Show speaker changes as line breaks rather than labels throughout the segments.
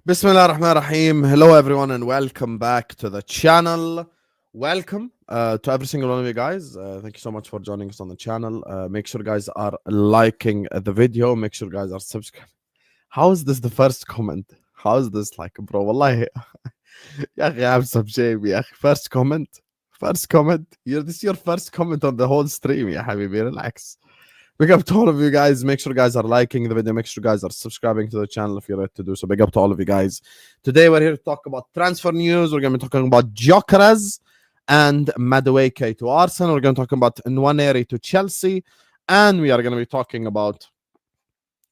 Bismillah ar-Rahman ar-Rahim. Hello everyone and welcome back to the channel. Welcome to every single one of you guys. Thank you so much for joining us on the channel. Make sure guys are liking the video. Make sure guys are subscribing. How is this the first comment? How is this like, bro? Wallahi. يا أخي have some shame يا أخي. First comment. This is your first comment on the whole stream يا حبيبي. Relax. Big up to all of you guys. Make sure guys are liking the video. Make sure guys are subscribing to the channel if you're ready to do so. Big up to all of you guys. Today we're here to talk about transfer news. We're going to be talking about Gyokeres and Madueke to Arsenal. We're going to talk about Nwaneri to Chelsea. And we are going to be talking about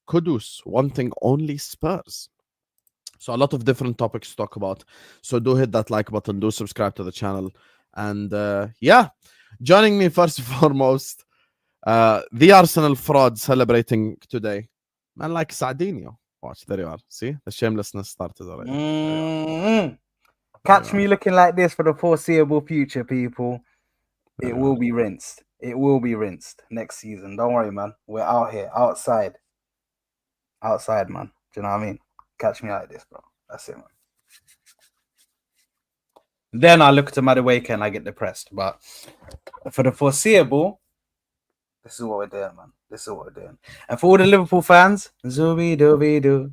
Kudus wanting only Spurs. So a lot of different topics to talk about. So do hit that like button. Do subscribe to the channel. And yeah, joining me first and foremost, the Arsenal fraud celebrating today. Man like Saadinho. Watch, there you are. See? The shamelessness started already.
Catch me looking like this for the foreseeable future, people. It will be rinsed. It will be rinsed next season. Don't worry, man. We're out here, outside. Outside, man. Do you know what I mean? Catch me like this, bro. That's it, man. Then I look to Madueke and I get depressed. But for the foreseeable, this is what we're doing, man. This is what we're doing. And for all the Liverpool fans, Zooby-dooby-doo,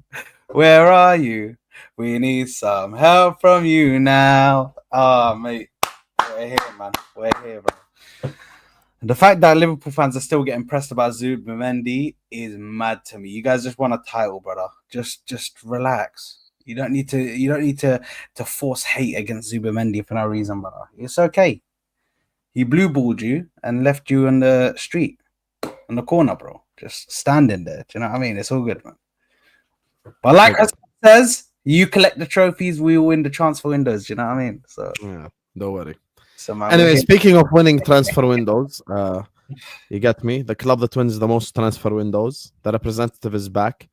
where are you? We need some help from you now. Oh, mate. We're here, man. We're here, bro. And the fact that Liverpool fans are still getting pressed about Zubimendi is mad to me. You guys just want a title, brother. Just relax. You don't need to force hate against Zubimendi for no reason, brother. It's okay. He blue balled you and left you in the street, in the corner, bro. Just standing there. Do you know what I mean? It's all good, man. But like Hassan says, you collect the trophies, we win the transfer windows. Do you know what I mean? So
Yeah, don't worry.
So, man,
anyway, speaking of winning transfer windows, you get me? The club that wins the most transfer windows. The representative is back.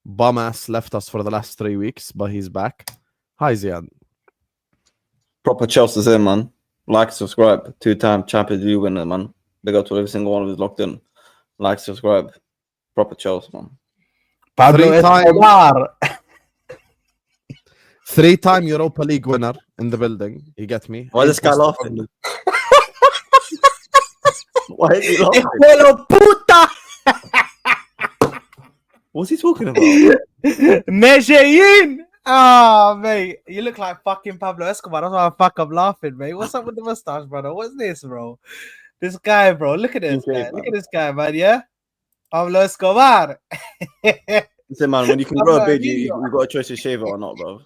Bum ass left us for the last 3 weeks, but he's back. Hi, Ziad.
Proper Chelsea's in, man. Like, subscribe. 2-time Champions League winner, man. Big up to every single one of us locked in. Like, subscribe. Proper Chelsea, man.
Three-time Europa League winner in the building. You get me?
Why is this guy laughing? Why is he laughing? What's he talking about?
Medellin! Oh, mate. You look like fucking Pablo Escobar. That's why I'm laughing, mate. What's up with the mustache, brother? What's this, bro? This guy, bro. Look at this guy. Look at this guy, man. Yeah? Pablo Escobar.
Listen, man, when you can grow a beard, you got a choice to shave it or not, bro.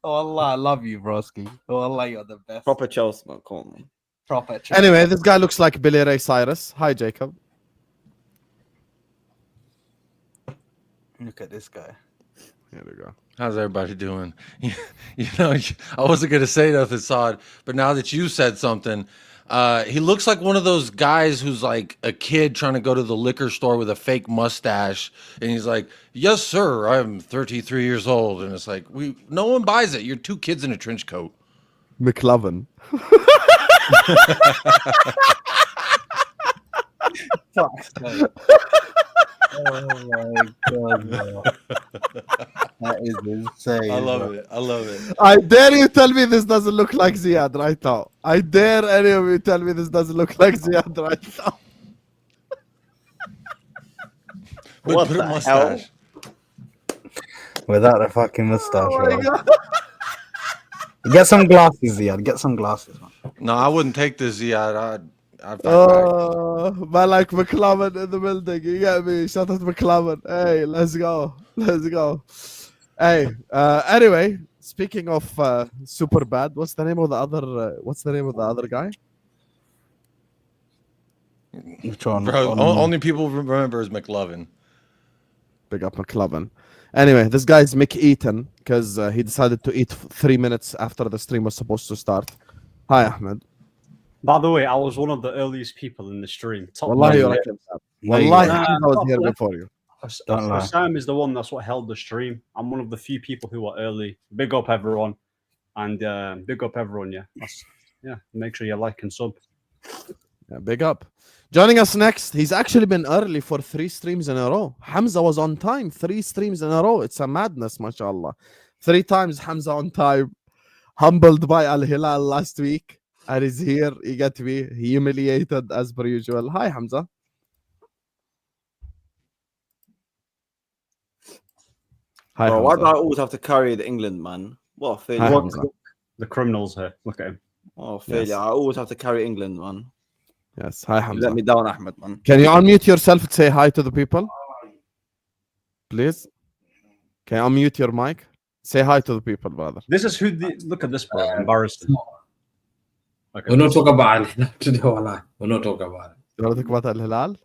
Oh, Allah, I love you, broski. Oh, Allah, you're the best.
Proper Chelsea, man. Come on, man.
Proper Chelsea.
Anyway, this guy looks like Billy Ray Cyrus. Hi, Jacob.
Look at this guy.
Here we go.
How's everybody doing? You know, I wasn't going to say nothing, Saad, but now that you said something, he looks like one of those guys who's like a kid trying to go to the liquor store with a fake mustache. And he's like, yes, sir, I'm 33 years old. And it's like, no one buys it. You're two kids in a trench coat.
McLovin.
Oh my god, bro. That is insane.
I love it. I love it.
I dare you tell me this doesn't look like Ziad right now. I dare any of you tell me this doesn't look like Ziad right now.
What
Put a
the
mustache.
Without a fucking mustache, bro. Get some glasses, Ziad. Get some glasses, man.
No, I wouldn't take this, Ziad. I'd
man like McLovin in the building. You get me? Shout out to McLovin. Hey, let's go. Let's go. Hey, anyway, speaking of super bad, what's the name of the other guy?
Which one?
Bro, only people remember is McLovin.
Big up McLovin. Anyway, this guy's Mick Eaton because he decided to eat 3 minutes after the stream was supposed to start. Hi, Ahmed.
By the way, I was one of the earliest people in the stream.
Wallahi, I was here before you.
Sam is the one that's what held the stream. I'm one of the few people who are early. Big up everyone. And big up everyone, yeah. Yeah, make sure you like and sub.
Yeah, big up. Joining us next, he's actually been early for 3 streams in a row. Hamza was on time, 3 streams in a row. It's a madness, mashallah. 3 times Hamza on time. Humbled by Al Hilal last week. And he's here. He got to be humiliated as per usual. Hi, Hamza. Hi,
Bro, why do
Hamza.
I always have to carry the England, man? What a
Hi,
failure.
Hamza.
The criminals here. Look at him.
What a failure.
Yes.
I always have to carry England, man.
Yes, hi,
You
Hamza.
let me down, Ahmed, man.
Can you unmute yourself and say hi to the people? Please? Can you unmute your mic? Say hi to the people, brother.
This is who the look at this, bro. Embarrassing. Look at
We're not
this.
talking about it today, wallah. We're not talking about it.
You want to talk about Al Hilal?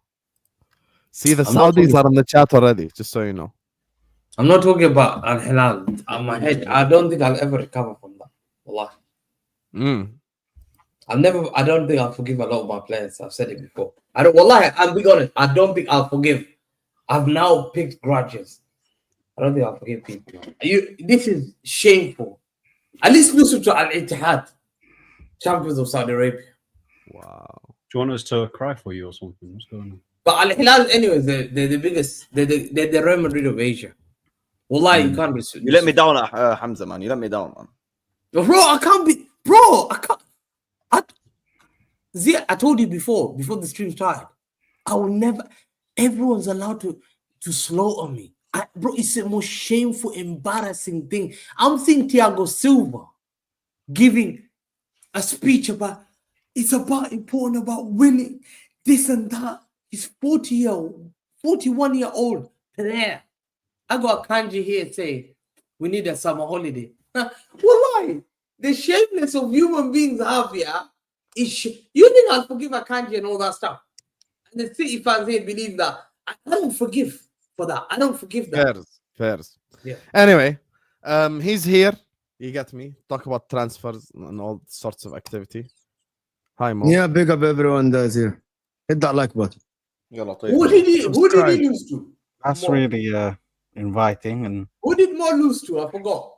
See, the
I'm not
Saudis
talking-
are in the chat already, just so you know.
I'm not talking about Al Hilal. On my head, I don't think I'll ever recover from that. Wallah. I don't think I'll forgive a lot of my players. I've said it before. Wallahi, I'll be honest. I don't think I'll forgive. I've now picked grudges. I don't think I'll forgive people. This is shameful. At least lose to Al Ittihad, champions of Saudi Arabia.
Wow.
Do you want us to cry for you or something? What's going on?
But Al Hilal, anyways, they're the biggest. They're the Real Madrid of Asia. Wallahi, you can't be.
You let me down, Hamza, man. You let me down, man.
Bro, I can't be. Bro, I can't. Ziad, I told you before the stream started, I will never. Everyone's allowed to slaughter me. Bro, it's the most shameful, embarrassing thing. I'm seeing Thiago Silva giving a speech about it's important about winning this and that. He's 41-year-old player. I got a kanji here saying we need a summer holiday. Wallahi, the shameless of human beings have here. You think I'll forgive a kanji and all that stuff? And the City fans here believe that. I don't forgive for that. I don't forgive that.
Fairs.
Yeah.
Anyway, he's here. You get me? Talk about transfers and all sorts of activity. Hi, Mo.
Yeah, big up everyone that's here. Hit that like button.
Yalla,
Who did he lose to?
That's
Mo.
really inviting. And
Who did Mo lose to? I forgot.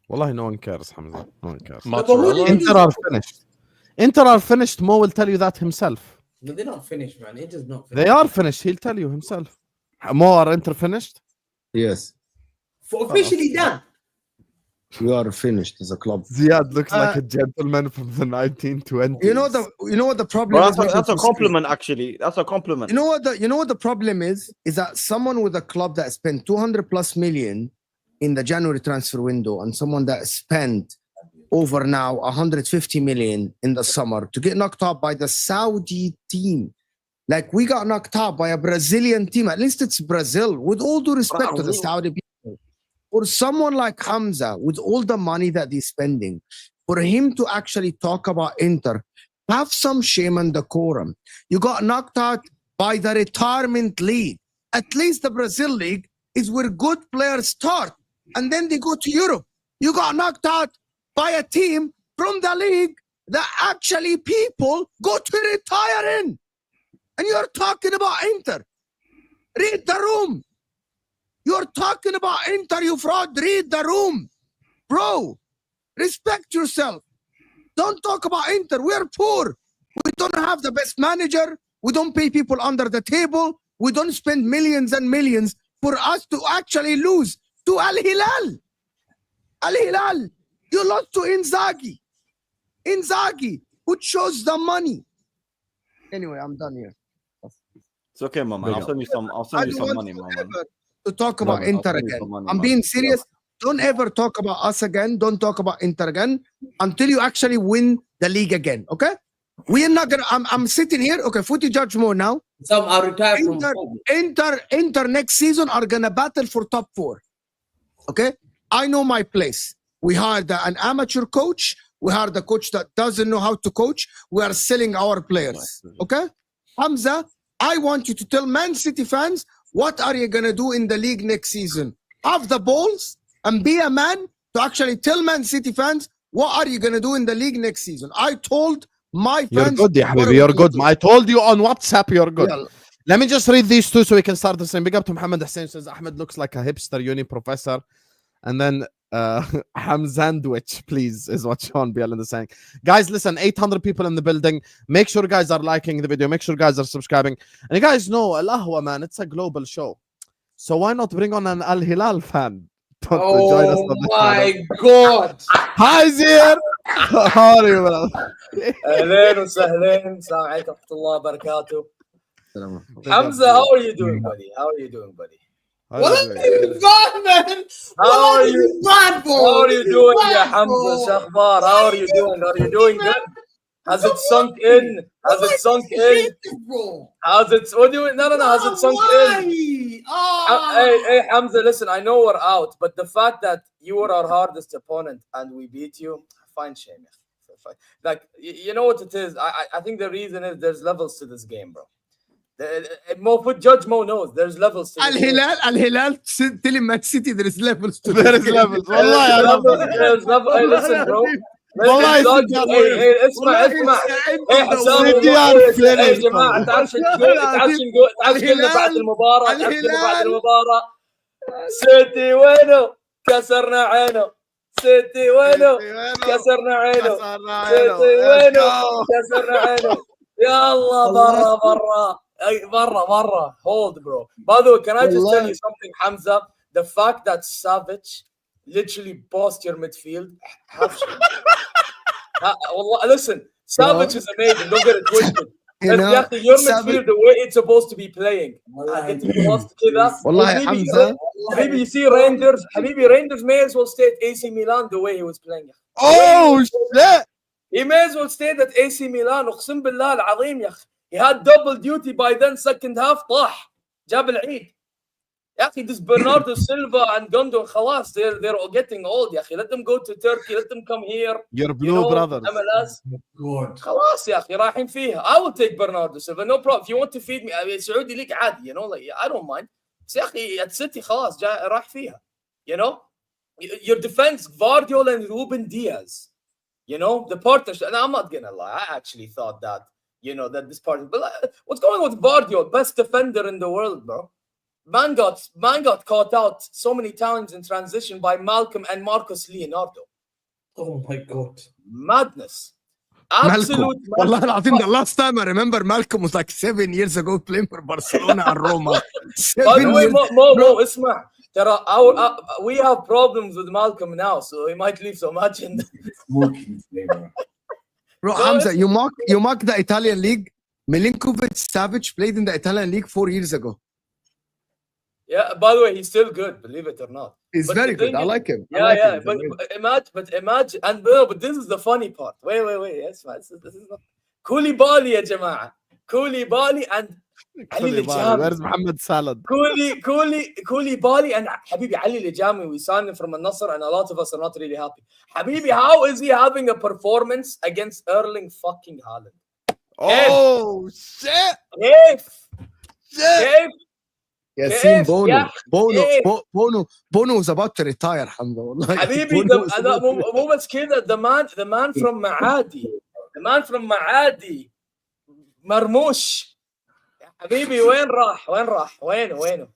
Wallahi, no one cares, Hamza. No one cares.
Mozzarella?
Inter are finished. Inter are finished. Mo will tell you that himself.
No, they're not finished, man. It is not finished.
They are finished. He'll tell you himself. Mo are Inter finished?
Yes,
Officially done.
we are finished as a club.
Ziad looks like a gentleman from the 1920s.
You know what the problem
Bro,
is?
that's a compliment, actually. That's a compliment.
You know what the problem is? Is that someone with a club that spent 200 plus million in the January transfer window and someone that spent over now 150 million in the summer to get knocked out by the Saudi team. Like we got knocked out by a Brazilian team. At least it's Brazil. With all due respect to the Saudi people, for someone like Hamza, with all the money that he's spending, for him to actually talk about Inter, have some shame and decorum. You got knocked out by the retirement league. At least the Brazil league is where good players start and then they go to Europe. You got knocked out by a team from the league that actually people go to retire in. And you're talking about Inter. Read the room. You're talking about Inter, you fraud. Read the room. Bro, respect yourself. Don't talk about Inter. We're poor. We don't have the best manager. We don't pay people under the table. We don't spend millions and millions for us to actually lose to Al Hilal. Al Hilal. You lost to Inzaghi. Inzaghi, who chose the money. Anyway, I'm done here.
It's okay, man. I'll send you some money, man.
To talk about
I'll
Inter
send you
again.
some money,
I'm
man.
being serious. Don't ever talk about us again. Don't talk about Inter again until you actually win the league again. Okay? We're not gonna. I'm sitting here. Okay, footy judge more now.
Some are retired from
Inter next season are gonna battle for top 4. Okay? I know my place. We hired an amateur coach. We hired a coach that doesn't know how to coach. We are selling our players. Okay? Hamza, I want you to tell Man City fans, what are you going to do in the league next season? Have the balls and be a man to actually tell Man City fans, what are you going to do in the league next season? I told my
You're
fans.
good, ya
what
habibi.
are we
You're
gonna
good.
do.
I told you on WhatsApp you're good.
Yeah.
Let me just read these two so we can start the same. Big up to Muhammad Hussein says Ahmed looks like a hipster uni professor. And then Hamzandwich, please, is what Sean Bielen is saying. Guys, listen, 800 people in the building. Make sure guys are liking the video. Make sure guys are subscribing. And you guys know, Ahwa, man, it's a global show. So why not bring on an Al Hilal fan to join us on the channel?
God!
Hi, Zeer! How are you, bro?
اهلين وسهلين السلام عليكم ورحمه الله وبركاته. Hamza, how are you doing, buddy? How are you doing, buddy?
How are you doing?
bad, man!
How are you?
bad, bro?
How are you doing, ya Hamza? Shakhbar? How are you doing? Are you doing good? Has it sunk in? Has it sunk in?
Bro.
Has it? What do you? No. Has it sunk in? Hey, Hamza, listen. I know we're out, but the fact that you were our hardest opponent and we beat you, fine shame. Like, you know what it is? I think the reason is there's levels to this game, bro. Judge Mo knows there's levels to this game.
Al Hilal telling Man City there is levels to
There is levels. Wallahi, I love that.
There's levels. Hey, listen, bro.
والله
اسمع ايه حسام يا جماعه تعال شنو بعد المباراه سيتي وينه كسرنا عينه سيتي وينه كسرنا عينه سيتي وينه كسرنا عينه يا الله برا hold bro. By the way, can I just tell you something, Hamza? The fact that Savage literally bossed your midfield. Listen, Savage is amazing. Don't get it twisted. Your midfield, the way it's supposed to be playing.
Wallahi, Hamza.
Habibi, you see Rangers may as well stay at AC Milan the way he was playing.
Oh shit!
He may as well stay at AC Milan. اقسم بالله العظيم يا اخي. He had double duty by then. Second half طاح جاب العيد. يا اخي this Bernardo Silva and Gundogan خلاص they're all getting old يا اخي. Let them go to Turkey. Let them come here.
Your blue brothers.
MLS. خلاص يا اخي رايحين فيها. I will take Bernardo Silva, no problem. If you want to feed me سعودي ليك عادي, you know, like I don't mind. بس يا اخي at City خلاص راح فيها. You know, your defense Guardiola and Ruben Diaz. You know, the partnership. And I'm not gonna lie, I actually thought that, you know, that this part. But what's going on with Guardiola? Best defender in the world, bro. Man got caught out so many times in transition by Malcolm and Marcus Leonardo.
Oh my God.
Madness. Absolute
Malcolm. The last time I remember Malcolm was like 7 years ago playing for Barcelona and Roma.
By the way, Mo, اسمع. We have problems with Malcolm now, so he might leave. So imagine.
Bro, Hamza, you mock the Italian league. Milinkovic Savic played in the Italian league 4 years ago.
Yeah, by the way, he's still good, believe it or not.
He's very good. I like him.
Yeah. But imagine, and but this is the funny part. Wait. Yes, man. This is not Koulibaly, ya jama'a. Koulibaly and Ali Lijami.
Where's Mohamed Salah?
Koulibaly and Habibi Ali Lijami. We signed him from Al-Nassr, and a lot of us are not really happy. Habibi, how is he having a performance against Erling fucking Haaland?
Oh shit!
Shit!
Yassine Bono was about to retire, Hamza.
حبيبي مو بس كذا. The man from Maadi مرموش. حبيبي وين راح؟ وينه؟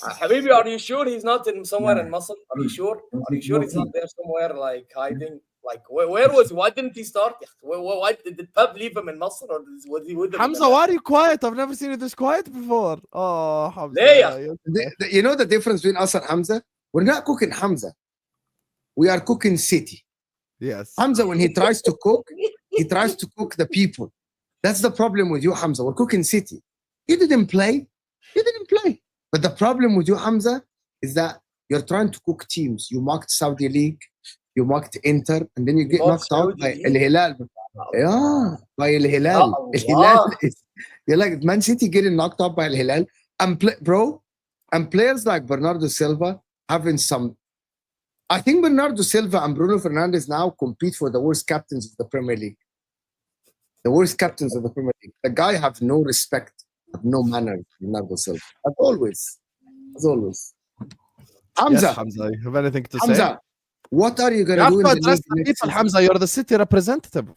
حبيبي, are you sure he's not in somewhere in Masr? Are you sure he's not there somewhere like hiding? Like where was he? Why didn't he start? Why did Pep leave him in Masr, or was he with him?
Hamza, why are you quiet? I've never seen you this quiet before. Oh, Hamza.
You know the difference between us and Hamza? We're not cooking Hamza. We are cooking City.
Yes.
Hamza, when he tries to cook, he tries to cook the people. That's the problem with you, Hamza. We're cooking City. You didn't play. But the problem with you, Hamza, is that you're trying to cook teams. You mocked Saudi League. You mocked Inter, and then you get knocked out by Al Hilal. Yeah, by Al Hilal. Al Hilal is, you're like Man City getting knocked out by Al Hilal, and players like Bernardo Silva having some. I think Bernardo Silva and Bruno Fernandes now compete for the worst captains of the Premier League. The worst captains of the Premier League. The guy have no respect, have no manners. Bernardo Silva, as always. Hamza,
yes, Hamza, you have anything to
Hamza,
say?
what are you going to do in the league?
People, Hamza, you're the city representative.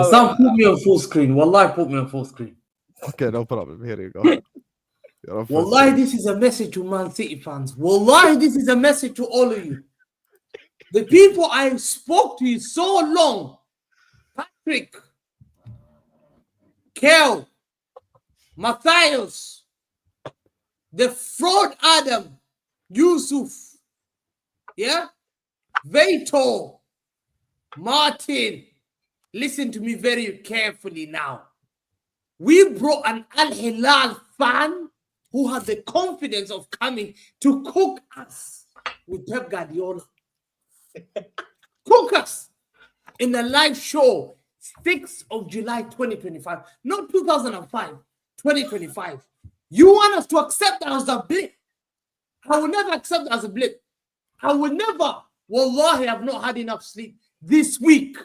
Sam, put me on full screen. Wallahi, put me on full screen.
Okay, no problem. Here you go. You're a
Wallahi, this is a message to Man City fans. Wallahi, this is a message to all of you. The people I spoke to you so long. Patrick, Kel, Matthias, the fraud Adam, Yusuf, yeah, Veto, Martin. Listen to me very carefully now. We brought an Al Hilal fan who had the confidence of coming to cook us with Pep Guardiola. Cook us in a live show, 6th of July 2025, not 2005, 2025. You want us to accept that as a blip? I will never accept that as a blip. I will never. Wallahi, I've not had enough sleep this week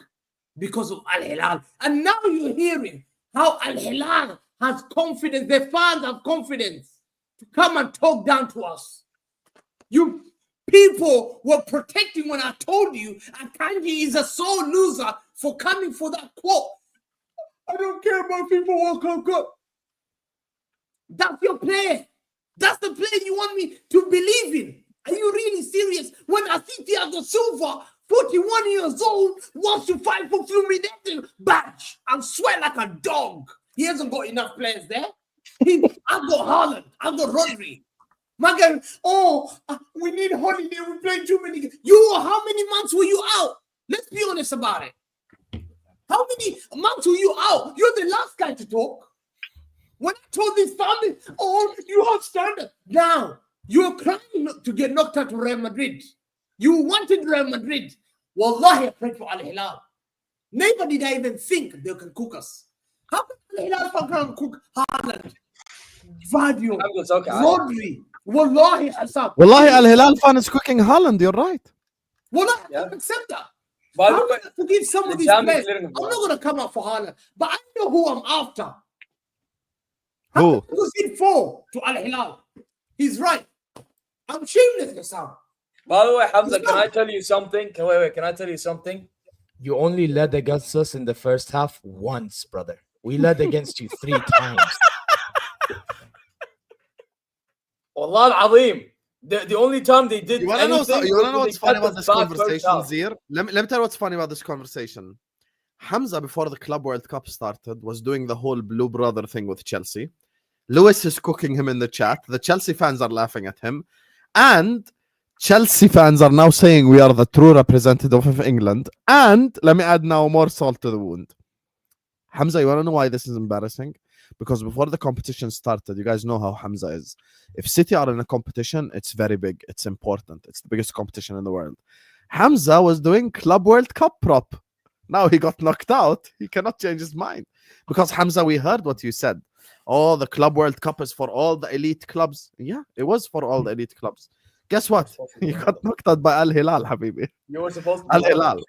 because of Al Hilal. And now you're hearing how Al Hilal has confidence, the fans have confidence to come and talk down to us. You people were protecting when I told you Akanji is a sore loser for coming for that quote. I don't care about people who come. That's your player. That's the player you want me to believe in. Are you really serious? When I see Thiago Silva, 41 years old, wants to fight for Fluminense badge and sweat like a dog. He hasn't got enough players there. I've got Haaland. I've got Rodri. My guy, we need holiday. We played too many games. How many months were you out? Let's be honest about it. How many months were you out? You're the last guy to talk. When I told this family, you have standard. Now, you're crying to get knocked out to Real Madrid. You wanted Real Madrid. Wallahi, I prayed for Al Hilal. Never did I even think they can cook us. How can Al Hilal can cook Haaland, Vadio, Rodri? Wallahi, Hassan.
Wallahi, Al Hilal fan is cooking Haaland. You're right.
Wallahi, I don't accept that.
By the
I'm
way,
going to forgive some of these players. I'm not going to come out for Haaland, but I know who I'm after.
Who?
Who's in 4 to Al Hilal? He's right. I'm shameless, Hassan.
By the way, Hamza, can I tell you something? Can I tell you something?
You only led against us in the first half once, brother. We led against you 3 times.
Wallah al-Azim. The only time they did
You want to know what's funny about this conversation,
half.
Zeer? Let me tell you what's funny about this conversation. Hamza, before the Club World Cup started, was doing the whole Blue Brother thing with Chelsea. Lewis is cooking him in the chat. The Chelsea fans are laughing at him. And Chelsea fans are now saying we are the true representative of England. And let me add now more salt to the wound. Hamza, you want to know why this is embarrassing? Because before the competition started, you guys know how Hamza is. If City are in a competition, it's very big. It's important. It's the biggest competition in the world. Hamza was doing Club World Cup prop. Now he got knocked out. He cannot change his mind. Because Hamza, we heard what you said. Oh, the Club World Cup is for all the elite clubs. Yeah, it was for all the elite clubs. Guess what? You got knocked out by Al Hilal, Habibi.
You were supposed to
Al Hilal.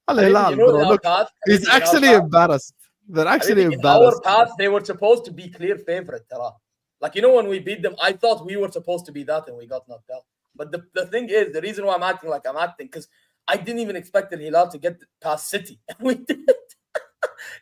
Al Hilal, bro. Look, he's actually embarrassed. They're actually embarrassed.
In our path, they were supposed to be clear favorite. Like, when we beat them, I thought we were supposed to be that and we got knocked out. But the thing is, the reason why I'm acting like I'm acting, because I didn't even expect Al Hilal to get past City. And we did.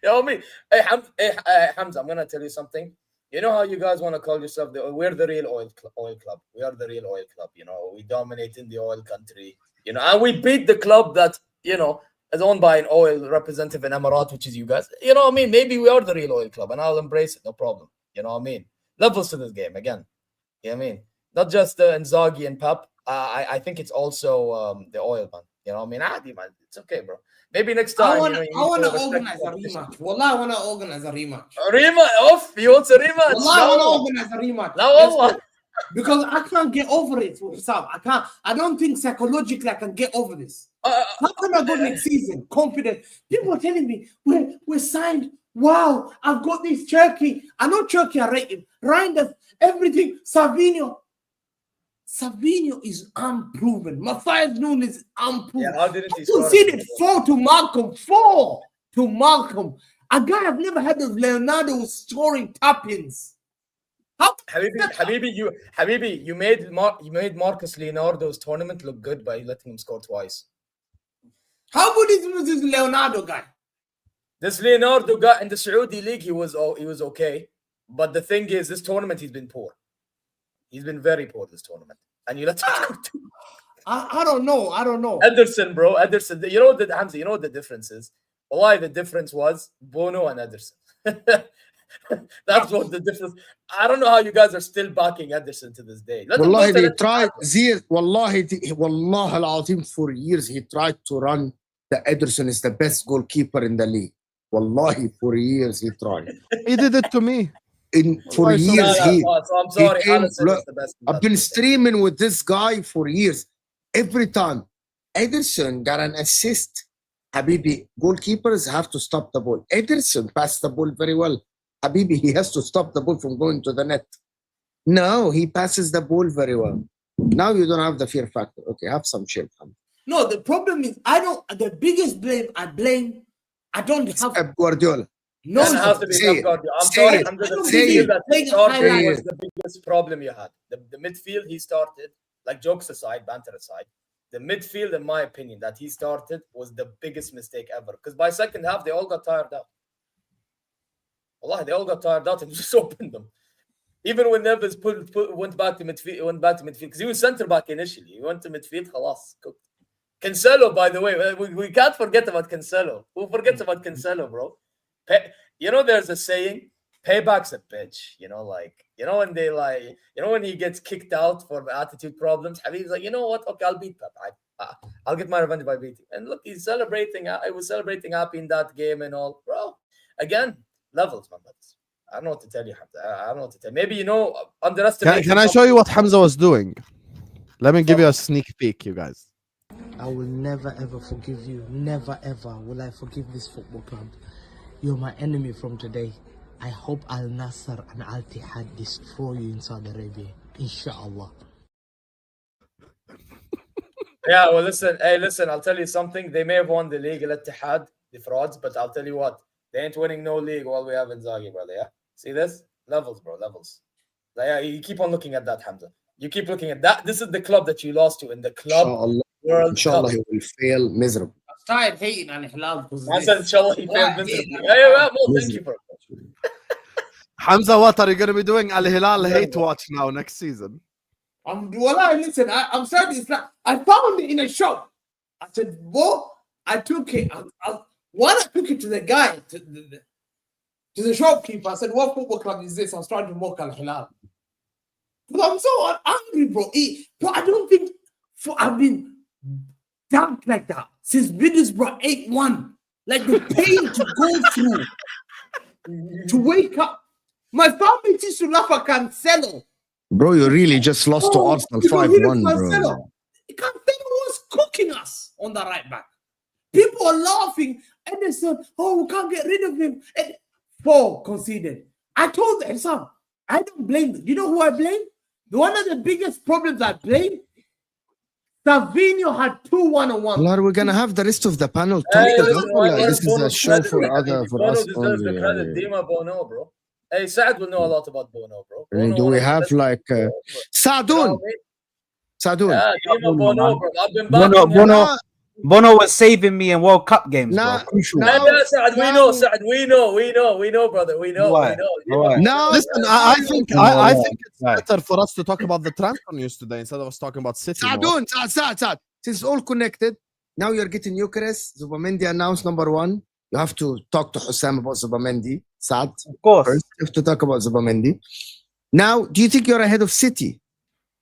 You know what I mean? Hey, Hamza, I'm going to tell you something. You know how you guys want to call yourself, we're the real oil club. We are the real oil club. We dominate in the oil country. And we beat the club that, is owned by an oil representative in Emirat, which is you guys. You know what I mean? Maybe we are the real oil club, and I'll embrace it. No problem. You know what I mean? Levels to this game, again. You know what I mean? Not just Inzaghi and Pep. I think it's also the oil, man. You know what I mean? Adi, man. It's okay, bro. Maybe next time.
I want to organize a rematch. Wallah, I want to organize a rematch.
Rematch? He wants a rematch?
Wallah, I want to organize a rematch.
No,
because I can't get over it. I don't think psychologically I can get over this. How can I go next season confident? People are telling me we're signed. Wow, I've got this Turkey. I know Turkey are rating. Reinders, everything. Savinho is unproven. Matthias Nunes is unproven.
Yeah, how didn't he
conceded 4 to Malcolm. 4 to Malcolm. A guy I've never heard of, Leonardo, scoring tap-ins.
Habibi, you made Marcus Leonardo's tournament look good by letting him score twice.
How good is this Leonardo guy?
This Leonardo guy in the Saudi league, he was okay. But the thing is, this tournament he's been poor. He's been very poor this tournament. And you let him score 2.
I don't know.
Ederson, bro. Ederson. You know the Hamza, you know what the difference is? Why the difference was Bono and Ederson. That's what the difference. I don't know how you guys are still backing Ederson to this day.
Wallahi, they tried. Zeer, wallahi al-azim, for years he tried to run that Ederson is the best goalkeeper in the league. Wallahi, for years he tried.
He did it to me.
For years,
so I'm sorry.
look, I've been streaming with this guy for years. Every time Ederson got an assist, Habibi, goalkeepers have to stop the ball. Ederson passed the ball very well. Habibi, he has to stop the ball from going to the net. No, he passes the ball very well. Now you don't have the fear factor. Okay, have some shit.
No, the problem is the biggest blame I don't have
Pep Guardiola.
No,
it has to be Pep Guardiola. I'm sorry, I'm going to say that the starting was the biggest problem you had. The midfield he started, like jokes aside, banter aside, the midfield, in my opinion, that he started was the biggest mistake ever. Because by second half, they all got tired out. Wallahi, they all got tired out and just opened them. Even when Neves went back to midfield, because he was centre back initially. He went to midfield, khalas. Cancelo, by the way, we can't forget about Cancelo. Who forgets about Cancelo, bro? You know, there's a saying, payback's a bitch. You know, when they when he gets kicked out for attitude problems, Habib's like, you know what? Okay, I'll beat Pep. I'll get my revenge by beating. And look, he's celebrating. I was celebrating happy in that game and all, bro. Again, levels, man. I don't know what to tell you, Hamza. I don't know what to tell you. Maybe, underestimate.
Can I show you what Hamza was doing? Let me give you a sneak peek, you guys.
I will never ever forgive you. Never ever will I forgive this football club. You're my enemy from today. I hope Al Nassr and Al Ittihad destroy you in Saudi Arabia. Inshallah.
Yeah, well, listen, I'll tell you something. They may have won the league, Al Ittihad, the frauds, but I'll tell you what. They ain't winning no league while we have Inzaghi, brother, yeah? See this? Levels, bro, levels. Yeah, you keep on looking at that, Hamza. You keep looking at that. This is the club that you lost to in the club World
Inshallah,
Cup.
he will fail miserably.
I started hating Al Hilal because
I said, inshallah, he failed miserably. Yeah, well, thank you for it.
Hamza, what are you going to be doing? Al Hilal hate watch now next season.
Listen, I'm starting Islam. I found it in a shop. I said, "Whoa!" I took it. I took it to the guy, to the shopkeeper. I said, "What football club is this?" I'm starting to mock Al Hilal. But I'm so angry, bro. But I don't think I've been dunked like that since Middlesbrough 8-1. Like the pain to go through to wake up. My family used to laugh at Cancelo.
Bro, you really just lost to Arsenal 5-1, bro.
Cancelo was cooking us on the right back. People are laughing and they said, "Oh, we can't get rid of him." And 4 conceded. I told them, son, I don't blame them. You know who I blame? One of the biggest problems I blame, Savinho had 2 1-on-1.
Lord, we're gonna have the rest of the panel talk. This is a show for us
deserves the credit.
only.
Dima Bono, bro. Hey, Saad will know a lot about Bono, bro.
Do we have like Saadun? Saadun.
Yeah, Dima Bono, bro. I've been back.
Bono was saving me in World Cup games, bro.
Saad, we know, brother. We know.
No,
listen, I think it's better for us to talk about the transfer news today instead of us talking about City.
Saadun, Saad. Since all connected, now you're getting Gyokeres. Zubamendi announced number 1. You have to talk to Hussam about Zubamendi. Saad,
of course.
First, you have to talk about Zubamendi. Now, do you think you're ahead of City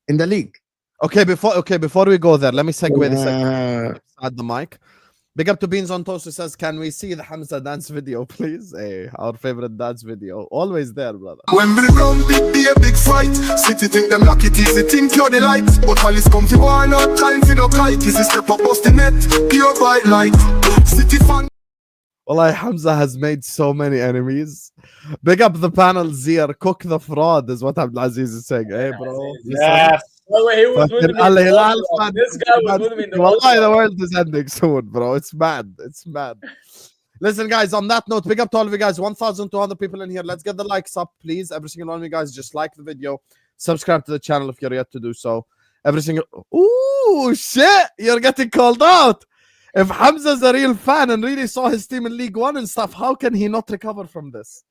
in the league?
Okay, before we go there, let me segue this at the mic. Big up to Beans on Toast who says, "Can we see the Hamza dance video, please?" Hey, our favorite dance video. Always there, brother.
When we round it be a big fight. City think them lucky easy, think you're the light. But while it's come to war, not time for no kite. This is step up busting net, pure white light. City fan.
Wallahi, Hamza has made so many enemies. Big up the panel, Zeer. Cook the fraud is what Abdulaziz is saying. Hey, bro.
Yes. He was with me. This guy was with me in the
Wallahi, the world is ending soon, bro. It's mad. It's mad. Listen, guys, on that note, big up to all of you guys. 1,200 people in here. Let's get the likes up, please. Every single one of you guys, just like the video. Subscribe to the channel if you're yet to do so. Every single... Ooh, shit! You're getting called out! If Hamza's a real fan and really saw his team in League One and stuff, how can he not recover from this?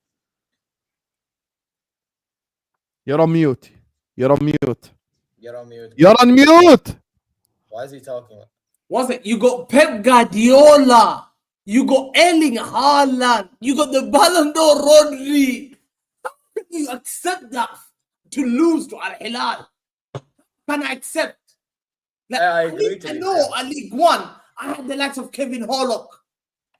You're on mute. You're on mute.
You're on mute.
You're on mute.
Why is he talking?
What's it? You got Pep Guardiola. You got Erling Haaland. You got the Ballon d'Or Rodri. How can you accept that to lose to Al Hilal? Can I accept? Like,
I agree.
I know at League One, I had the likes of Kevin Hollock,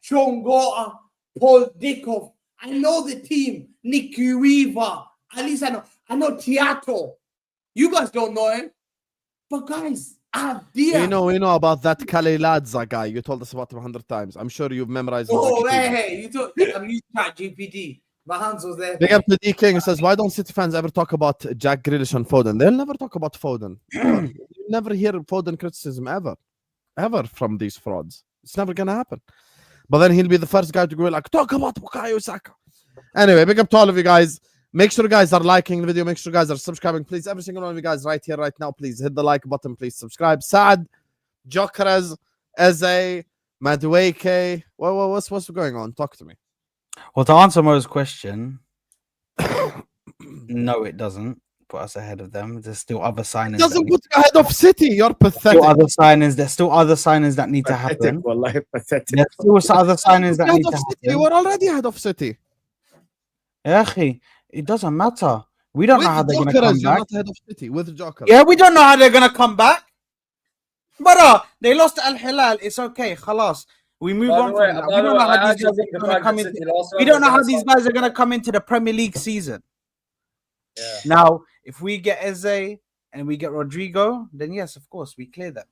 Sean Gota, Paul Dickov. I know the team, Nicky Weaver. At least I know Tiato. You guys don't know him. But guys, we
know about that Kale Ladza guy. You told us about him 100 times. I'm sure you've memorized.
Oh, hey, you told I'm using ChatGPT. My hands was there.
Big up to D King, who says, why don't City fans ever talk about Jack Grealish and Foden? They'll never talk about Foden. You never hear Foden criticism ever from these frauds. It's never gonna happen. But then he'll be the first guy to go like, talk about Bukayo Saka. Anyway, big up to all of you guys. Make sure you guys are liking the video. Make sure you guys are subscribing. Please, every single one of you guys right here, right now, please hit the like button. Please subscribe. Saad, Gyokeres, Eze, Madueke. What's going on? Talk to me.
Well, to answer Mo's question, no, it doesn't put us ahead of them. There's still other signings.
It doesn't put you ahead of City. You're pathetic.
There's still other signings that need to happen.
Pathetic.
There's still other signings that need to happen.
You were already ahead of City.
It doesn't matter. We don't know how they're going to come back.
Not ahead of City with Gyokeres.
Yeah, we don't know how they're going to come back. But they lost to Al Hilal. It's okay. Khalas. We move on from that. We don't know how these guys are going to come into. We don't know how these guys are going to come into the Premier League season.
Yeah.
Now, if we get Eze and we get Rodrygo, then yes, of course, we clear them.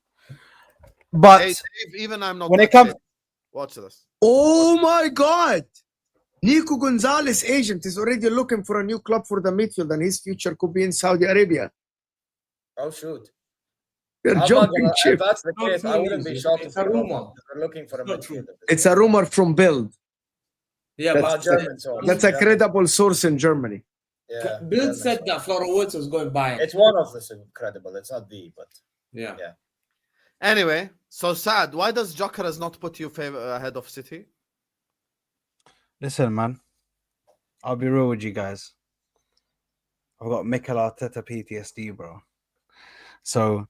But
hey, Dave, even I'm not.
When it comes,
watch this.
Oh my God! Nico Gonzalez agent is already looking for a new club for the midfield, and his future could be in Saudi Arabia.
Oh shoot!
You're jumping ship.
If that's the case, I wouldn't be shocked if they're looking for a midfielder.
It's a rumor from Bild.
Yeah,
that's a credible source in Germany.
Yeah,
Bild said that Wirtz was going by.
It's one of the credible. It's not the, but
yeah.
Anyway, so Saad, why does Gyokeres not put you ahead of City?
Listen, man, I'll be real with you guys. I've got Mikel Arteta PTSD, bro. So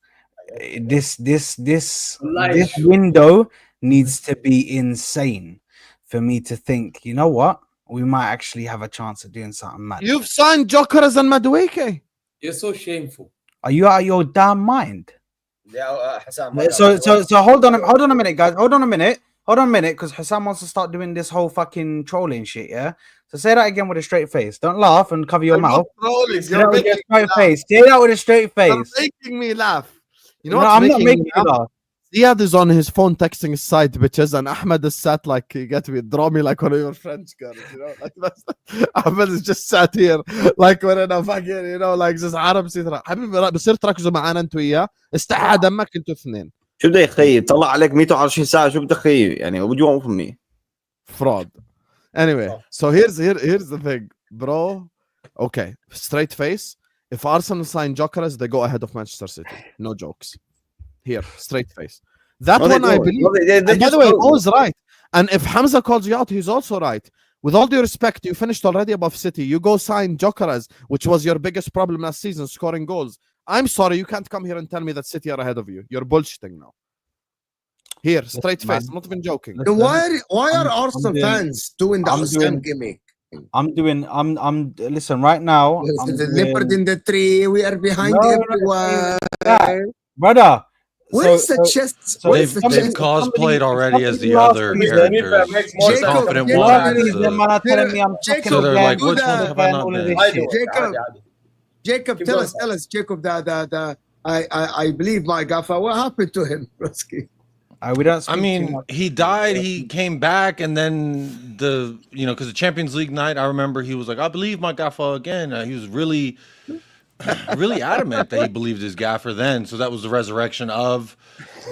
this window needs to be insane for me to think, you know what? We might actually have a chance of doing something mad.
You've signed Gyokeres and Madueke.
You're so shameful.
Are you out of your damn mind?
Yeah, Hassan.
So hold on a minute, guys. Hold on a minute, because Hassan wants to start doing this whole fucking trolling shit, yeah? So say that again with a straight face. Don't laugh and cover your mouth. Say that with a straight face. Say that with a straight face.
You're making me laugh. You know
what? I'm not making you laugh.
Ziad is on his phone texting his side bitches, and Ahmed is sat like, you get me, draw me like one of your French girls, you know? Like that's, Ahmed is just sat here like when انا fucking, you know, like just عرب سيطرة. حبيبي بصير تركزوا معانا انتوا وياه، استحى دمك انتوا اثنين.
شو بده يخيب؟ طلع عليك 120 ساعة، شو بده يخيب؟ يعني what do you want from me?
Fraud. Anyway, so here's the thing, bro. Okay, straight face. If Arsenal sign Gyokeres, they go ahead of Manchester City. No jokes. Here, straight face. That one I believe. By the way, Mo's right. And if Hamza calls you out, he's also right. With all due respect, you finished already above City. You go sign Gyokeres, which was your biggest problem last season, scoring goals. I'm sorry, you can't come here and tell me that City are ahead of you. You're bullshitting now. Here, straight face. I'm not even joking.
Why are Arsenal fans doing the same gimmick?
Listen, right now.
The leopard in the tree. We are behind everyone.
Brother.
Where's the chest?
They've cosplayed already as the other characters. The confident ones. So they're like, which ones have I not been?
Jacob, tell us, Jacob, I believe my gaffer. What happened to him, Broski?
We don't.
I mean, he died. He came back, and then because the Champions League night, I remember he was like, "I believe my gaffer again." He was really adamant that he believed his gaffer then. So that was the resurrection of.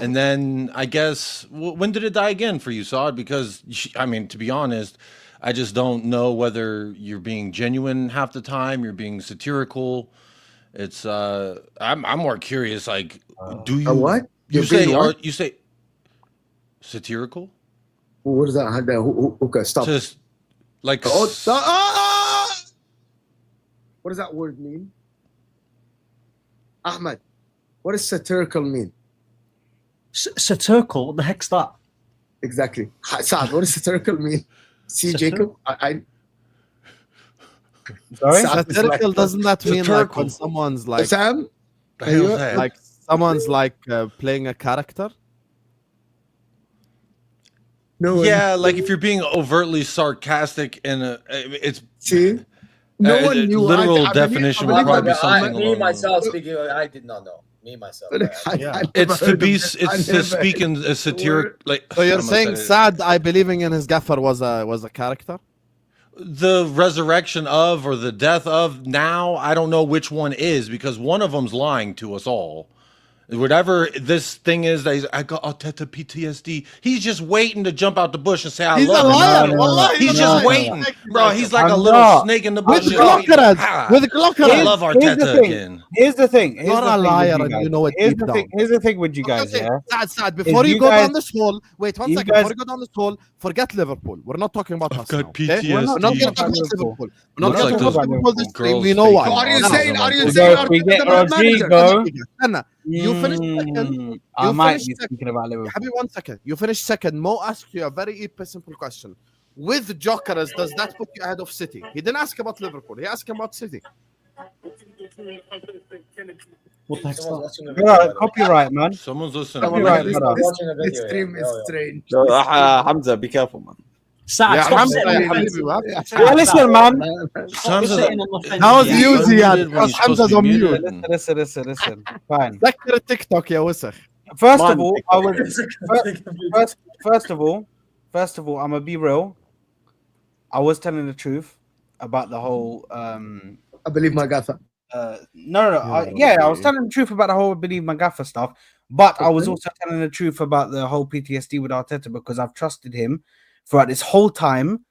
And then I guess when did it die again for you, Saad? Because I mean, to be honest, I just don't know whether you're being genuine half the time, you're being satirical. It's I'm more curious. Like, do you
what
you say satirical?
What is that? Okay, stop.
Just like
what does that word mean? Ahmed, what does satirical mean?
Satirical? What the heck's that?
Exactly. Saad, what does satirical mean? See, Jacob?
Sorry?
Satirical, doesn't that mean like when someone's like
Sam?
like someone's like playing a character?
No.
Yeah, like if you're being overtly sarcastic and it's
See? No one knew.
Literal
I
definition would
believe
probably be
that-
something
Me
along
myself
those
speaking, I did not know. Me myself.
It's to be it's to speak in a satiric like.
So you're
I'm gonna
saying
say it.
Saad, I believing in his gaffer was a character?
The resurrection of or the death of now, I don't know which one is because one of them's lying to us all. Whatever this thing is that I got Arteta PTSD. He's just waiting to jump out the bush and say I
He's
love
a
him.
liar.
No,
Wallahi,
he's
he's
just
a
waiting,
liar.
bro. He's like
I'm
a little
not.
snake in the
With
bush.
Gyokeres, with Gyokeres.
I love
Here's the
Arteta
thing.
again.
Here's the thing. Here's
You're
the
a
thing with
liar
you
and
guys.
you know it
Here's
deep
the
down.
thing. Here's the thing with you guys.
Okay,
Yeah.
Sad. Before you
you
go
guys-
down this hole, wait one
you
second.
guys-
Before you go down this hole, forget Liverpool. We're not talking about us
got
now. Okay?
PTSD.
We're not going to talk about
Liverpool.
Liverpool. We're not
Looks
going
like
to talk about
those
Liverpool this stream.
girls
We know
faking
why.
So are you
Arsenal
saying? Are you
on
saying?
If we get
Arteta
Rodrygo,
Anna, you finished second.
I
You
might
finished
be
second.
thinking about Liverpool.
Happy 1 second. You finished second. Mo asked you a very simple question. With Gyokeres, does that put you ahead of City? He didn't ask about Liverpool. He asked about City.
What the heck's
Someone's
that?
watching a video, by the way.
Copyright, man.
Someo's listening.
Come on,
Copyright,
this-
brother.
this-
Watching a
This
video,
stream
yeah.
is
Yo, yo.
strange.
Hamza, be careful, man.
Sad,
Yeah,
stop
Hamza,
sitting
yeah,
on the
Habibi,
fence.
we have to-
Yeah, listen, man.
Hamza,
Sitting on the fence.
That was
Yeah.
you,
unmuted
Ziad.
when
Because
he's supposed
Hamza's
to
on
be
mute.
muted.
Listen. Fine.
ذكر التيك توك يا وسخ.
First
Man,
of all, I was first of all, I'm gonna be real. I was telling the truth about the whole
I believe my gaffer.
no. I was telling the truth about the whole believe Magafa stuff, but I was also telling the truth about the whole PTSD with Arteta because I've trusted him throughout this whole time,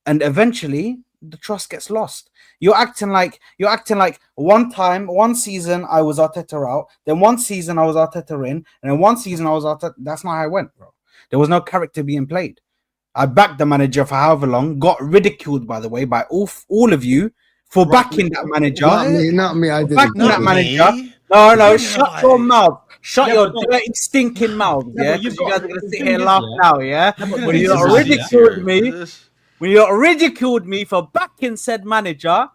and eventually the trust gets lost. You're acting like one season I was Arteta out, then one season I was Arteta in, and then one season I was Arteta. That's not how it went, bro. There was no character being played. I backed the manager for however long, got ridiculed, by the way, by all of you for backing that manager.
Not me. I didn't.
Backing that manager. No, shut your mouth. Shut your dirty, stinking mouth, yeah? Because you guys are going to sit here and laugh now, yeah? When you ridiculed me for backing said manager,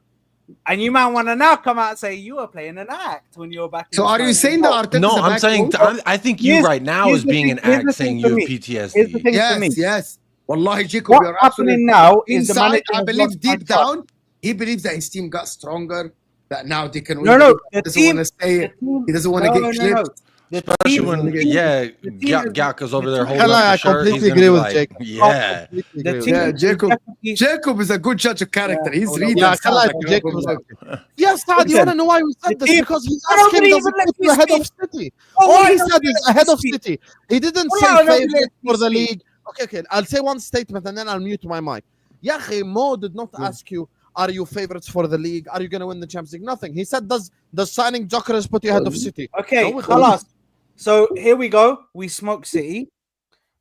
and you man want to now come out and say you were playing an act when you were backing.
So are you saying that Arteta?
No, I'm saying I think you right now is being an act saying you have
Here's the
PTSD.
thing for me.
Yes. Wallahi, Jacob,
What's
you're
happening
absolutely
now is the
inside.
manager
I
has
believe
lost my
deep
trust.
down, he believes that his team got stronger. That now they can win.
No,
He
the
doesn't
team-
want to say it. He doesn't want to
No,
get
no, no.
clipped.
Especially
team-
when,
the team-
yeah,
the team is-
Gaka's over there
the
holding
team-
up
I
the shirt.
completely
He's
agree
gonna be
with
like,
Jake.
yeah.
The team
Yeah,
is
Jacob.
definitely-
Jacob is a good judge of character. He's reading.
Yeah,
stuff
like
like
Jacob was okay. Yes, Saad, you
Listen,
want to know why we said
the
this?
team-
Because he's
I don't
asking
believe
does it
it, let
put
me
you ahead of
speak.
City.
Oh,
All
I
he
don't
said
believe
is
it,
ahead
let
of
me speak.
City. He didn't
Oh,
say
I don't believe
favorite
it,
for
let
the
me speak.
league. Okay. I'll say one statement and then I'll mute my mic. Ya akhi, Mo did not ask you, are you favorites for the league? Are you going to win the Champions League? Nothing. He said, does signing Gyokeres put you ahead of City?
Okay,
No, we
khalas. So here we go. We smoke City,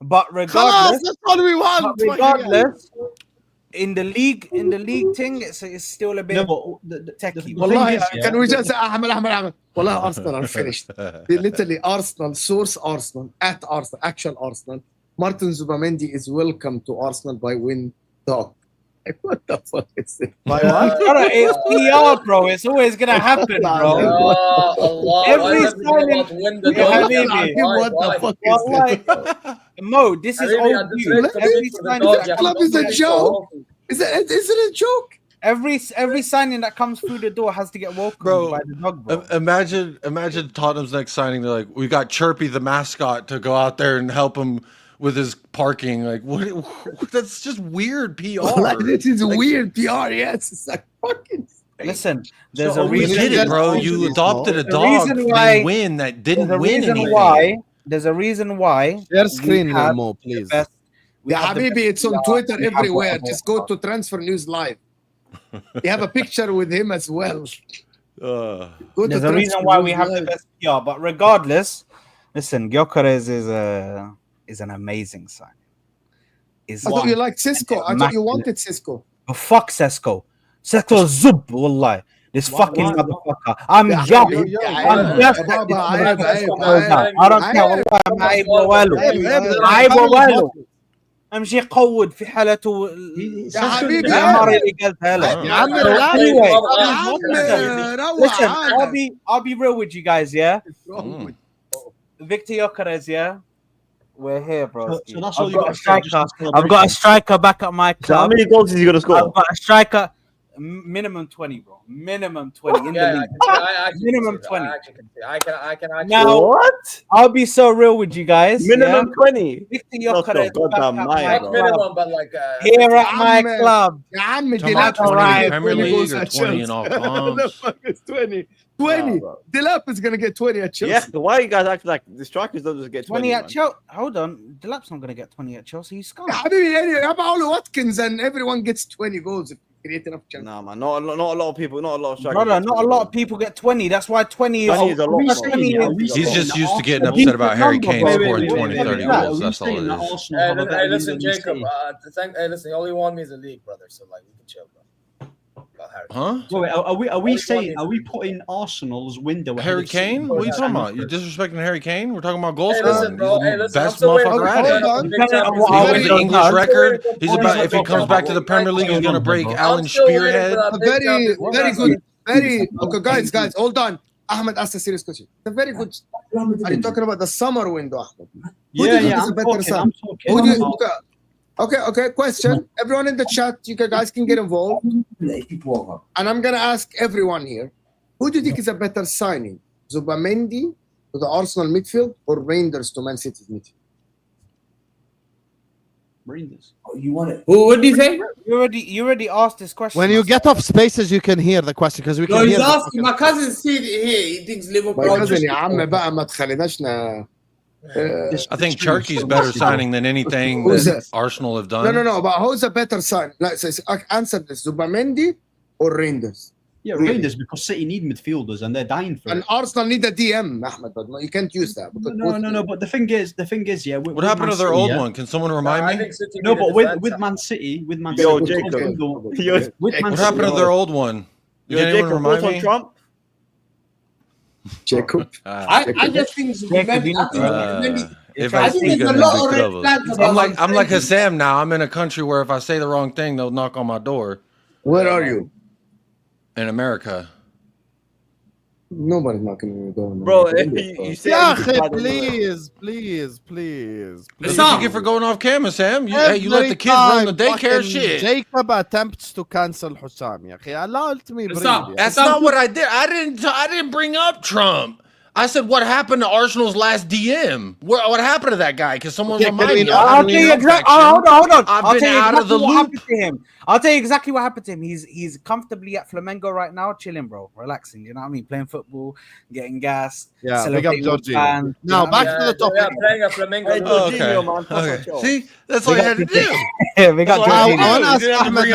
but
Khalas,
regardless,
that's all we want.
in the league thing, it's still a bit
No, but the
techie.
thing
Wallahi,
is, yeah,
can we just say Ahmed? Wallahi, Arsenal are finished. They literally Arsenal, source Arsenal, at Arsenal, actual Arsenal. Martin Zubamendi is welcome to Arsenal by win dog. What the fuck is this?
It's PR, bro. It's always gonna happen, bro.
Allah.
Every
Why does it go
signing-
about win the
Yeah,
dog?
Habibi.
What the fuck is this?
Wallahi, Mo, this is
Habibi, I
old
just
news.
read the
Every
link for the
signing
dog,
that
yeah.
Club is a
comes
joke. Is it a joke?
every signing that comes through the door has to get welcomed
Bro,
by the dog, bro.
Imagine Tottenham's next signing. They're like, we got Chirpy the mascot to go out there and help him with his parking. Like, what? That's just weird PR.
Like, this is weird PR. Yes, it's like fucking.
Listen, there's
So
a
You
reason.
did it, bro.
There's
You
a
adopted a
reason
dog
why-
named Win that didn't win anything.
There's a reason why.
Share screen
we
now,
have
Mo,
the
please.
best- we
Yeah,
have the
Habibi,
best
it's on
PR
Twitter
we have
everywhere.
got.
Just go to Transfer News Live. You have a picture with him as well. Go to
There's a reason
Transfer
why
News
we have the
Live.
best PR, but regardless, listen, Gyokeres is an amazing sign.
I thought you liked Cisco. I thought you wanted Cisco.
Oh, fuck Sesko. Sesko Zub, wallahi. This fucking motherfucker. I'm young. I'm just I don't care والله ما عيب والو. امشي قود في حالته
يا حبيبي
العمارة اللي قالتها لك.
يا عمي
Listen, I'll be real with you guys, yeah? Victor Gyokeres, yeah? We're here, bro.
So that's all you got.
I've got a striker back at my club.
How many goals is he gonna score?
I've got a striker. Minimum 20, bro. Minimum 20 in the league. Minimum 20.
I can.
Now,
what?
I'll be so real with you guys.
Minimum 20.
Victor Gyokeres
minimum, but like
here at my club.
يا عمي
Talking about 20 in Premier League or 20 in all comps.
20. Delap is gonna get 20 at Chelsea.
Yeah, why you guys act like the strikers don't just get
20 at Chelsea? Hold on, Delap's not gonna get 20 at Chelsea. He's scum.
يا حبيبي يعني about Watkins and everyone gets 20 goals if you create enough chance.
Nah, man, not a lot of people, not a lot of strikers.
Brother, not a lot of people get 20. That's why 20 is
a lot.
He's just used to getting upset about Harry Kane scoring 20, 30 goals. That's all it is.
Hey, listen, Jacob. Listen, all you want me is a league, brother. So like, we can chill, bro.
Huh?
Wait, are we saying, are we putting Arsenal's window?
Harry Kane? What are you talking about? You're disrespecting Harry Kane? We're talking about goal
Hey,
scoring.
listen, bro. Hey, listen,
Best motherfucker at it. He's the English record. He's about, if he comes back to the Premier League, he's gonna break Alan Spearhead.
Very good. Okay, guys, hold on. Ahmed asked a serious question. It's a very good. Are you talking about the summer window, Ahmed?
Yeah, I'm talking.
Okay. Question. Everyone in the chat, you guys can get involved. And I'm gonna ask everyone here: who do you think is a better signing, Zubamendi to the Arsenal midfield or Reinders to Man City's midfield?
Reinders.
Oh, you want it? What do you think?
You already asked this question.
When you get off spaces, you can hear the question because we can hear.
He's asking. My cousin said here he thinks Liverpool.
My cousin, يا عم بقى ما تخليناش.
I think Turkey's better signing than anything that Arsenal have done.
No. But who's a better sign? Let's answer this: Zubamendi or Reinders?
Yeah, Reinders, because City need midfielders and they're dying for it.
And Arsenal need a DM, Ahmed. But you can't use that.
No. But the thing is, yeah.
What happened to their old one? Can someone remind me?
No, but with Man City,
Yo, Jacob.
What
happened to their old one? Can anyone remind me?
Trump?
Jacob.
I just think
if I speak of I'm like Hassam now. I'm in a country where if I say the wrong thing, they'll knock on my door.
Where are you?
In America.
Nobody's knocking on your door.
Bro, you say
please.
What do you get for going off camera, Sam? You let the kids run the daycare shit.
Jacob attempts to cancel Hussam.
That's not what I did. I didn't bring up Trump. I said, what happened to Arsenal's last DM? What happened to that guy? Because someone reminded me.
I'll tell you exactly. Hold on.
I've been out of the loop.
I'll tell you exactly what happened to him. He's comfortably at Flamengo right now, chilling, bro, relaxing. You know what I mean? Playing football, getting gas.
Yeah, big up Jorginho. Now back to the topic.
Yeah, playing a Flamengo.
Okay. See, that's all you had to do.
We got
I want to ask Ahmed.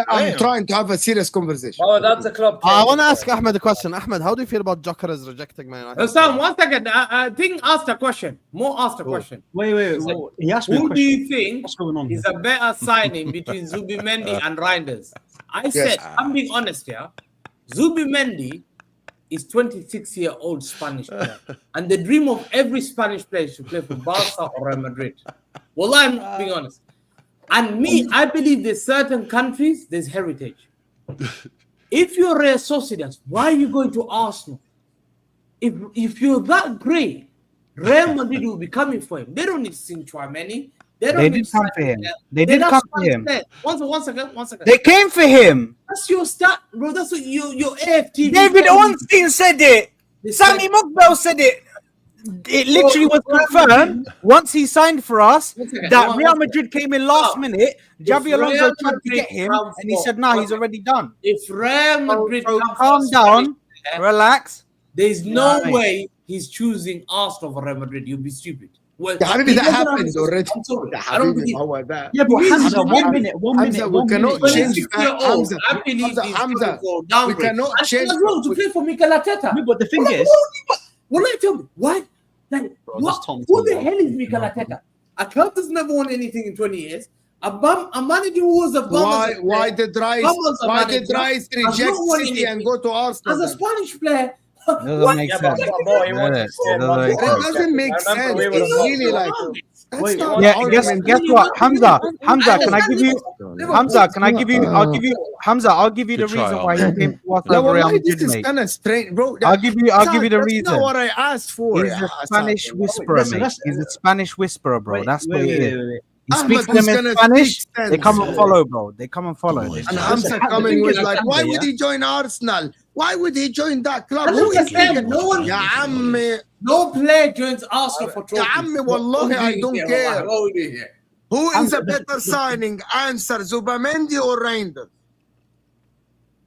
I'm trying to have a serious conversation.
Oh, that's a club.
I want to ask Ahmed a question. Ahmed, how do you feel about Gyokeres rejecting Man United?
Sam, 1 second. I think ask the question. Ask the question.
Wait. He asked me a question.
Who do you think
What's going on
is a better signing between Zubimendi and Reinders? I said, I'm being honest here. Zubimendi is 26-year-old Spanish player. And the dream of every Spanish player is to play for Barca or Real Madrid. Well, I'm being honest. And me, I believe there's certain countries, there's heritage. If you're Real Sociedad, why are you going to Arsenal? If you're that great, Real Madrid will be coming for him. They don't need to sing Chouameni.
They did come for him. They did come for him.
One second.
They came for him.
That's your start, bro. That's what your AFTV.
David Ornstein said it. Sammy Mukbel said it. It literally was confirmed once he signed for us that Real Madrid came in last minute. Javi Alonso tried to get him, and he said, "No, he's already done."
If Real Madrid
calm down, relax.
There's no way he's choosing Arsenal for Real Madrid. You'd be stupid. Well,
that happened already.
I'm sorry. I don't believe
that.
Yeah, but Hamza, 1 minute.
We cannot change Hamza.
I believe
Hamza.
We
cannot change
to play for Mikel Arteta.
No, but the thing is,
tell me why? Like, who the hell is Mikel Arteta? Arteta's never won anything in 20 years. A manager who was a bum.
Why did Rice reject City and go to Arsenal?
As a Spanish player,
Doesn't make sense.
It doesn't make sense. It's really like.
Guess what, Hamza, can I give you? I'll give you the reason why he came to us over Real Madrid,
This is
mate.
kind of strange, bro.
I'll give you the
That's
reason.
not what I asked for.
He's a Spanish whisperer, mate. He's a Spanish whisperer, bro. That's what he is. He speaks
Ahmed
them
was
in
gonna
Spanish.
speak sense.
They come and follow, bro. They come and follow.
And Hamza coming with like, why would he join Arsenal? Why would he join that club? Who is
understand, no one-
Ya Ammi.
no player joins Arsenal for
Ya
trophies.
Ammi, wallahi, I don't care.
What we do here?
Who is a better signing? Answer, Zubamendi or Reinders?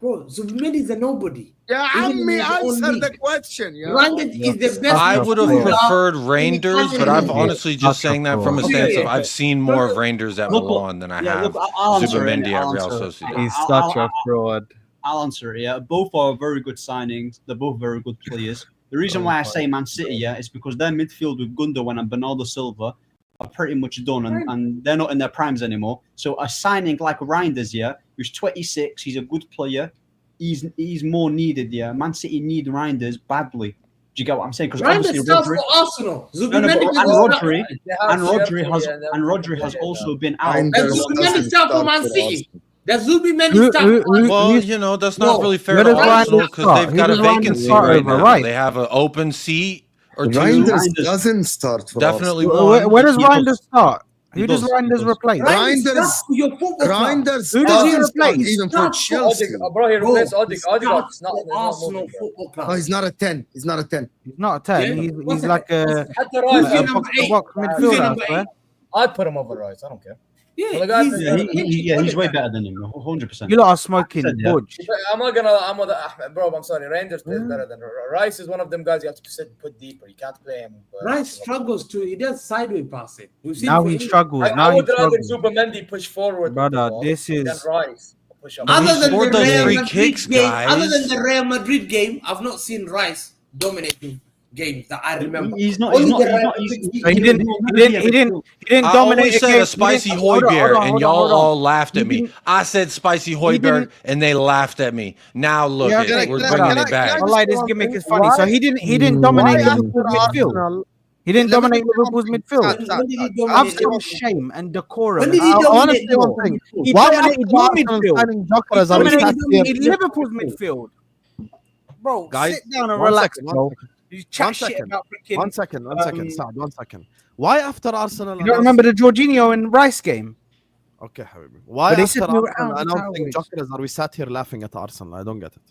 Bro, Zubimendi is a nobody.
Ya
Even
Ammi,
in his own
answer
league.
the question. Ya.
Reinders is the best.
I would have
player.
preferred Rangers, but I'm honestly just
That's
saying that from a
cool.
stance of I've seen more of Rangers at Milan than I have
I'll answer
Zubimendi
it.
at
I'll
Real
answer it.
Sociedad.
He's such a fraud.
I'll answer it. Yeah, both are very good signings. They're both very good players. The reason why I say Man City, yeah, is because their midfield with Gundogan and Bernardo Silva are pretty much done, and they're not in their primes anymore. So a signing like Reinders, yeah, who's 26, he's a good player. He's more needed, yeah. Man City need Reinders badly. Do you get what I'm saying? Because obviously
Reinders starts for Arsenal.
No,
Zubimendi
and Rodri has also been out.
And Zubimendi starts for Man City. That's Zubimendi starts.
Well, you know, that's not really fair to Arsenal because they've got a vacancy right now. They have an open seat or two.
Reinders doesn't start for
Definitely
Arsenal.
one.
Where does Reinders start? Who does Reinders replace?
Reinders
Who does he
doesn't start
replace?
even for Chelsea.
Bro, he replaced Odegaard. It's not
Arsenal Football Club.
No, he's not a 10. He's not a 10.
He's not a 10. He's like a
حتى رايس
box midfielder, I swear.
I'd put him over Rice. I don't care.
He's way better than him, 100%.
You lot are smoking budge.
I'm not gonna. Bro, I'm sorry. Rangers plays better than Rice. Is one of them guys you have to sit and put deeper. You can't play him.
Rice struggles too. He does sideways passing.
Now he struggles.
I would rather Zubimendi push forward.
Brother, this is
than Rice. Push up.
Other than
scored
the
those
Real
free
Madrid
kicks,
game,
guys.
other than the Real Madrid game, I've not seen Rice dominating games that I remember.
He's not. He
didn't
I
dominate
always
a
said
game.
a spicy
He didn't- hold on,
Højbjerg,
hold
and
on,
y'all
hold on.
all laughed at me. I said spicy Højbjerg, and they laughed at me. Now look,
Yeah,
we're
can I-
bringing
can I-
it back.
can I-
Wallahi, this gimmick is funny. So he didn't dominate Liverpool's midfield. He didn't dominate Liverpool's midfield.
When did he
Have
dominate?
some shame and decorum.
When did he
I want to
dominate?
say one thing.
He
Why
dominated
after
your
Arsenal
midfield?
signing Gyokeres are we
Dominated
sat here?
Liverpool's midfield. Bro,
Guys,
sit down and
one
relax,
second,
bro.
one second.
You chat
One
shit
second.
about freaking.
One second, Saad, 1 second. Why after Arsenal?
You don't remember the Jorginho and Rice game?
Okay, Habibi. Why
But they
after
said we were
Arsenal
out
announcing
of
Gyokeres are we sat here laughing at Arsenal? I don't get it.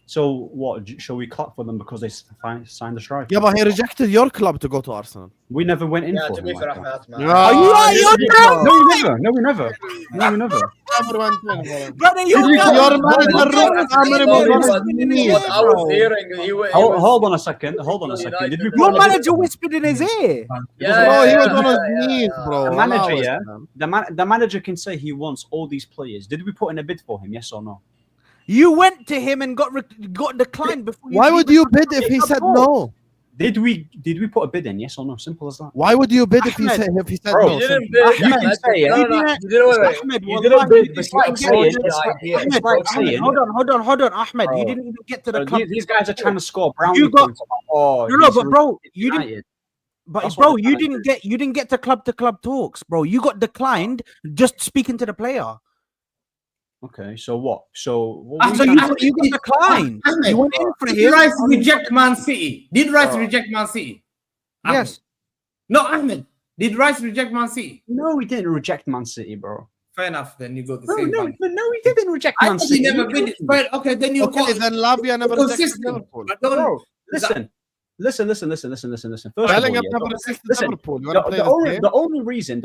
So what? Shall we clap for them because they signed the striker?
Yeah, but he rejected your club to go to Arsenal.
We never went in
Yeah,
for
to
him.
be
like
fair,
that.
Ahmed, man.
Are you
No, we never. No, we never. No, we never.
Brother,
Your manager
I was hearing he was.
Hold on a second. Hold on a second. Did we
Your
put
manager whispered in his ear.
Bro, he was on his knees, bro.
the manager?
Allow us,
Yeah,
man.
the manager can say he wants all these players. Did we put in a bid for him? Yes or no?
You went to him and got declined before.
Why would you bid if he said no?
Did we put a bid in? Yes or no? Simple as that.
Why would you bid if he
Ahmed,
said
bro,
no?
You didn't
Simple.
bid.
You can say it.
No, you didn't.
Ahmed,
You didn't bid.
It's
You
like saying.
Ahmed, hold on, Ahmed. You didn't even get to the club.
These guys are trying to score brownie
You got-
points. Oh,
No,
he's
but bro, you didn't.
United.
But
That's
bro,
what
you
they're trying
didn't get to club talks, bro. You got declined just speaking to the player.
Okay, so what? So
So you got declined.
Ahmed,
You went in for
did
him.
Rice reject Man City? Did Rice reject Man City? Ahmed.
Yes.
No, Ahmed. Did Rice reject Man City?
No, we didn't reject Man City, bro.
Fair enough. Then you go the
No,
same.
no,
one.
no, we didn't reject
I
Man
thought
City.
he never bid it. But okay, then you
Okay, then Lavia never rejected
consistent.
Liverpool.
But don't.
Bro, listen. Listen. First of all,
Bellingham
yeah,
never
don't-
assisted
listen,
Liverpool. You want to play
the
this
only,
game?
the only reason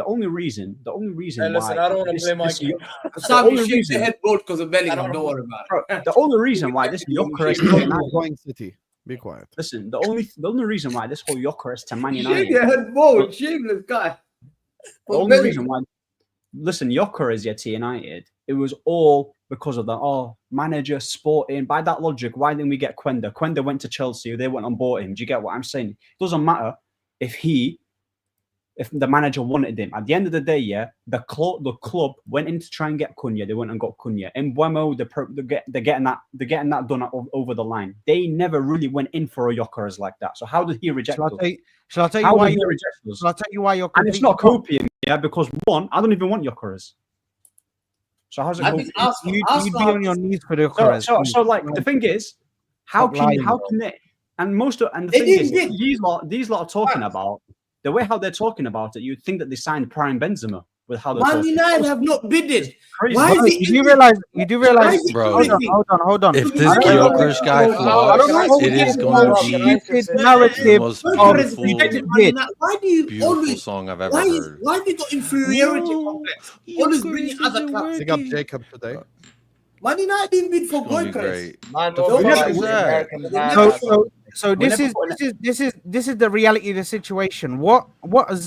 Hey, listen, I don't want to play my game.
Sam,
only
you shake
reason-
the head bolt because of Bellingham.
I don't
Don't worry about it.
bro, the only reason why this Gyokeres
You're not going City. Be quiet.
listen, the only reason why this whole Gyokeres to Man
Shake
United,
your head bolt. Shameless guy.
the only reason why, listen, Gyokeres to United, it was all because of the manager, Sporting. By that logic, why didn't we get Quenda? Quenda went to Chelsea. They went and bought him. Do you get what I'm saying? It doesn't matter if he if the manager wanted him. At the end of the day, yeah, the club went in to try and get Cunha. They went and got Cunha. In Buemo, they're getting that done over the line. They never really went in for a Gyokeres like that. So how did he reject us?
Shall I tell you why you reject us? Shall I tell you why you're?
And it's not copium, yeah, because one, I don't even want Gyokeres. So how's it going?
You'd be on your knees for the Gyokeres.
So like the thing is, how can they? And the thing is, these lot are talking about the way how they're talking about it. You'd think that they signed Prime Benzema with how they're
Man United have not bidded.
Why is it?
You do realize,
bro.
Hold on.
If this Gyokeres guy flops, it is going to be the most beautiful song I've ever heard.
Why have you got inferiority complex? Always bringing other clubs.
Big up Jacob today.
Man United didn't bid for Gyokeres.
So this is the reality of the situation. What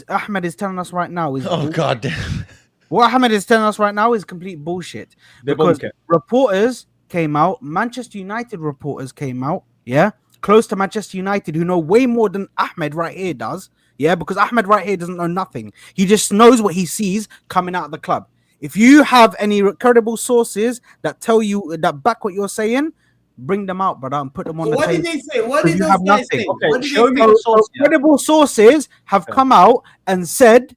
Ahmed is telling us right now is
god damn.
What Ahmed is telling us right now is complete bullshit. Because reporters came out, Manchester United reporters came out, yeah, close to Manchester United, who know way more than Ahmed right here does, yeah, because Ahmed right here doesn't know nothing. He just knows what he sees coming out of the club. If you have any credible sources that tell you that back what you're saying, bring them out, brother, and put them on the table.
What did they say? What did those guys say?
Okay, show me the source.
Credible sources have come out and said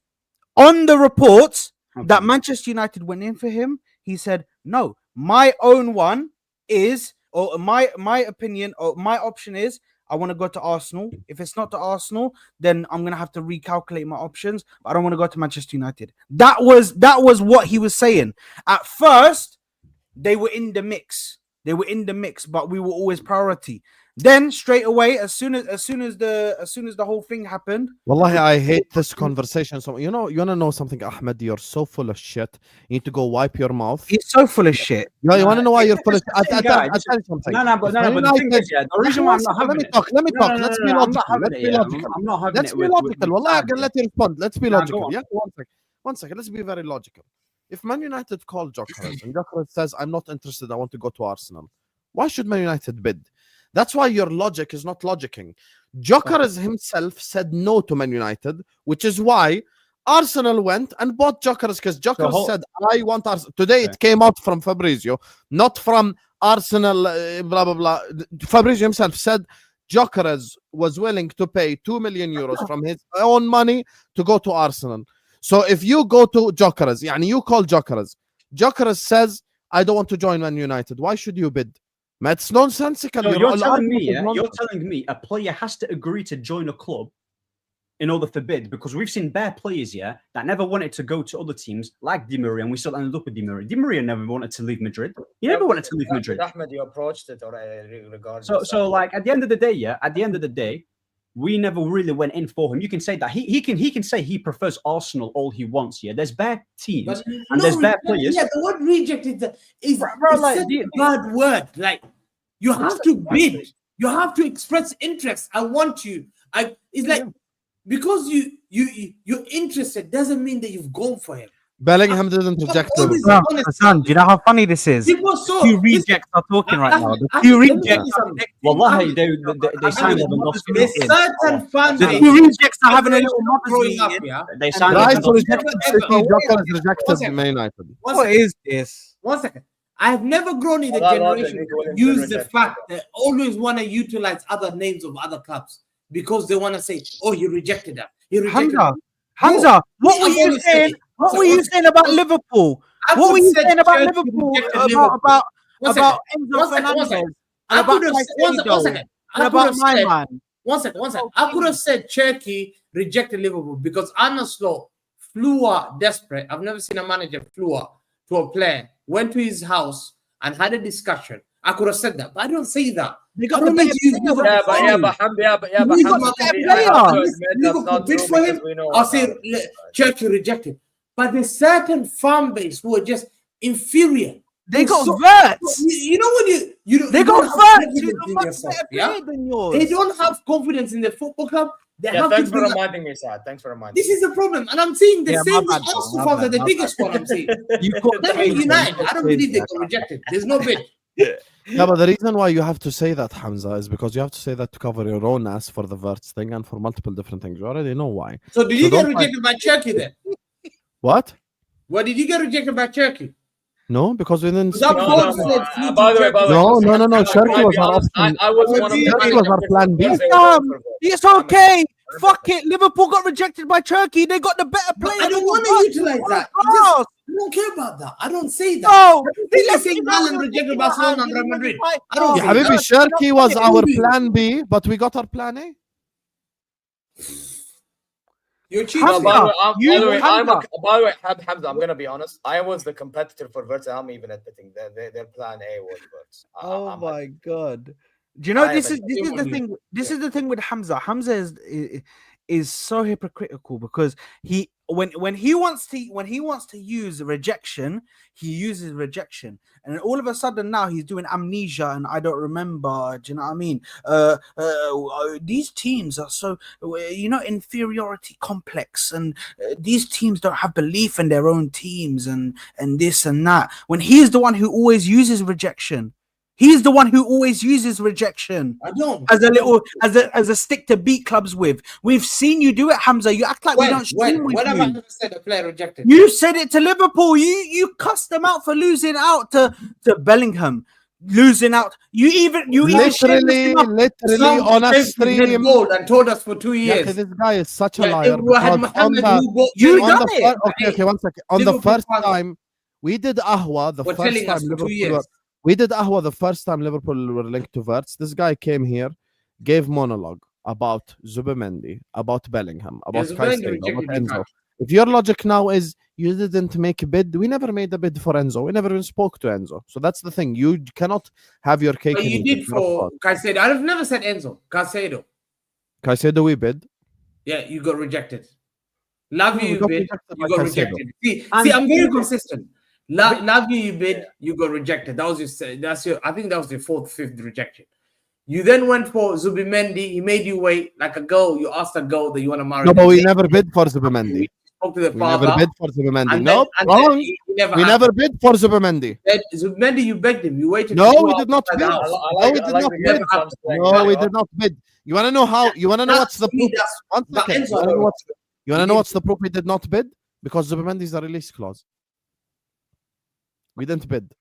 on the reports that Manchester United went in for him. He said, no, my own one is, or my opinion, or my option is, I want to go to Arsenal. If it's not to Arsenal, then I'm gonna have to recalculate my options. But I don't want to go to Manchester United. That was what he was saying. At first, they were in the mix. But we were always priority. Then straight away, as soon as the whole thing happened.
Wallahi, I hate this conversation. So you wanna know something, Ahmed? You're so full of shit. You need to go wipe your mouth.
He's so full of shit.
No, you wanna know why you're full of shit? I'll tell you something.
But the thing is, yeah, the reason why I'm not having it.
Let me talk. Let's be logical.
I'm not having it.
Let's be logical. Wallahi, I can let you respond. Let's be logical. Yeah, one second. Let's be very logical. If Man United call Gyokeres and Gyokeres says, I'm not interested, I want to go to Arsenal, why should Man United bid? That's why your logic is not logicking. Gyokeres himself said no to Man United, which is why Arsenal went and bought Gyokeres, because Gyokeres said, I want Arsenal. Today it came out from Fabrizio, not from Arsenal, blah, blah, blah. Fabrizio himself said Gyokeres was willing to pay 2 million euros from his own money to go to Arsenal. So if you go to Gyokeres, you call Gyokeres, Gyokeres says, I don't want to join Man United. Why should you bid? It's nonsensical.
No, you're telling me a player has to agree to join a club in order to bid, because we've seen bare players, that never wanted to go to other teams like Di Maria, and we still ended up with Di Maria. Di Maria never wanted to leave Madrid. He never wanted to leave Madrid.
Ahmed, you approached it regardless.
So like at the end of the day, we never really went in for him. You can say that he can say he prefers Arsenal all he wants. Yeah, there's bad teams and there's bad players.
Yeah, the word reject is a bad word. Like, you have to bid. You have to express interest. I want you. It's like, because you're interested doesn't mean that you've gone for him.
Bellingham didn't reject him.
Son, do you know how funny this is? Two rejects are talking right now. The two rejects.
Wallahi, they signed Lewandowski.
Certain fans.
The two rejects are having a little
growing up.
They signed
rejected Man United.
What is this?
1 second. I have never grown in the generation to use the fact that always want to utilize other names of other clubs because they want to say, "Oh, he rejected that."
Hamza, what were you saying? What were you saying about Liverpool? What were you saying about Liverpool? About Enzo Fernandez?
I could have said, one second. I could have said Cherky rejected Liverpool because Arne Slot flew out desperate. I've never seen a manager flew out to a player, went to his house and had a discussion. I could have said that, but I don't say that.
They got the
bid for him. I'll say Cherky rejected. But there's certain fan base who are just inferior.
They got Wirtz.
You know when
they got Wirtz.
They don't have confidence in the football club.
Thanks for reminding me, Saad. Thanks for reminding me.
This is the problem, and I'm saying the same with Arsenal fans are the biggest one. I'm saying. United, I don't believe they got rejected. There's no bid.
Yeah, but the reason why you have to say that, Hamza, is because you have to say that to cover your own ass for the Wirtz thing and for multiple different things. You already know why.
So did you get rejected by Turkey then?
What?
Why did you get rejected by Turkey?
No, because we didn't.
That vote said flew to Turkey.
No. Turkey was our option.
I was one of the
Turkey was our plan B.
It's okay. Fuck it. Liverpool got rejected by Turkey. They got the better players.
I don't want to utilize that. I don't care about that. I don't say that.
No,
Let's say Alan rejected Barcelona and Real Madrid. I don't say
Habibi,
that.
Turkey was our plan B, but we got our plan A.
You're cheating.
By the way, Hamza, I'm gonna be honest. I was the competitor for Wirtz. I'm even admitting that their plan A was Wirtz.
Oh my god! Do you know this is the thing? This is the thing with Hamza. Hamza is so hypocritical because when he wants to use rejection, he uses rejection, and all of a sudden now he's doing amnesia and I don't remember. Do you know what I mean? These teams are so inferiority complex, and these teams don't have belief in their own teams, and this and that. When he's the one who always uses rejection. He's the one who always uses rejection.
I don't.
As a stick to beat clubs with. We've seen you do it, Hamza. You act like we don't stream with
when
you.
have I ever said a player rejected?
You said it to Liverpool. You cussed them out for losing out to Bellingham. Losing out. You even
literally on a stream
gold and told us for 2 years.
Yeah, this guy is such a liar.
Okay, 1
second. On the first time we did Ahwa, the first time Liverpool. We did Ahwa the first time Liverpool were linked to Wirtz. This guy came here, gave monologue about Zubimendi, about Bellingham, about Caicedo, about Enzo. If your logic now is you didn't make a bid, we never made a bid for Enzo. We never even spoke to Enzo. So that's the thing. You cannot have your cake.
But you did for Caicedo. I've never said Enzo. Caicedo, we bid. Yeah, you got rejected. Love you bid. You got rejected. See, I'm very consistent. Love you bid, you got rejected. That was your I think that was your 4th, 5th rejection. You then went for Zubimendi. He made you wait like a girl. You asked a girl that you want to marry.
No, but we never bid for Zubimendi.
Spoke to the father.
We never bid for Zubimendi.
No,
wrong. We never bid for Zubimendi.
Zubimendi, you begged him. You waited.
No, we did not bid. No, we did not bid. You want to know how? You want to know what's the proof? One second. You want to know what's the proof we did not bid? Because Zubimendi is a release clause. We didn't bid.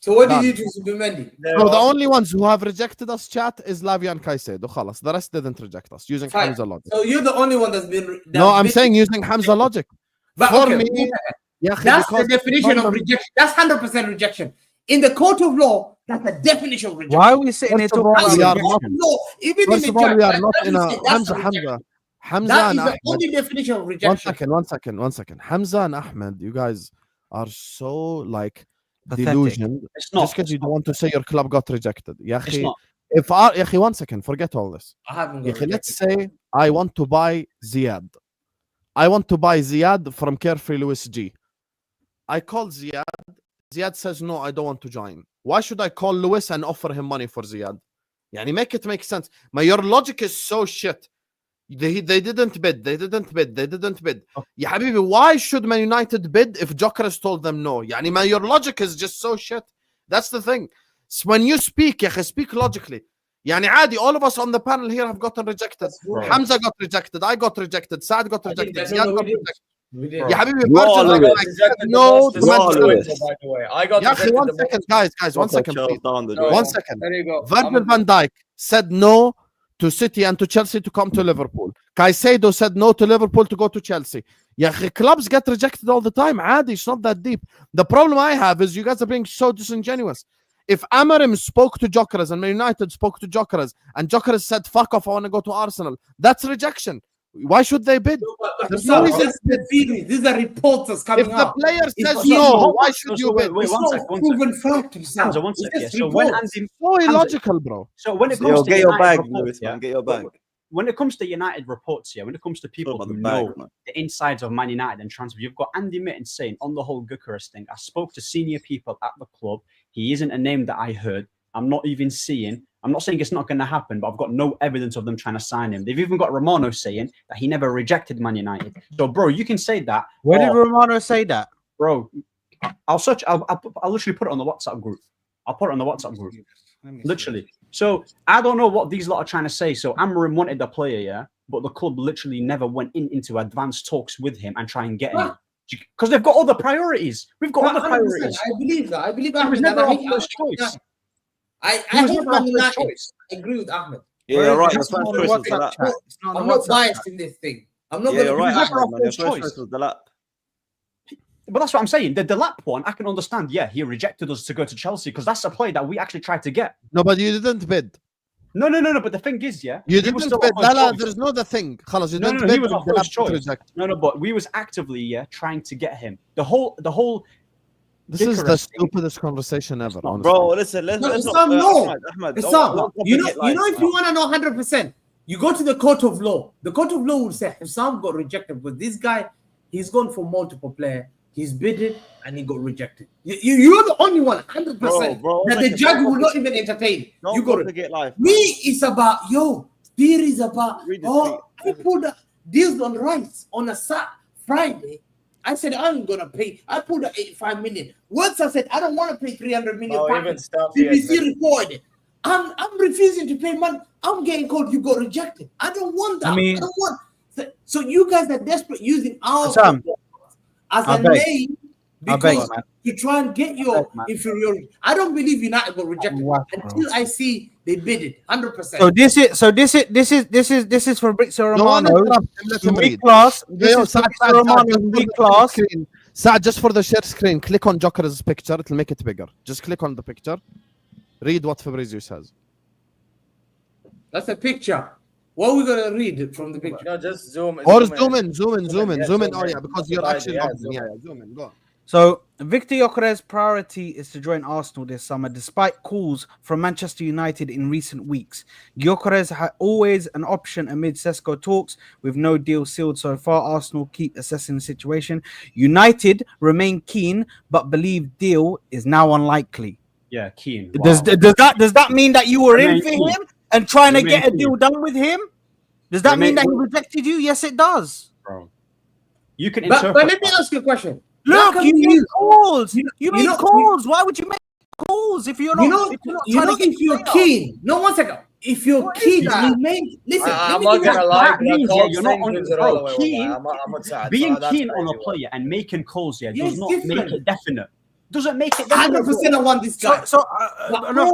So what did you do to Zubimendi?
So the only ones who have rejected us, chat, is Lavia and Caicedo. Khalas. The rest didn't reject us using Hamza logic.
So you're the only one that's been.
No, I'm saying using Hamza logic.
But
for
okay,
me,
that's the definition of rejection. That's 100% rejection. In the court of law, that's the definition of rejection.
Why are we sitting here talking about
rejection?
First of all, we are not in a Hamza
that
and
is the only definition of rejection.
One second. Hamza and Ahmed, you guys are so like delusioned just because you don't want to say your club got rejected. If 1 second, forget all this. Let's say I want to buy Ziad. I want to buy Ziad from Carefree Lewis G. I call Ziad. Ziad says no, I don't want to join. Why should I call Lewis and offer him money for Ziad? Make it make sense. Your logic is so shit. They didn't bid. Ya Habibi, why should Man United bid if Gyokeres told them no? Your logic is just so shit. That's the thing. So when you speak, speak logically. عادي, all of us on the panel here have gotten rejected. Hamza got rejected. I got rejected. Saad got rejected. Ziad got rejected. Ya Habibi, no.
I got rejected.
1 second, guys. 1 second, please. 1 second.
There you go.
Virgil van Dijk said no to City and to Chelsea to come to Liverpool. Caicedo said no to Liverpool to go to Chelsea. Clubs get rejected all the time. Adi, it's not that deep. The problem I have is you guys are being so disingenuous. If Amarim spoke to Gyokeres and Man United spoke to Gyokeres and Gyokeres said, fuck off, I want to go to Arsenal, that's rejection. Why should they bid?
These are reporters coming
out. If the player says no, why should you bid?
Wait, one second. Proven fact. So when Andy,
so illogical, bro.
So when it comes to
get your bag,
reports,
Lewis, get your bag.
When it comes to United reports, when it comes to people who know the insides of Man United and transfer, you've got Andy Mitten saying on the whole Gyokeres thing, I spoke to senior people at the club. He isn't a name that I heard. I'm not even seeing. I'm not saying it's not going to happen, but I've got no evidence of them trying to sign him. They've even got Romano saying that he never rejected Man United. So, bro, you can say that.
Where did Romano say that?
Bro, I'll literally put it on the WhatsApp group. I'll put it on the WhatsApp group. Literally. So I don't know what these lot are trying to say. So Amorim wanted the player, yeah, but the club literally never went into advanced talks with him and try and get him. Because they've got other priorities. We've got other priorities.
I believe that. I believe
He was never our first choice.
I agree with Ahmed.
Yeah, you're right.
It's not on the WhatsApp chat. It's not on
I'm
the
not
WhatsApp
biased
chat.
in this thing. I'm not
Yeah,
going
you're
to
right.
never our
Ahmed, man. Your
first
first
choice.
choice was the lap.
But that's what I'm saying. The Delap one, I can understand. Yeah, he rejected us to go to Chelsea because that's a play that we actually tried to get.
No, but you didn't bid.
No. But the thing is, yeah,
You
he was
didn't
still our
bid.
first
لا,
choice.
there's no the thing. خلاص, you
No,
didn't
he
bid.
was our
the
first
lap
choice.
reject.
No, but we was actively trying to get him. The whole.
This is the
Gyokeres thing.
stupidest conversation ever, honestly.
Bro, listen, let's
It's
not.
Ahmed,
don't
you know,
complicate life,
if you want to know 100%, you go to the court of law. The court of law will say Sam got rejected, but this guy, he's gone for multiple player. He's bidded and he got rejected. You're the only one, 100%, that the judge will not even entertain.
Don't
You got
complicate life.
me. It's about Spear is about I pulled the deals on rights on a Friday. I said I'm gonna pay. I pulled the 85 million. Wirtz, I said I don't want to pay 300 million.
Even stuff.
BBC recorded. I'm refusing to pay money. I'm getting called. You got rejected. I don't want that. I don't want. So you guys are desperate using our
Sam,
as
I
a
beg.
name
I beg,
because
man.
to try and get your
man.
inferiority. I don't believe United got rejected until I see they bid it 100%.
This is for Britzer
No one
Romano.
interrupt him, let him read.
Class. This
Yo,
is
Saad,
for Britzer Romano
just
in
for
big
the
class.
screen. Saad, just for the share screen, click on Gyokeres' picture. It'll make it bigger. Just click on the picture. Read what Fabrizio says.
That's a picture. What are we gonna read from the picture?
No, just zoom.
Or zoom in.
Yeah,
Oh yeah, because you're actually
yeah,
logging. Yeah, zoom in. Go on.
So Victor Gyokeres' priority is to join Arsenal this summer, despite calls from Manchester United in recent weeks. Gyokeres had always an option amid Sesko talks, with no deal sealed so far. Arsenal keep assessing the situation. United remain keen, but believe deal is now unlikely.
Yeah, keen.
Does that mean that you were in for
Remain
him and trying to
Remain
get a
keen.
deal done with him? Does that mean that he rejected you? Yes, it does.
Bro, you can
But
interpret.
let me ask you a question.
Look, you made calls. You made
know-
calls. Why would you make calls if you're not?
if you're keen. No, 1 second. If you're keen, remain. Listen,
I'm
let me
not
give you
gonna lie,
that means,
the
you're not
things
on
are all the way over.
keen.
I'm not sad.
Being
That's
keen on
crazy,
a player and making calls,
Yes,
does not
different.
make it definite. Doesn't make it definite.
100% I want this guy.
No,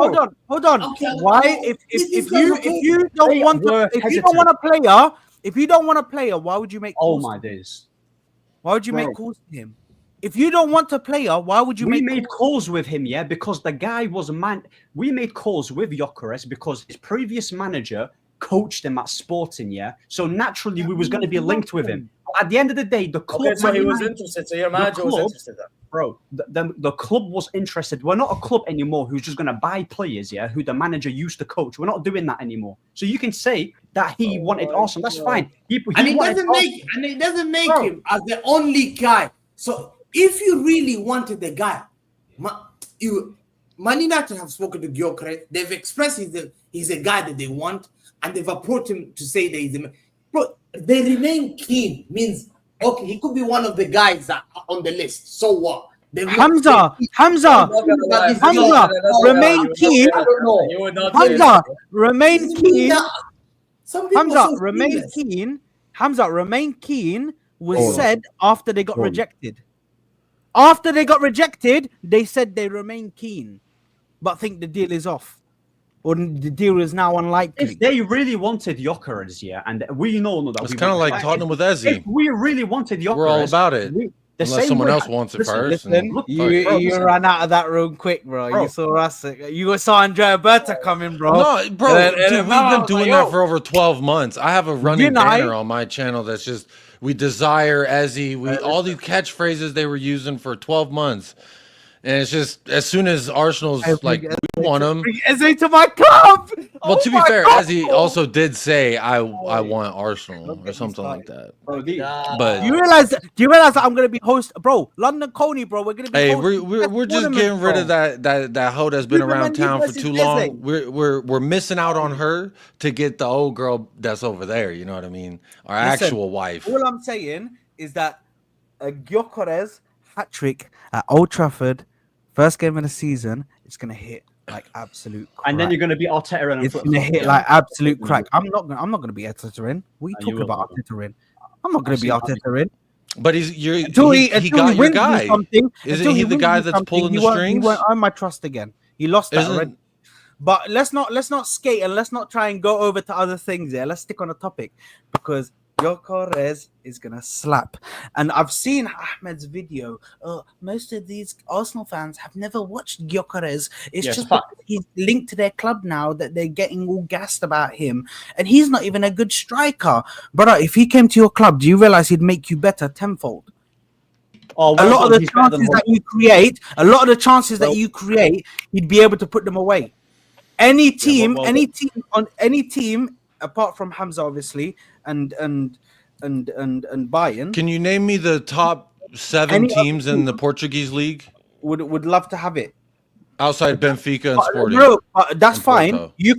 hold on.
Okay,
Why?
this
If
guy's
you don't want a player, why would you make calls?
Oh my days.
Why would you make calls to him? If you don't want a player, why would you
We
make
made calls with him, because the guy was a man. We made calls with Gyokeres because his previous manager coached him at Sporting, So naturally, we was going to be linked with him. But at the end of the day, the club.
Okay, so he was interested. So your manager was interested.
Bro, the club was interested. We're not a club anymore who's just going to buy players, who the manager used to coach. We're not doing that anymore. So you can say that he wanted Arsenal. That's fine. It
doesn't make him as the only guy. So if you really wanted the guy, Man United have spoken to Gyokeres. They've expressed he's a guy that they want, and they've approached him to say that he's a. Bro, they remain keen. Means okay, he could be one of the guys that are on the list. So what?
Hamza, remain keen. Hamza, remain keen. Hamza, remain keen was said after they got rejected. After they got rejected, they said they remain keen, but think the deal is off. Or the deal is now unlikely.
If they really wanted Gyokeres, and we know that
it's kind of like Tottenham with Eze.
If we really wanted Gyokeres,
we're all about it. Unless someone else wants it first.
You ran out of that room quick, bro. You saw us. You saw Andrea Berta coming, bro.
No, bro, dude, we've been doing that for over 12 months. I have a running banner on my channel that's just we desire Eze. All these catchphrases they were using for 12 months. And it's just as soon as Arsenal's like we want him.
Eze to my club.
Well, to be fair, Eze also did say I want Arsenal or something like that. But
do you realize that I'm gonna be host, bro? London Coney, bro. We're gonna be.
Hey, we're just getting rid of that hoe that's been around town for too long. We're missing out on her to get the old girl that's over there. You know what I mean? Our actual wife.
All I'm saying is that a Gyokeres hat trick at Old Trafford First game of the season, it's gonna hit like absolute crack.
And then you're going to be Arteta in.
It's gonna hit like absolute crack. I'm not gonna be Arteta in. What are you talking about Arteta in? I'm not gonna be Arteta in.
But he got your
wins me
guy.
something,
Isn't he the guy that's
something,
pulling the
He
strings?
won't earn my trust again. He lost that already. But let's not skate and let's not try and go over to other things there. Let's stick on a topic because Gyokeres is gonna slap. And I've seen Ahmed's video. Most of these Arsenal fans have never watched Gyokeres. It's just because he's linked to their club now that they're getting all gassed about him. And he's not even a good striker. Brother, if he came to your club, do you realize he'd make you better tenfold? A lot of the chances that you create, he'd be able to put them away. Any team apart from Hamza, obviously, and Bayern.
Can you name me the top 7 teams in the Portuguese league?
Would love to have it.
Outside Benfica and Sporting.
Bro, that's fine. Porto. You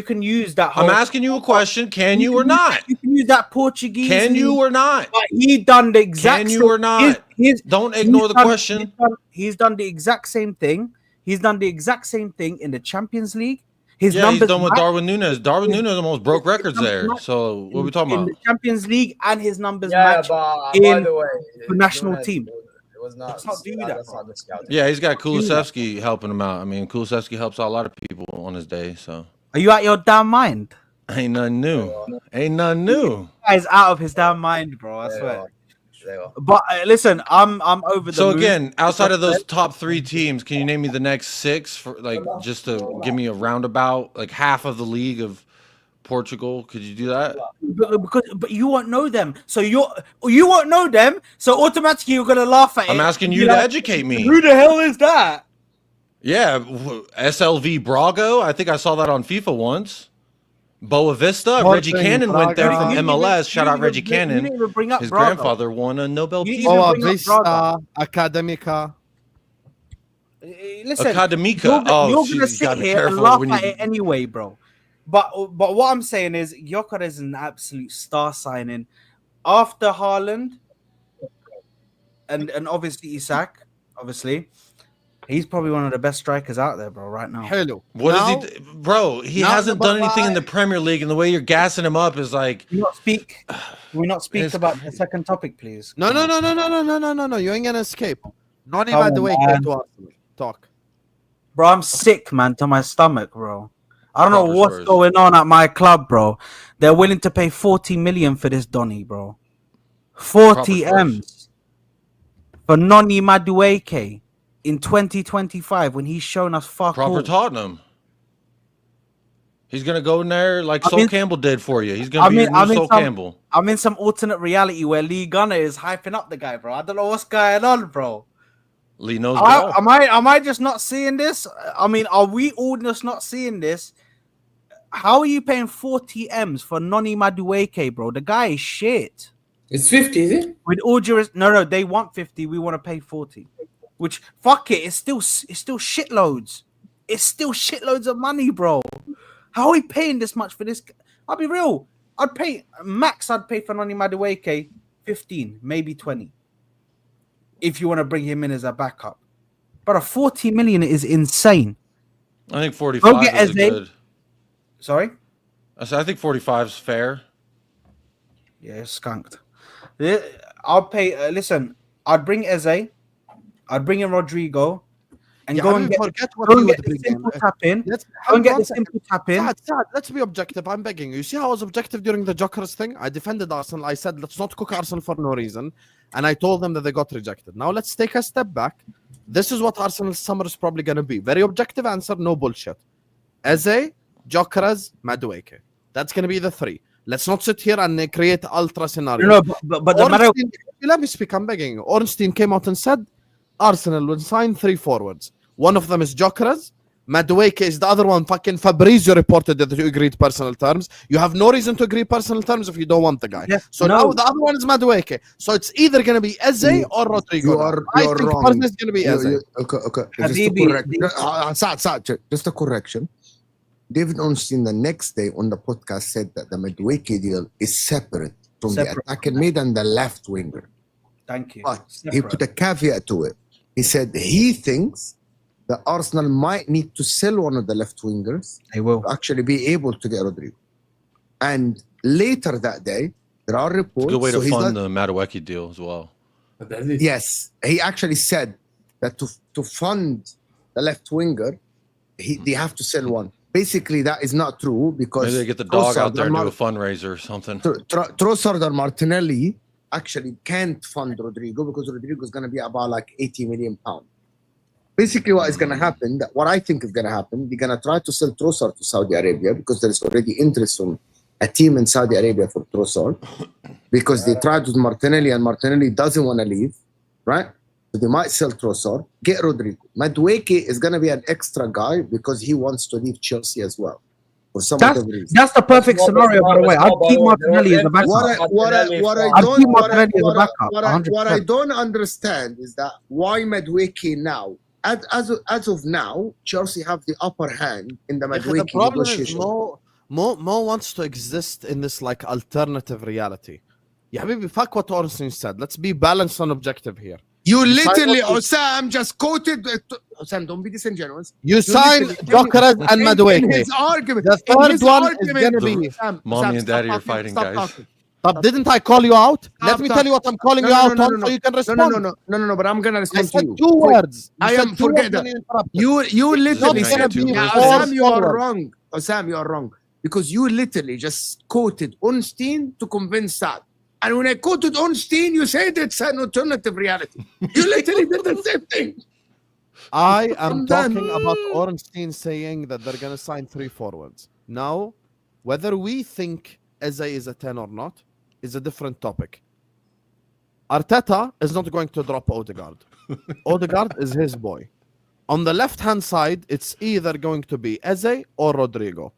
can use that.
I'm asking you a question. Can you or not?
You can use that Portuguese.
Can you or not?
But he done the exact.
Can you or not? Don't ignore the question.
He's done the exact same thing. He's done the exact same thing in the Champions League.
He's done with Darwin Núñez. Darwin Núñez almost broke records there. So what are we talking about?
In the Champions League and his numbers match in the national team.
It was not.
Let's not do that.
Yeah, he's got Kulusevski helping him out. I mean, Kulusevski helps out a lot of people on his day. So
are you out your damn mind?
Ain't nothing new. Ain't nothing new.
Guy's out of his damn mind, bro. I swear. But listen, I'm over the
So
moon.
again, outside of those top 3 teams, can you name me the next 6 for like just to give me a roundabout, like half of the league of Portugal? Could you do that?
But you won't know them, so you won't know them, so automatically you're gonna laugh at it.
I'm asking you to educate me.
Who the hell is that?
Yeah, SLV Braga. I think I saw that on FIFA once. Boa Vista. Reggie Cannon went there from MLS. Shout out Reggie Cannon. His grandfather won a Nobel Peace
Boa Vista, Academica.
Listen,
Academica.
You're gonna sit here and laugh at it anyway, bro. But what I'm saying is, Gyokeres is an absolute star signing after Haaland and obviously Isak. Obviously, he's probably one of the best strikers out there, bro. Right now.
Hello.
What is he, bro? He hasn't done anything in the Premier League, and the way you're gassing him up is like.
Can we not speak about the second topic, please?
No. You ain't gonna escape. Not even the way to talk.
Bro, I'm sick, man, to my stomach, bro. I don't know what's going on at my club, bro. They're willing to pay 40 million for this Donny, bro. 40 M's for Nwaneri Madueke in 2025 when he's shown us fuck
proper
all.
Tottenham. He's gonna go in there like Sol Campbell did for you. He's gonna be Sol Campbell.
I'm in some alternate reality where Lee Gunner is hyping up the guy, bro. I don't know what's going on, bro.
Lee knows ball.
Am I just not seeing this? I mean, are we all just not seeing this? How are you paying 40 M's for Nwaneri Madueke, bro? The guy is shit.
It's 50, is it?
With all no, they want 50. We want to pay 40. Which fuck it, it's still shitloads. It's still shitloads of money, bro. How are we paying this much for this? I'll be real. I'd pay for Nwaneri Madueke 15, maybe 20. If you want to bring him in as a backup. But a 40 million is insane.
I think 45 is good.
Sorry?
I think 45 is fair.
Yeah, it's skunked. I'll pay. Listen, I'd bring Eze. I'd bring in Rodrygo. And go and get the simple tap in. Go and get the simple tap in.
Saad, let's be objective. I'm begging you. See how I was objective during the Gyokeres thing? I defended Arsenal. I said, let's not cook Arsenal for no reason. And I told them that they got rejected. Now let's take a step back. This is what Arsenal's summer is probably going to be. Very objective answer, no bullshit. Eze, Gyokeres, Madueke. That's going to be the 3. Let's not sit here and create ultra scenario.
No, but the matter.
Let me speak. I'm begging you. Ornstein came out and said Arsenal will sign 3 forwards. One of them is Gyokeres. Madueke is the other one. Fucking Fabrizio reported that you agreed personal terms. You have no reason to agree personal terms if you don't want the guy.
Yes,
now the other one is Madueke. So it's either going to be Eze or Rodrygo. I think personally it's going to be Eze.
Okay. Saad, just a correction. David Ornstein the next day on the podcast said that the Madueke deal is separate from the attacking mid and the left winger.
Thank you.
But he put a caveat to it. He said he thinks that Arsenal might need to sell one of the left wingers.
They will
to actually be able to get Rodrygo. And later that day, there are reports.
Good way to
he's
fund the Madueke deal as well.
Yes, he actually said that to fund the left winger, they have to sell one. Basically, that is not true because
Maybe they get the dog out
Trossard
there and do
and
a fundraiser or something.
Trossard and Martinelli actually can't fund Rodrygo because Rodrygo is going to be about like 80 million pounds. Basically, what is going to happen, what I think is going to happen, they're going to try to sell Trossard to Saudi Arabia because there is already interest from a team in Saudi Arabia for Trossard because they tried with Martinelli and Martinelli doesn't want to leave, right? So they might sell Trossard, get Rodrygo. Madueke is going to be an extra guy because he wants to leave Chelsea as well. For some other reason.
That's the perfect scenario, by the way. I'd keep Martinelli as a backup.
What I don't understand is that why Madueke now? As of now, Chelsea have the upper hand in the Madueke
The problem is
negotiation.
Mo wants to exist in this like alternative reality. Yeah, maybe fuck what Ornstein said. Let's be balanced and objective here.
You literally, Osam just quoted. Osam, don't be disingenuous.
You signed Gyokeres and Madueke.
His argument.
The third one is going to be.
Mommy and daddy are fighting, guys.
But didn't I call you out? Let me tell you what I'm calling you out on so you can respond.
No, but I'm going to respond to you.
I said 2 words.
I am forget that. You literally said, Osam, you are wrong. Osam, you are wrong. Because you literally just quoted Ornstein to convince Saad. And when I quoted Ornstein, you said it's an alternative reality. You literally did the same thing.
I am talking about Ornstein saying that they're going to sign 3 forwards. Now, whether we think Eze is a 10 or not is a different topic. Arteta is not going to drop Odegaard. Odegaard is his boy. On the left-hand side, it's either going to be Eze or Rodrygo.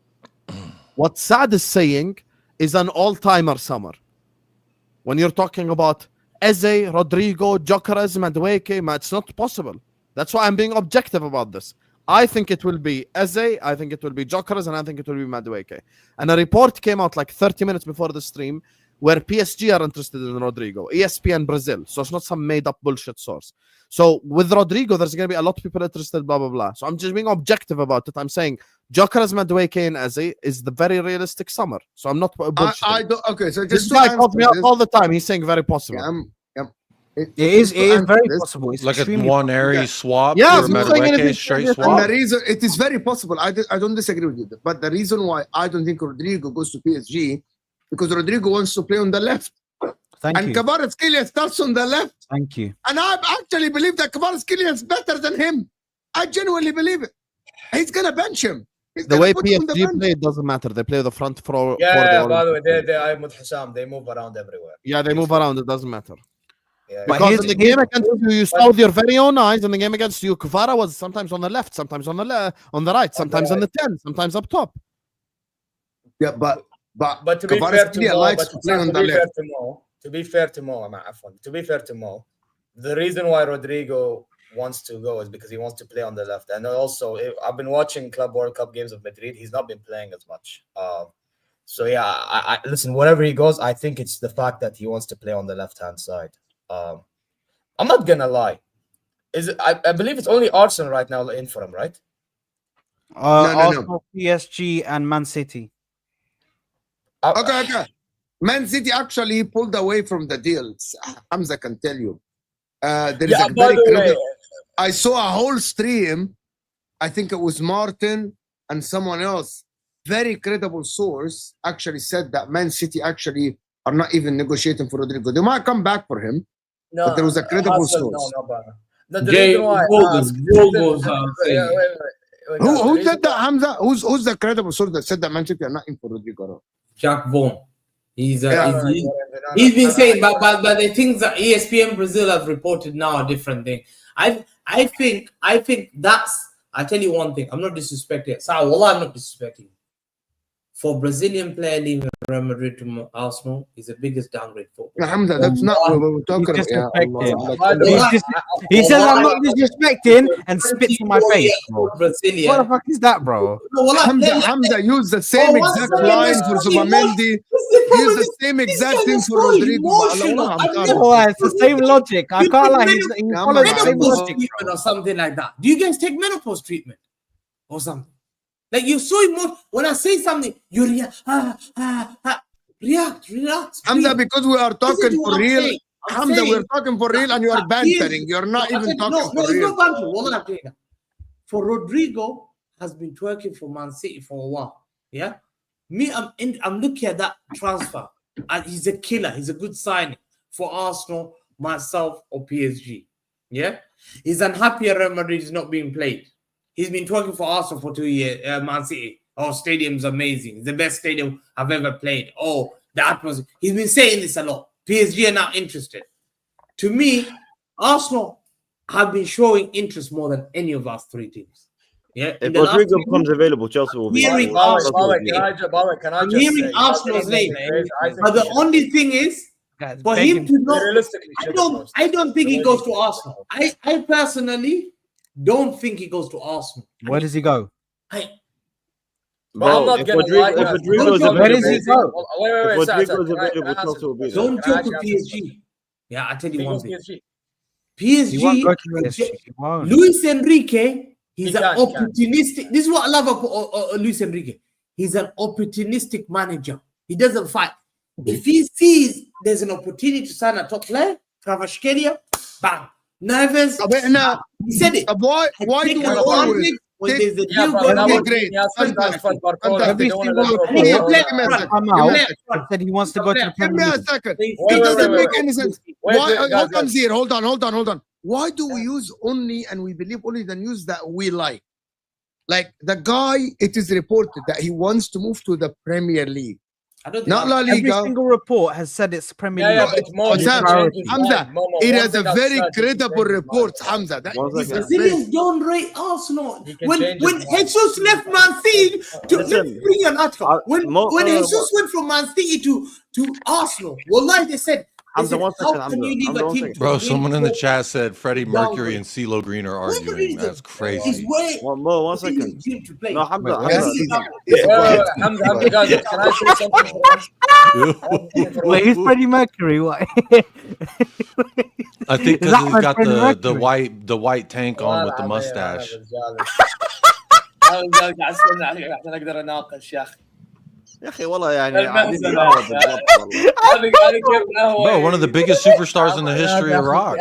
What Saad is saying is an all-timer summer. When you're talking about Eze, Rodrygo, Gyokeres, Madueke, it's not possible. That's why I'm being objective about this. I think it will be Eze, I think it will be Gyokeres, and I think it will be Madueke. And a report came out like 30 minutes before the stream where PSG are interested in Rodrygo, ESPN Brazil. So it's not some made-up bullshit source. So with Rodrygo, there's going to be a lot of people interested, blah, blah, blah. So I'm just being objective about it. I'm saying Gyokeres, Madueke, and Eze is the very realistic summer. So I'm not bullshitting.
Okay, so
This
just
guy calls me out all the time. He's saying very possible.
It is very possible. It's
Like a
extremely
Nwaneri swap
Yeah,
for Madueke, straight
And
swap.
the reason, it is very possible. I don't disagree with you. But the reason why I don't think Rodrygo goes to PSG, because Rodrygo wants to play on the left.
Thank
and
you.
Kvaratskhelia starts on the left.
Thank you.
And I actually believe that Kvaratskhelia is better than him. I genuinely believe it. He's going to bench him.
The way PSG play, it doesn't matter. They play the front four.
Yeah, by the way, I'm with Hassam. They move around everywhere.
Yeah, they move around. It doesn't matter.
Yeah.
Because in the game against you, you saw with your very own eyes. In the game against you, Kvara was sometimes on the left, sometimes on the right, sometimes on the 10, sometimes up top.
Yeah, but
to be fair to Mo,
likes to play on the left.
to be fair to Mo, the reason why Rodrygo wants to go is because he wants to play on the left. And also, I've been watching Club World Cup games of Madrid. He's not been playing as much. So yeah, I listen, wherever he goes, I think it's the fact that he wants to play on the left-hand side. I'm not gonna lie. I believe it's only Arsenal right now in for him, right?
Arsenal, PSG, and Man City.
Okay. Man City actually pulled away from the deals. Hamza can tell you. There is a very credible. I saw a whole stream. I think it was Martin and someone else. Very credible source actually said that Man City actually are not even negotiating for Rodrygo. They might come back for him, but there was a credible source. Who said that, Hamza? Who's the credible source that said that Man City are not in for Rodrygo?
Jack Vaughan. He's been saying, but the things that ESPN Brazil have reported now are different thing. I think that's. I tell you one thing. I'm not disrespecting it. So, I'm not disrespecting. For Brazilian player leaving Real Madrid to Arsenal is the biggest downgrade for.
Hamza, that's not what we're talking about. Yeah, Allah.
He says I'm not disrespecting and spits in my face. Bro.
Brazilian.
What the fuck is that, bro?
Hamza used the same exact line for Zubamendi. Use the same exact thing for Rodrygo.
It's the same logic. I can't lie. He follows the same
Menopause
logic.
treatment or something like that. Do you guys take menopause treatment or something? Like you're so emotional. When I say something, you react. React.
Hamza, because we are talking for real. Hamza, we're talking for real and you are bantering. You're not even talking for real.
No, banter. What I'm saying. For Rodrygo has been twerking for Man City for a while. Yeah. Me, I'm looking at that transfer. And he's a killer. He's a good signing for Arsenal, myself, or PSG. Yeah. He's unhappy at Real Madrid is not being played. He's been twerking for Arsenal for 2 years. Man City. Oh, stadium's amazing. It's the best stadium I've ever played. Oh, the atmosphere. He's been saying this a lot. PSG are now interested. To me, Arsenal have been showing interest more than any of us three teams. Yeah.
If Rodrygo becomes available, Chelsea will be.
Hearing Arsenal's name. But the only thing is, for him to not, I don't think he goes to Arsenal. I personally don't think he goes to Arsenal.
Where does he go?
Bro, I'm not getting
where does he go?
Don't joke with PSG. Yeah, I tell you one thing.
He won't go to
PSG,
PSG. He won't.
Luis Enrique, he's an opportunistic. This is what I love about Luis Enrique. He's an opportunistic manager. He doesn't fight. If he sees there's an opportunity to sign a top player, Kvaratskhelia, bang. Nervous. He said it.
Why do we always
when there's a deal
going great?
Said he wants to go to the
Give me
Premier
a
League.
second. It doesn't make any sense. Why? Hold on, Zeer. Hold on. Why do we use only and we believe only the news that we like? Like the guy, it is reported that he wants to move to the Premier League. Not La Liga.
Every single report has said it's Premier League.
Hamza, it is a very credible report, Hamza.
Brazilians don't rate Arsenal. When Jesus left Man City to bring an article. When Jesus went from Man City to Arsenal, wallahi, they said, how can you leave a team?
Bro, someone in the chat said Freddie Mercury and CeeLo Green are arguing. That's crazy.
One second. No, Hamza.
Hamza, guys, can I say something?
Wait, who's Freddie Mercury? What?
I think because he's got the white tank on with the mustache.
يا اخي والله يعني
Bro, one of the biggest superstars in the history of rock.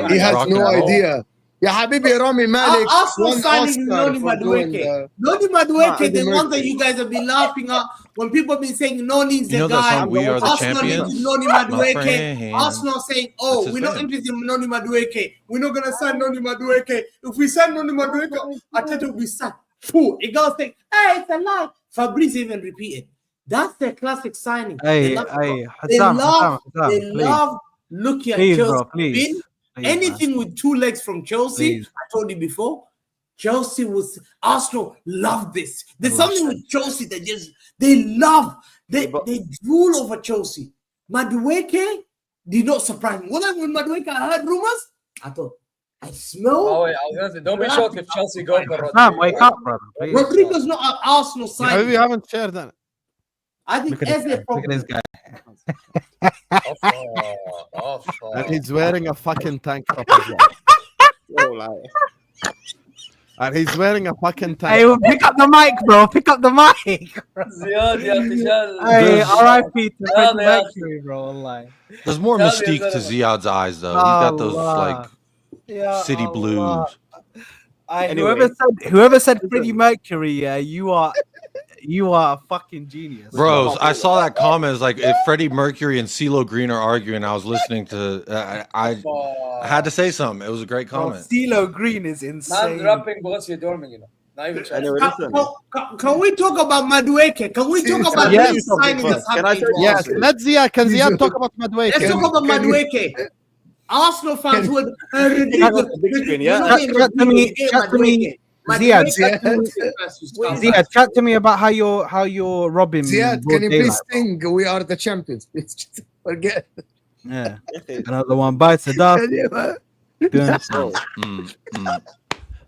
He has no idea. Yeah, Habibi Rami Malik.
Arsenal signing Noni Madueke. Noni Madueke, the one that you guys have been laughing at when people have been saying Noni's the guy.
We are the
Arsenal
champions.
Noni Madueke. Arsenal saying, oh, we're not interested in Noni Madueke. We're not going to sign Noni Madueke. If we sign Noni Madueke, Ateta will be sad. Fool. It goes think, hey, it's a lie. Fabrice even repeated. That's their classic signing.
They love
looking at
please,
Chelsea.
Bro, please.
Anything with two legs from Chelsea, I told you before, Arsenal love this. There's something with Chelsea that they drool over Chelsea. Madueke did not surprise me. When Madueke, I heard rumors, I thought, I smell.
Oh, wait, I was gonna say, don't be shocked if Chelsea go for
Rodrygo. Wake up, brother. Please.
Rodrygo's not an Arsenal signing.
We haven't shared that.
I think
Look at this guy.
And he's wearing a fucking tank top as well. And he's wearing a fucking tank.
Hey, well, pick up the mic, bro. Pick up the mic. Hey, R.I.P. to Freddie Mercury, bro. Online.
There's more mystique to Ziad's eyes, though. He got those like city blues.
Anyway. Whoever said Freddie Mercury, you are a fucking genius.
Bros, I saw that comment. It's like if Freddie Mercury and CeeLo Green are arguing, I was listening to I had to say something. It was a great comment.
CeeLo Green is insane.
Can we talk about Madueke? Can we talk about
yes,
signing that's happening?
Yes, let's Ziad. Can Ziad talk about Madueke?
Let's talk about Madueke. Arsenal fans would
Ziad, chat to me about how you're robbing me.
Ziad,
in broad
can you please
daylight,
sing "We Are the Champions"? Please forget.
Yeah. Another one bites the dust. Do you understand?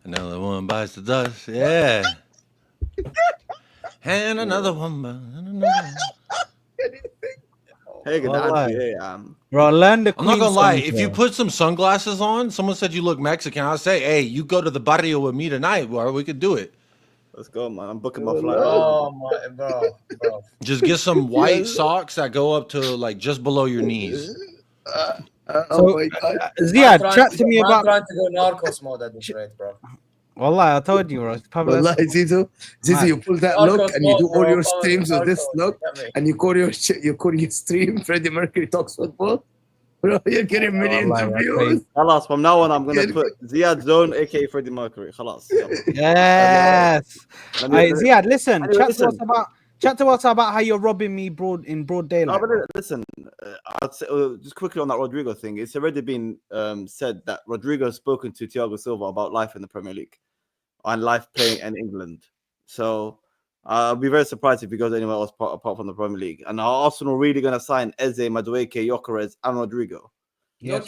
Another one bites the dust. Yeah. And another one.
Hey, good
Bro, learn the
I'm not gonna
Queen
lie.
song,
If you
bro.
put some sunglasses on, someone said you look Mexican. I'll say, hey, you go to the barrio with me tonight, bro. We could do it.
Let's go, man. I'm booking my flight.
Oh my bro.
Just get some white socks that go up to like just below your knees.
Ziad, chat to me about.
trying to go Narcos mode at this rate, bro.
Wallah, I told you, bro.
Wallahi, Zizo, you pull that look and you do all your streams with this look, and you call your stream Freddie Mercury talks football. Bro, you're getting millions of views.
Khalas, from now on, I'm gonna put Ziad Zone, aka Freddie Mercury. Khalas.
Yes. Hey, Ziad, listen.
Anyway,
Chat to us about how you're robbing me in broad daylight.
No, but listen, I'd say, just quickly on that Rodrygo thing. It's already been said that Rodrygo has spoken to Thiago Silva about life in the Premier League and life playing in England. So I'll be very surprised if he goes anywhere else apart from the Premier League. And are Arsenal really going to sign Eze, Madueke, Gyokeres, and Rodrygo?
Yes.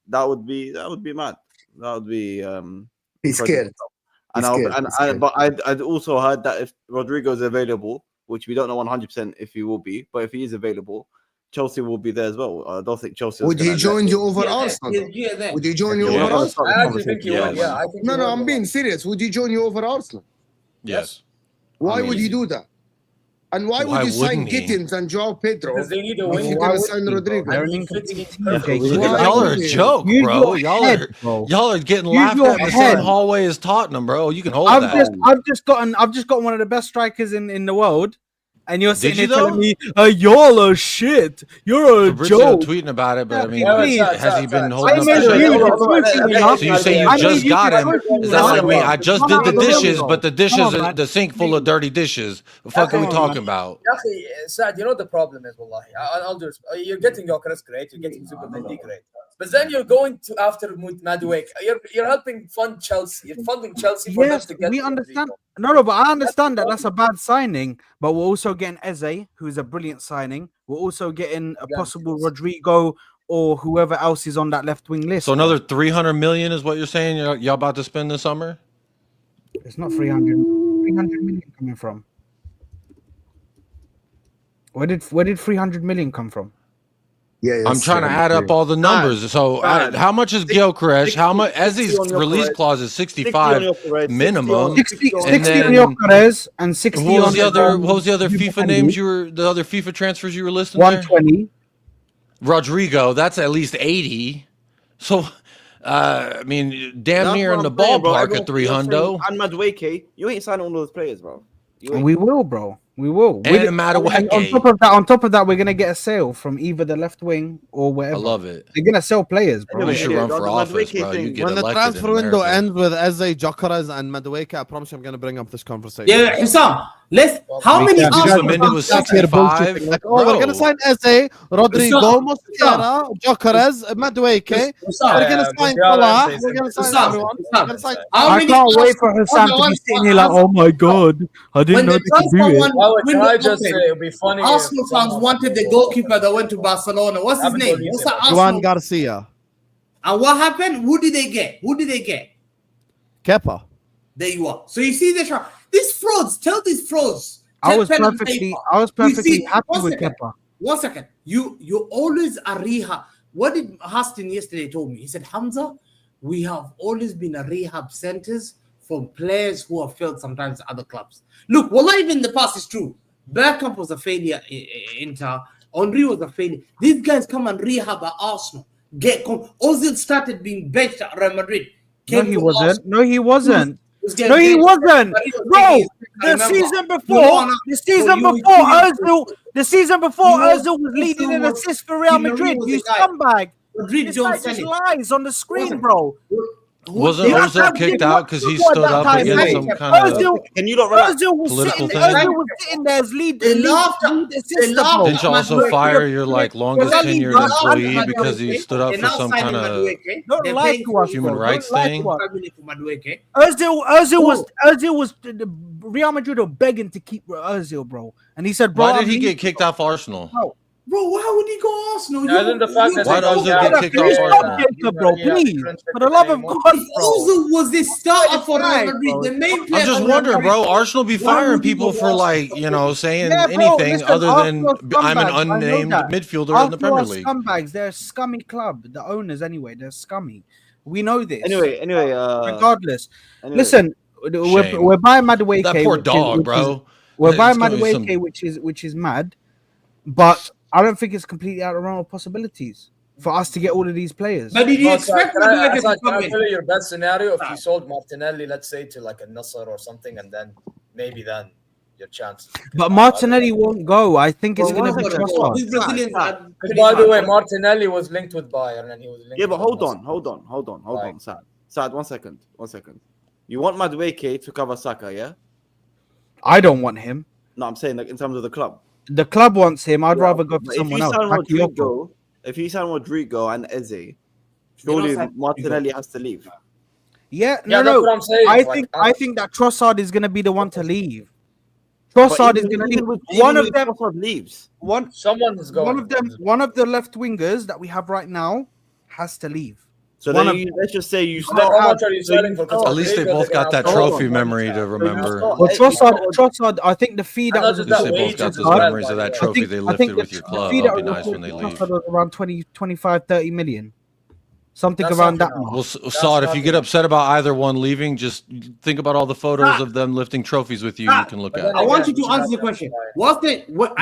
That would be mad. That would be
He's scared.
But I'd also heard that if Rodrygo is available, which we don't know 100% if he will be, but if he is available, Chelsea will be there as well. I don't think Chelsea.
Would he join you over Arsenal? Would he join you over Arsenal?
I actually think he would. Yeah, I think.
No, I'm being serious. Would he join you over Arsenal?
Yes.
Why would he do that? And why would you sign Gittins and Joao Pedro
Because they need a
if
wing.
you're gonna sign Rodrygo?
Y'all are a joke, bro. Y'all are getting laughed at in the same hallway as Tottenham, bro. You can hold that.
I've just got one of the best strikers in the world, and you're sitting
you
here telling
though?
me, y'all are shit. You're a
Fabrizio
joke.
tweeting about it, but I mean,
Yeah,
has he been
I
holding up
made
the
you
shit? So you say you just got him? Is that like me? I just did the dishes, but the dishes, the sink full of dirty dishes. What the fuck are we talking about?
Saad, you know the problem is, wallahi. I'll do this. You're getting Gyokeres great. You're getting Superchats great. But then you're going to after Madueke. You're helping fund Chelsea. You're funding Chelsea for them
Yes,
to get.
we understand. No, but I understand that that's a bad signing. But we're also getting Eze, who's a brilliant signing. We're also getting a possible Rodrygo or whoever else is on that left wing list.
So another 300 million is what you're saying y'all about to spend this summer?
It's not 300 million coming from. Where did 300 million come from?
Yeah,
I'm trying to add up all the numbers. So how much is Gyokeres? How much? Eze's release clause is 65 minimum.
60 on Gyokeres and 60
what was
on
the other? What was the other FIFA names the other FIFA transfers you were listing?
120.
Rodrygo, that's at least 80. So, I mean, damn near in the ballpark at 300.
And Madueke, you ain't signing all those players, bro.
We will, bro. We will.
And no matter what.
And on top of that, we're gonna get a sale from either the left wing or wherever.
I love it.
They're gonna sell players, bro.
You should run for office, bro. You get
when the
elected
transfer
in
window
America.
ends with Eze, Gyokeres, and Madueke, I promise you I'm going to bring up this conversation.
Yeah, Hussam, how many
Zubimendi was 65.
Like, oh, we're going to sign Eze, Rodrygo, Mosquera, Gyokeres, Madueke. We're going to sign Salah. We're going to sign everyone.
I can't wait for Hussam to be sitting here like, oh my god, I didn't know they could do it.
Can I just say it would be funny?
Arsenal fans wanted the goalkeeper that went to Barcelona. What's his name? What's that
Juan
Arsenal?
Garcia.
And what happened? Who did they get?
Kepa.
There you are. So you see these frauds. Tell these frauds.
I was
Pen and
perfectly
paper.
happy
One
with
second.
Kepa.
1 second. You always are rehab. What did Hastin yesterday told me? He said, Hamza, we have always been a rehab centers for players who have failed sometimes at other clubs. Look, well, even in the past is true. Bergkamp was a failure in Inter. Henry was a failure. These guys come and rehab at Arsenal. Ozil started being benched at Real Madrid.
No, he wasn't. No, he wasn't. No, he wasn't. Bro, the season before Ozil was leading in assists for Real Madrid. You scumbag. This guy just lies on the screen, bro.
Wasn't
They have to
Ozil
have
kicked
big
out because he
ones
stood
at that
up
time,
against
mate.
some kind of?
Can you not relax?
Ozil was
Political
sitting.
thing?
Ozil was sitting there as lead assistant,
Didn't you also fire your like longest tenured employee
Madueke.
because he stood up
They're
for
now
some
signing
kind of
Madueke.
Don't
They're
lie
paying
to us,
human
bro.
rights
Don't lie
thing?
to us.
family for Madueke.
Ozil was Real Madrid were begging to keep Ozil, bro, and he said, "Bro,
Why did
I'm
he
leaving."
get kicked off Arsenal?
Bro, why would he go Arsenal?
Yeah, then the fact that
Why
they
does
don't
it get
have
kicked
the
off
player
Arsenal?
that
Jacob, bro,
he actually
please,
couldn't
for the love of
anymore.
God,
If
bro.
Ozil was the starter for Real
Right,
Madrid,
bro.
the main player.
I'm just
for Real
wondering,
Madrid,
bro. Arsenal be
why
firing
would he
people
go
for like,
Arsenal?
saying
Yeah, bro,
anything
listen,
other than
Arsenal are
I'm an
scumbags, I know
unnamed
that.
midfielder in the
Arsenal
Premier
are
League.
scumbags. They're a scummy club. The owners, anyway, they're scummy. We know this.
Anyway,
Regardless,
anyway.
listen,
Shame.
we're buying Madueke.
That poor
which is-
dog,
which is-
bro.
We're buying
It's gonna be
Madueke,
some-
which is mad, but I don't think it's completely out of the realm of possibilities for us to get all of these players.
But did you
No,
expect
can I,
Madueke to
Asad, can
come
I
in?
tell you your best scenario? If you sold Martinelli, let's say, to like a Nasser or something, and then maybe then your chances.
But Martinelli won't go. I think it's going to be Trossard.
These Brazilians are
Because
pretty
by the
fast.
way, Martinelli was linked with Bayern, and he was linked.
Yeah, but
with
hold on, Saad, 1 second. You want Madueke to cover Saka, yeah?
I don't want him.
No, I'm saying like in terms of the club.
The club wants him. I'd
Yeah,
rather go for
but
someone
if
else.
you sign
Bakayoko.
Rodrygo and Eze,
don't
surely
sign
Martinelli has to leave.
Yeah,
Yeah,
no.
that's what I'm saying.
I think that Trossard is going to be the one to leave.
But
Trossard is
even-
going to
even
leave.
with-
One
even
of them.
if Trossard leaves.
Someone is going.
One of the left wingers that we have right now has to leave.
So
One
then
of-
let's just say you
How
still
much
have.
are you selling for?
At least they both got that trophy memory to remember.
Well, Trossard, I think the fee that was
At least they both got those memories of that trophy they lifted with your club. That'll be nice when they leave.
Trossard was around 20, 25, 30 million. Something around that mark.
Well, Saad, if you get upset about either one leaving, just think about all the photos of them lifting trophies with you. You can look at it.
I want you to answer the question. Are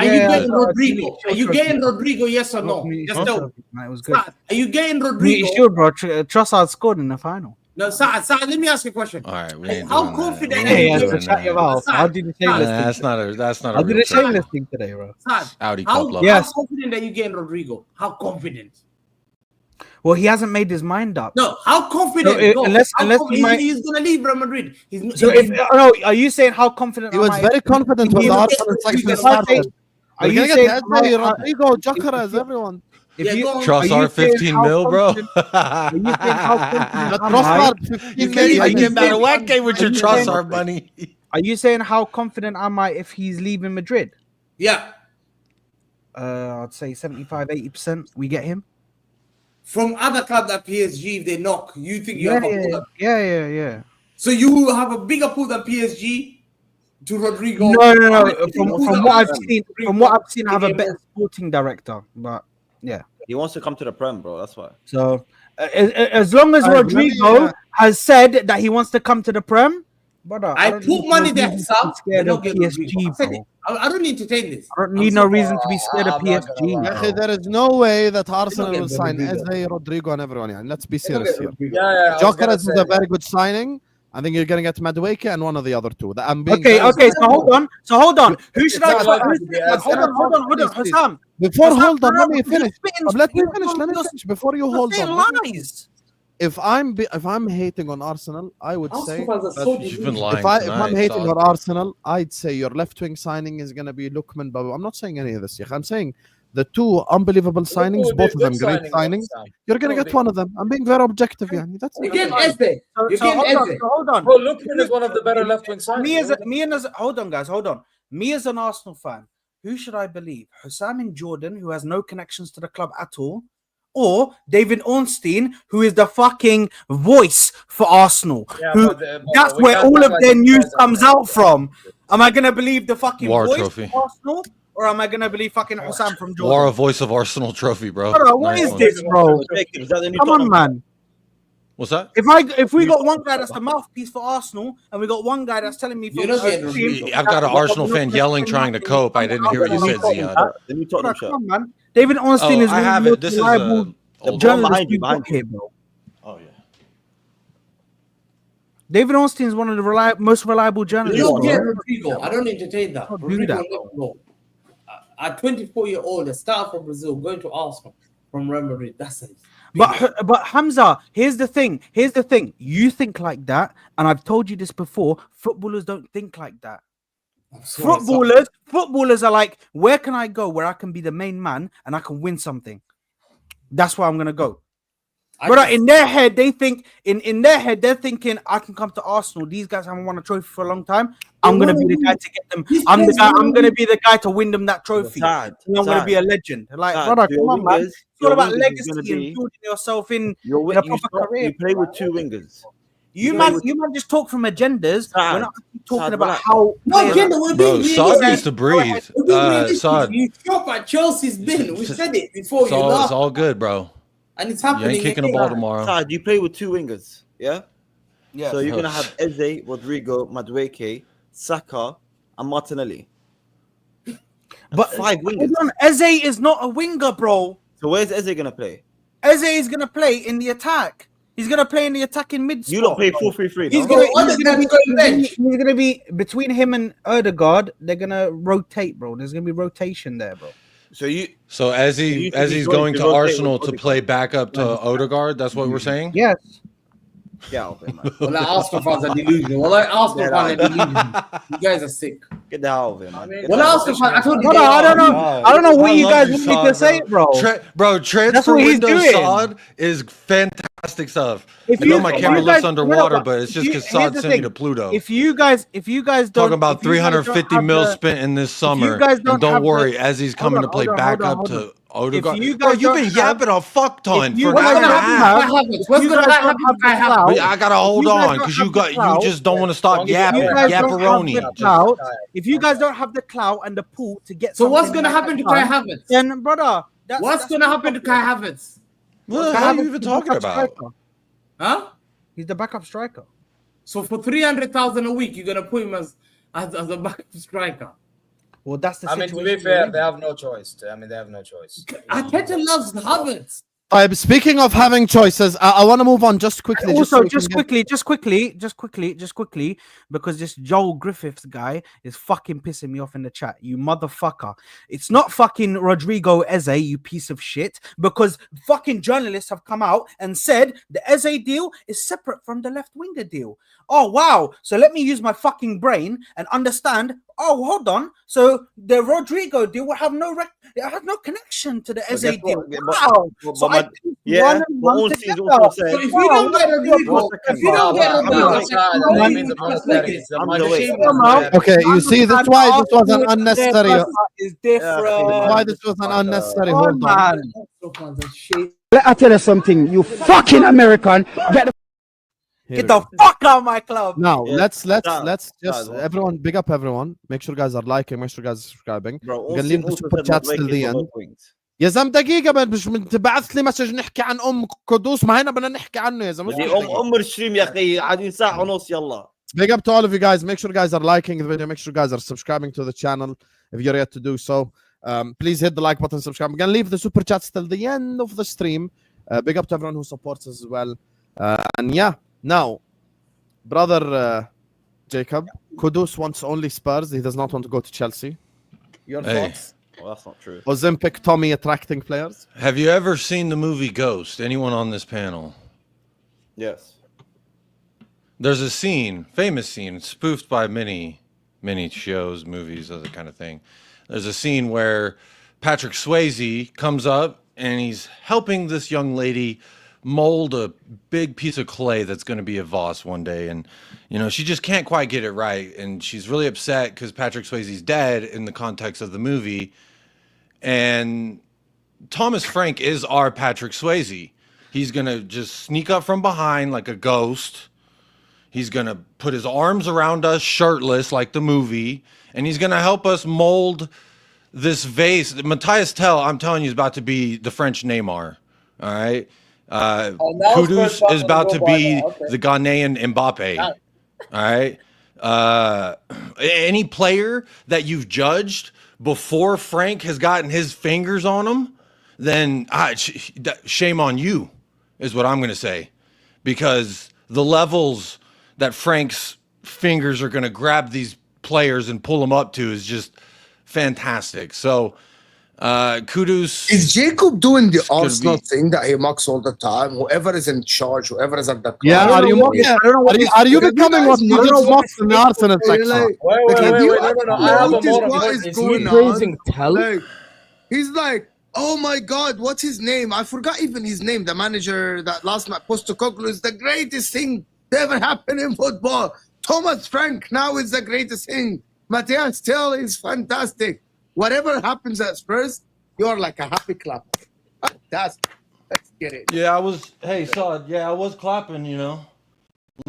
you getting Rodrygo? Are you getting Rodrygo? Yes or no? Just tell me.
It was good.
Are you getting
You
Rodrygo?
should, bro. Trossard scored in the final.
No, Saad, let me ask you a question.
All right, we ain't
How
doing
confident
that.
are
We
you?
ain't
Hey,
doing
shut your
that.
mouth. I'll do the shameless thing.
That's not a
I'll do
real
the
thing.
shameless thing today, bro.
Saad,
Audi
how,
Cup level.
Yes.
how confident are you getting Rodrygo? How confident?
Well, he hasn't made his mind up.
No, how confident?
No,
No,
unless
how
he
confident?
might-
He's going to leave Real Madrid. He's
So if no, are you saying how confident?
He was
am I?
very confident when the Arsenal section
If I say-
started.
Are
We're
you
gonna
saying
get
how-
Eze, Rodrygo, Gyokeres, everyone.
If
Yeah,
you,
go on.
are you
Trossard,
saying
15
how
mil, bro.
confident- Are you saying how confident
But
am I?
Trossard, 15
You
million.
get Madueke with your
Are you saying-
Trossard money.
Are you saying how confident am I if he's leaving Madrid?
Yeah.
I'd say 75, 80%. We get him.
From other clubs at PSG, if they knock, you think you
Yeah,
have a pull?
yeah.
So you have a bigger pull than PSG to Rodrygo?
No. From what I've seen, I have a better sporting director. But yeah.
He wants to come to the Prem, bro. That's why.
So as long as
Alright, let me,
Rodrygo has said that he wants to come to the Prem, brother,
I
don't
put
need
money
no
there,
reason to
Sam.
be scared
They're
of
not getting
PSG,
Rodrygo. I said
bro.
it. I don't entertain this.
I don't need no reason to be scared of
I'm not gonna
PSG.
lie.
يا أخي, there is no way that Arsenal
get
will sign
Rodrygo.
Eze, Rodrygo, and everyone. يعني. Let's be
They're not
serious
getting
here.
Rodrygo.
Yeah, I was gonna
Gyokeres is
say.
a very good signing. I think you're going to get Madueke and one of the other two. I'm being
Okay,
very
okay. So hold on. Who should I?
not like to be asked.
Hold on. Hassam.
Before,
Hassam,
hold on, let me
you're
finish.
spitting-
Let me
you're-
finish. Let me
you're-
finish before you
you're
hold
saying
on. Let me-
lies.
If I'm hating on Arsenal, I would say
Arsenal fans are so
You've been
deluded.
lying
if I'm
tonight,
hating
Saad.
on Arsenal, I'd say your left wing signing is going to be Lookman Babu. I'm not saying any of this. Yet. I'm saying the two unbelievable signings,
Liverpool
both
did
of them
good
great
signings,
signings.
Sam.
You're going to
No,
get one of them. I'm being very objective. Yani. That's
You
it.
get Eze. You
So
get
hold
Eze.
on.
Bro, Lookman is one of the better left wing signings.
Hold on, guys. Hold on. Me as an Arsenal fan, who should I believe? Hussam in Jordan, who has no connections to the club at all, or David Ornstein, who is the fucking voice for Arsenal?
Yeah,
who
but
that's
we
where
can't
all
act
of
like
their
these
news
guys are
comes
better.
out from. Am I gonna believe the fucking
War
voice
trophy.
for Arsenal, or am I gonna believe fucking Hussam from Jordan?
War a voice of Arsenal trophy, bro.
Brother, what
Nice
is
one.
this, bro?
Is that the new
Come on,
Tottenham?
man.
What's that?
If we got one guy that's the mouthpiece for Arsenal, and we got one guy that's telling me,
You're not getting Rodrygo.
I've got an Arsenal fan yelling, trying to cope. I didn't hear what you said, Ziad.
The new Tottenham
Come
shirt.
on, man. David Ornstein
Oh,
is
I
one
have
of the
it. This is
most reliable
The one
journalists
behind you,
we've
behind
got
you.
here, bro.
Oh yeah.
David Ornstein is one of the most reliable journalists.
You don't
bro.
get Rodrygo. I don't entertain that.
Don't do
Rodrygo
that,
never go. A 24-year-old, a star from Brazil, going to Arsenal from Real Madrid. That's it.
But Hamza, here's the thing. You think like that, and I've told you this before. Footballers don't think like that. Footballers are like, where can I go where I can be the main man and I can win something? That's where I'm gonna go. But in their head, they think they're thinking, I can come to Arsenal. These guys haven't won a trophy for a long time. I'm gonna be the guy to get them. I'm gonna be the guy to win them that trophy. I'm gonna be a legend. Like, brother, come on, man. It's all about legacy and building yourself in a proper career.
You play with two wingers.
You man just talk from agendas. We're not talking about how.
No agenda. We're being
Bro, Saad needs to breathe. Saad.
You shop at Chelsea's bin. We said it before.
It's all good, bro.
And it's happening.
You ain't kicking the ball tomorrow.
Saad, you play with two wingers, yeah?
Yeah.
So you're gonna have Eze, Rodrygo, Madueke, Saka, and Martinelli.
But 5 wingers. Eze is not a winger, bro.
So where's Eze gonna play?
Eze is gonna play in the attack. He's gonna play in the attacking mid.
You don't play 4-3-3.
He's gonna be between him and Odegaard. They're gonna rotate, bro. There's gonna be rotation there, bro.
So as he's going to Arsenal to play backup to Odegaard, that's what we're saying?
Yes.
Get out of here, man.
Well, Arsenal fans are delusional. Well, Arsenal fans are delusional. You guys are sick.
Get the hell out of here, man.
Well, Arsenal fans, I told you.
I don't know what you guys want me to say, bro.
Transfer window Saad is fantastic stuff. I know my camera looks underwater, but it's just because Saad sent me to Pluto.
If you guys don't
talking about 350 mil spent in this summer, and don't worry, as he's coming to play backup to Odegaard. Bro, you've been yapping a fuck ton for an hour and a half.
What's going to happen?
But I gotta hold on because you just don't want to stop yapping. Yapperoni.
If you guys don't have the clout and the pull to get,
so what's going to happen to Kai Havertz?
Then, brother,
what's going to happen to Kai Havertz?
What are you even talking about?
Huh?
He's the backup striker.
So for 300,000 a week, you're gonna put him as a backup striker.
Well, that's the situation.
To be fair, they have no choice. They have no choice.
Arteta loves Havertz.
Speaking of having choices, I want to move on just quickly.
Also, just quickly, because this Joel Griffiths guy is fucking pissing me off in the chat. You motherfucker! It's not fucking Rodrygo Eze, you piece of shit. Because fucking journalists have come out and said the Eze deal is separate from the left winger deal. Oh wow! So let me use my fucking brain and understand. Oh, hold on. So the Rodrygo deal will have no connection to the Eze deal. Wow. So
but if you don't get Rodrygo,
okay, you see, that's why this was an unnecessary.
Is different.
Why this was an unnecessary. Hold on.
Let I tell you something, you fucking American.
Get the fuck out of my club.
Now let's just everyone big up everyone. Make sure guys are liking, make sure guys are subscribing. We're gonna leave the super chats till the end. يا زلمه دقيقة مش تبعث لي مسج نحكي عن قدوس ما هنا بدنا نحكي عنه يا زلمه.
الشريم يا اخي قاعدين ساعة ونص يلا.
Big up to all of you guys. Make sure guys are liking the video. Make sure guys are subscribing to the channel if you're yet to do so. Please hit the like button, subscribe. We're gonna leave the super chats till the end of the stream. Big up to everyone who supports us as well. And yeah. Now, brother Jacob, Kudus wants only Spurs. He does not want to go to Chelsea. Your thoughts?
Well, that's not true.
Ozempic Tommy attracting players?
Have you ever seen the movie Ghost? Anyone on this panel?
Yes.
There's a scene, famous scene, spoofed by many shows, movies, other kind of thing. There's a scene where Patrick Swayze comes up and he's helping this young lady mold a big piece of clay that's going to be a vase one day, and she just can't quite get it right, and she's really upset because Patrick Swayze's dead in the context of the movie. And Thomas Frank is our Patrick Swayze. He's going to just sneak up from behind like a ghost. He's going to put his arms around us shirtless like the movie, and he's going to help us mold this vase. Matthias Tell, I'm telling you, is about to be the French Neymar. All right. Kudus is about to be the Ghanaian Mbappe. All right. Any player that you've judged before Frank has gotten his fingers on him, then shame on you, is what I'm going to say. Because the levels that Frank's fingers are going to grab these players and pull them up to is just fantastic. So Kudus.
Is Jacob doing the
gonna
Arsenal
be-
thing that he mocks all the time? Whoever is in charge, whoever is at the club.
Yeah, are you mocking? Are you becoming what you just mocked in the Arsenal section?
Wait,
Have you
no. I have a
noticed
moral
what
point.
is
Is
going
he
on?
praising Tel?
Like, he's like, oh my God, what's his name? I forgot even his name. The manager that last night, Postecoglou, is the greatest thing that ever happened in football. Thomas Frank now is the greatest thing. Matthias Tel is fantastic. Whatever happens at Spurs, you're like a happy clap. Fantastic. Let's get it.
Yeah, I was. Hey, Saad. Yeah, I was clapping. You know,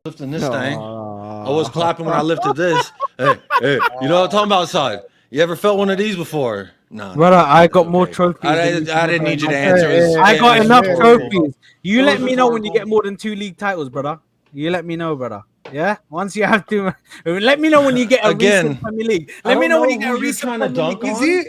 lifting this thing. I was clapping when I lifted this. Hey, you know what I'm talking about, Saad? You ever felt one of these before? No.
Brother, I got more trophies.
I didn't need you to answer.
I got enough
Yeah.
trophies. You let me know when you get more than 2 league titles, brother. You let me know, brother. Yeah. Once you have to, let me know when you get a recent Premier League. Let me know when you get a recent Premier League.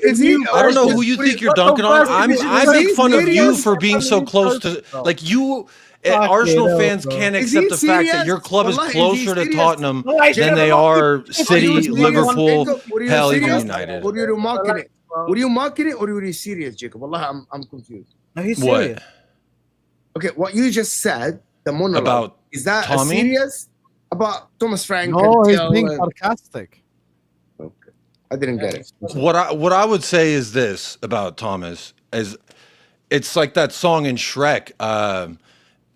Is he?
I don't know who you think you're dunking on. I make fun of you for being so close to, like you. Arsenal fans can't accept the fact that your club is closer to Tottenham than they are City, Liverpool, hell, even United.
Were you mocking it? Were you mocking it or were you serious, Jacob? Wallah, I'm confused.
No, he's
What?
serious.
Okay, what you just said, the monologue,
About
is that
Tommy?
serious? About Thomas Frank?
No,
and
he's
Tel
being
and-
sarcastic.
Okay, I didn't get it.
What I would say is this about Thomas is it's like that song in Shrek.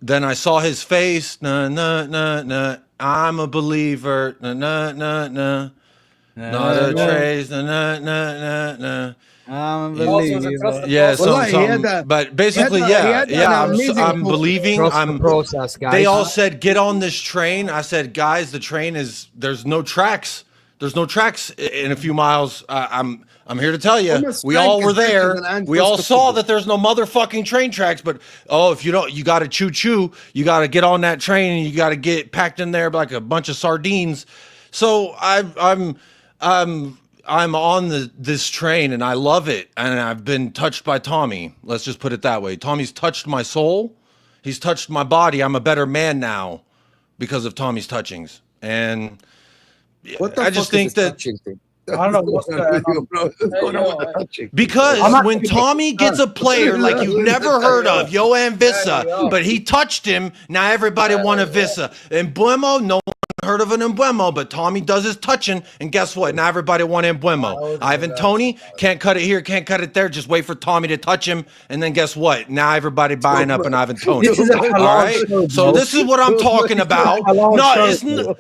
Then I saw his face. Na na na na. I'm a believer. Na na na na. Not a trace. Na na na na na.
I'm
Yeah,
Wallah,
some,
he had a-
but basically,
he had an amazing
I'm
quote.
believing.
Trust the
I'm.
process, guys.
They all said, "Get on this train." I said, "Guys, the train is. There's no tracks. There's no tracks in a few miles." I'm here to tell you,
Thomas
we
Frank
all were
is better
there.
than Ange
We all
Postecoglou.
saw that there's no motherfucking train tracks. But if you don't, you got to choo. You got to get on that train and you got to get packed in there like a bunch of sardines. So I'm on this train and I love it, and I've been touched by Tommy. Let's just put it that way. Tommy's touched my soul. He's touched my body. I'm a better man now because of Tommy's touchings. And
What the
I just
fuck
think
is this
that
touching thing?
I don't know what's
going on with you, bro? What's going on with the touching?
because
I'm
when
actually-
Tommy gets a player like you've never heard of, Johan Vissa, but he touched him, now everybody want a Vissa. And Mbuemo, no one heard of an Mbuemo, but Tommy does his touching, and guess what? Now everybody want Mbuemo. Ivan Toney can't cut it here, can't cut it there. Just wait for Tommy to touch him, and then guess what? Now everybody buying up an Ivan Toney.
This is a
All
halal
right.
show,
So
bro.
this is what I'm talking about.
halal
No,
show,
it's not.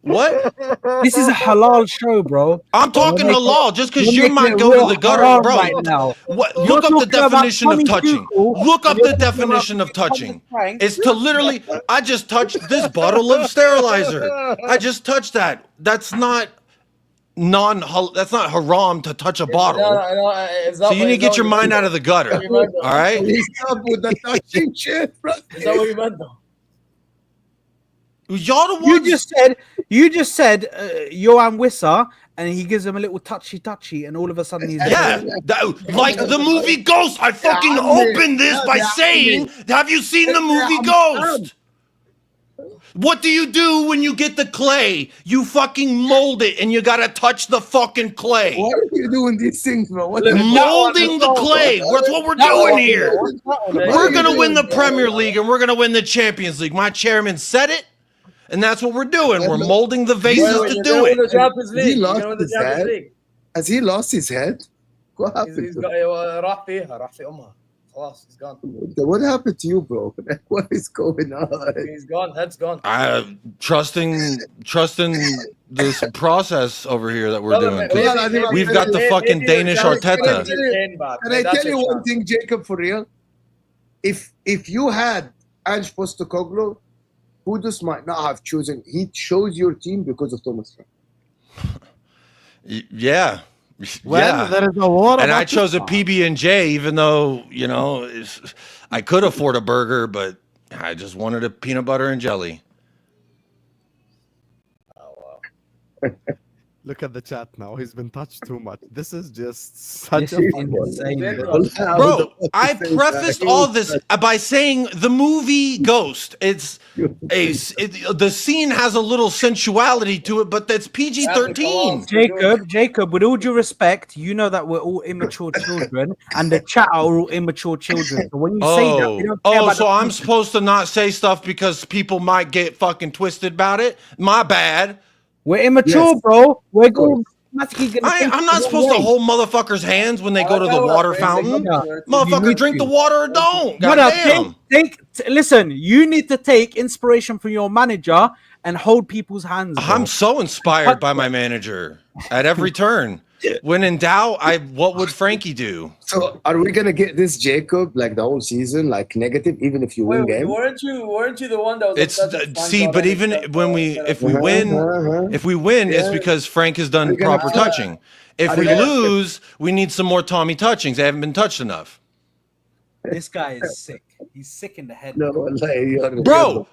What?
This is a halal show, bro.
I'm talking
You're
to
making-
law just because
you're
you might
making
go
it
to the
real
gutter,
haram
bro.
right now.
What?
You're
Look up the
talking about
definition of
Tommy
touching.
Tuchel,
Look up
and
the
you're talking
definition
about
of touching.
Frank.
It's to literally, I just touched this bottle of sterilizer. I just touched that. That's not that's not haram to touch a bottle. So you need to get your mind out of the gutter. All right?
Please stop with the touching shit, bro.
Is that what you meant though?
Y'all the
You
ones.
just said Johan Wissa, and he gives him a little touchy, and all of a sudden he's
Yeah, like the movie Ghost. I fucking opened this by saying, "Have you seen the movie Ghost?" What do you do when you get the clay? You fucking mold it, and you gotta touch the fucking clay.
Why are you doing these things, bro? What
Molding the clay. That's what we're doing here. We're gonna win the Premier League and we're gonna win the Champions League. My chairman said it, and that's what we're doing. We're molding the vases to do it.
The Champions
Has he
League.
lost
You're gonna win the
his
Champions
head?
League.
Has he lost his head? What happened?
He's
to
got
him?
راح فيها راح في امها خلاص he's gone
What happened to you, bro? What is going on?
he's gone head's gone
Trusting this process over here that we're
No,
doing.
maybe-
'Cause
maybe-
we've got the
maybe-
fucking
maybe
Danish
Can I
Arteta.
tell you one thing, Jacob, for real? If you had Ange Postecoglou, Kudus might not have chosen. He chose your team because of Thomas Frank.
Yeah.
Well, there is a war.
And I
about
chose a
this.
PB&J, even though, I could afford a burger, but I just wanted a peanut butter and jelly.
Look at the chat now. He's been touched too much. This is just such
This
a
is
fun
insane,
one.
Bro, I prefaced all this by saying the movie Ghost. The scene has a little sensuality to it, but that's PG-13.
Jacob, with all due respect, you know that we're all immature children, and the chat are all immature children. So when you say that, we don't care about
so I'm supposed to not say stuff because people might get fucking twisted about it? My bad.
We're immature, bro. We're going.
I'm not supposed to hold motherfuckers' hands when they go to the water fountain. Motherfucker, drink the water or don't. Goddamn.
Listen, you need to take inspiration from your manager and hold people's hands. Bro.
I'm so inspired by my manager at every turn. When in doubt, what would Frankie do?
So are we gonna get this Jacob like the whole season, like negative, even if you win game?
Weren't you the one that was?
It's but even when if we win, it's because Frank has done proper touching. If we lose, we need some more Tommy touchings. They haven't been touched enough.
This guy is sick. He's sick in the head.
Bro,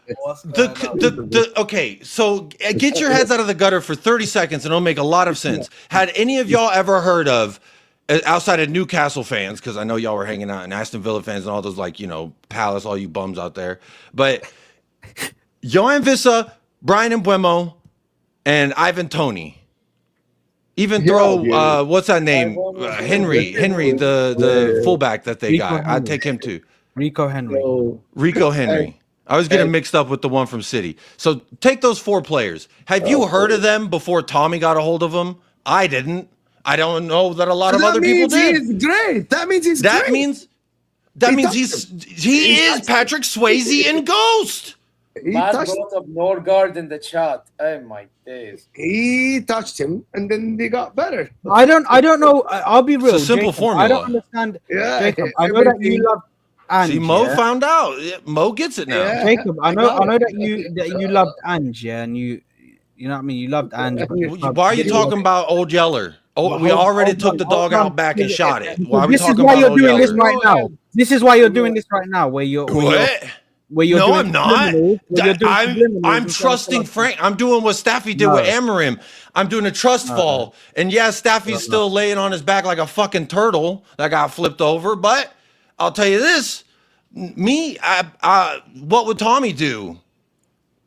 okay, so get your heads out of the gutter for 30 seconds and it'll make a lot of sense. Had any of y'all ever heard of, outside of Newcastle fans, because I know y'all were hanging out, and Aston Villa fans and all those, like, Palace, all you bums out there, but Johan Vissa, Brian Mbeumo, and Ivan Toney. Even throw what's that name? Henry, the fullback that they got. I'd take him too.
Rico
Henry. I was getting mixed up with the one from City. So take those 4 players. Have you heard of them before Tommy got a hold of them? I didn't. I don't know that a lot of other people did.
He's great. That means he's
that
great.
means he is Patrick Swayze in Ghost.
Man brought up Norgard in the chat. Oh my days.
He touched him and then they got better.
I don't know. I'll be real.
It's a simple
Jacob,
formula.
I don't understand.
Yeah,
Jacob, I know that you love Ange.
See, Mo found out. Mo gets it now.
Yeah.
Jacob, I know that you loved Ange, yeah, and you know what I mean. You loved Ange.
Why are you talking about Old Yeller? Oh, we already took the dog out back and shot it. Why are we
This is
talking
why
about
you're
Old
doing this
Yeller?
right now. This is why you're doing this right now, where you're
No, I'm not.
doing
I'm trusting Frank. I'm doing what Staffy did with Amarim. I'm doing a trust fall. And yeah, Staffy's still laying on his back like a fucking turtle that got flipped over. But I'll tell you this, what would Tommy do?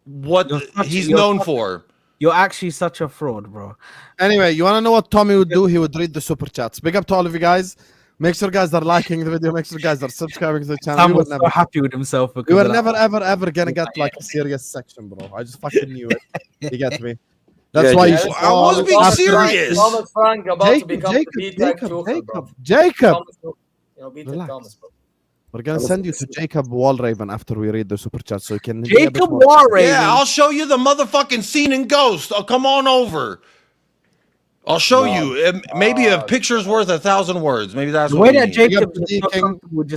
What he's known for.
You're actually such a fraud, bro.
Anyway, you want to know what Tommy would do? He would read the super chats. Big up to all of you guys. Make sure guys are liking the video. Make sure guys are subscribing to the channel.
Sam was so happy with himself.
We were never, ever gonna get like a serious section, bro. I just fucking knew it. You get me? That's why you should.
I was being serious.
Thomas Frank about to become the B-Tech
Jacob.
B-Tech Thomas, bro.
We're gonna send you to Jacob Wallraven after we read the super chat, so you can.
Jacob Wallraven.
Yeah, I'll show you the motherfucking scene in Ghost. Oh, come on over. I'll show you. Maybe a picture's worth 1,000 words. Maybe that's
the
what
way
we
that
need.
Jacob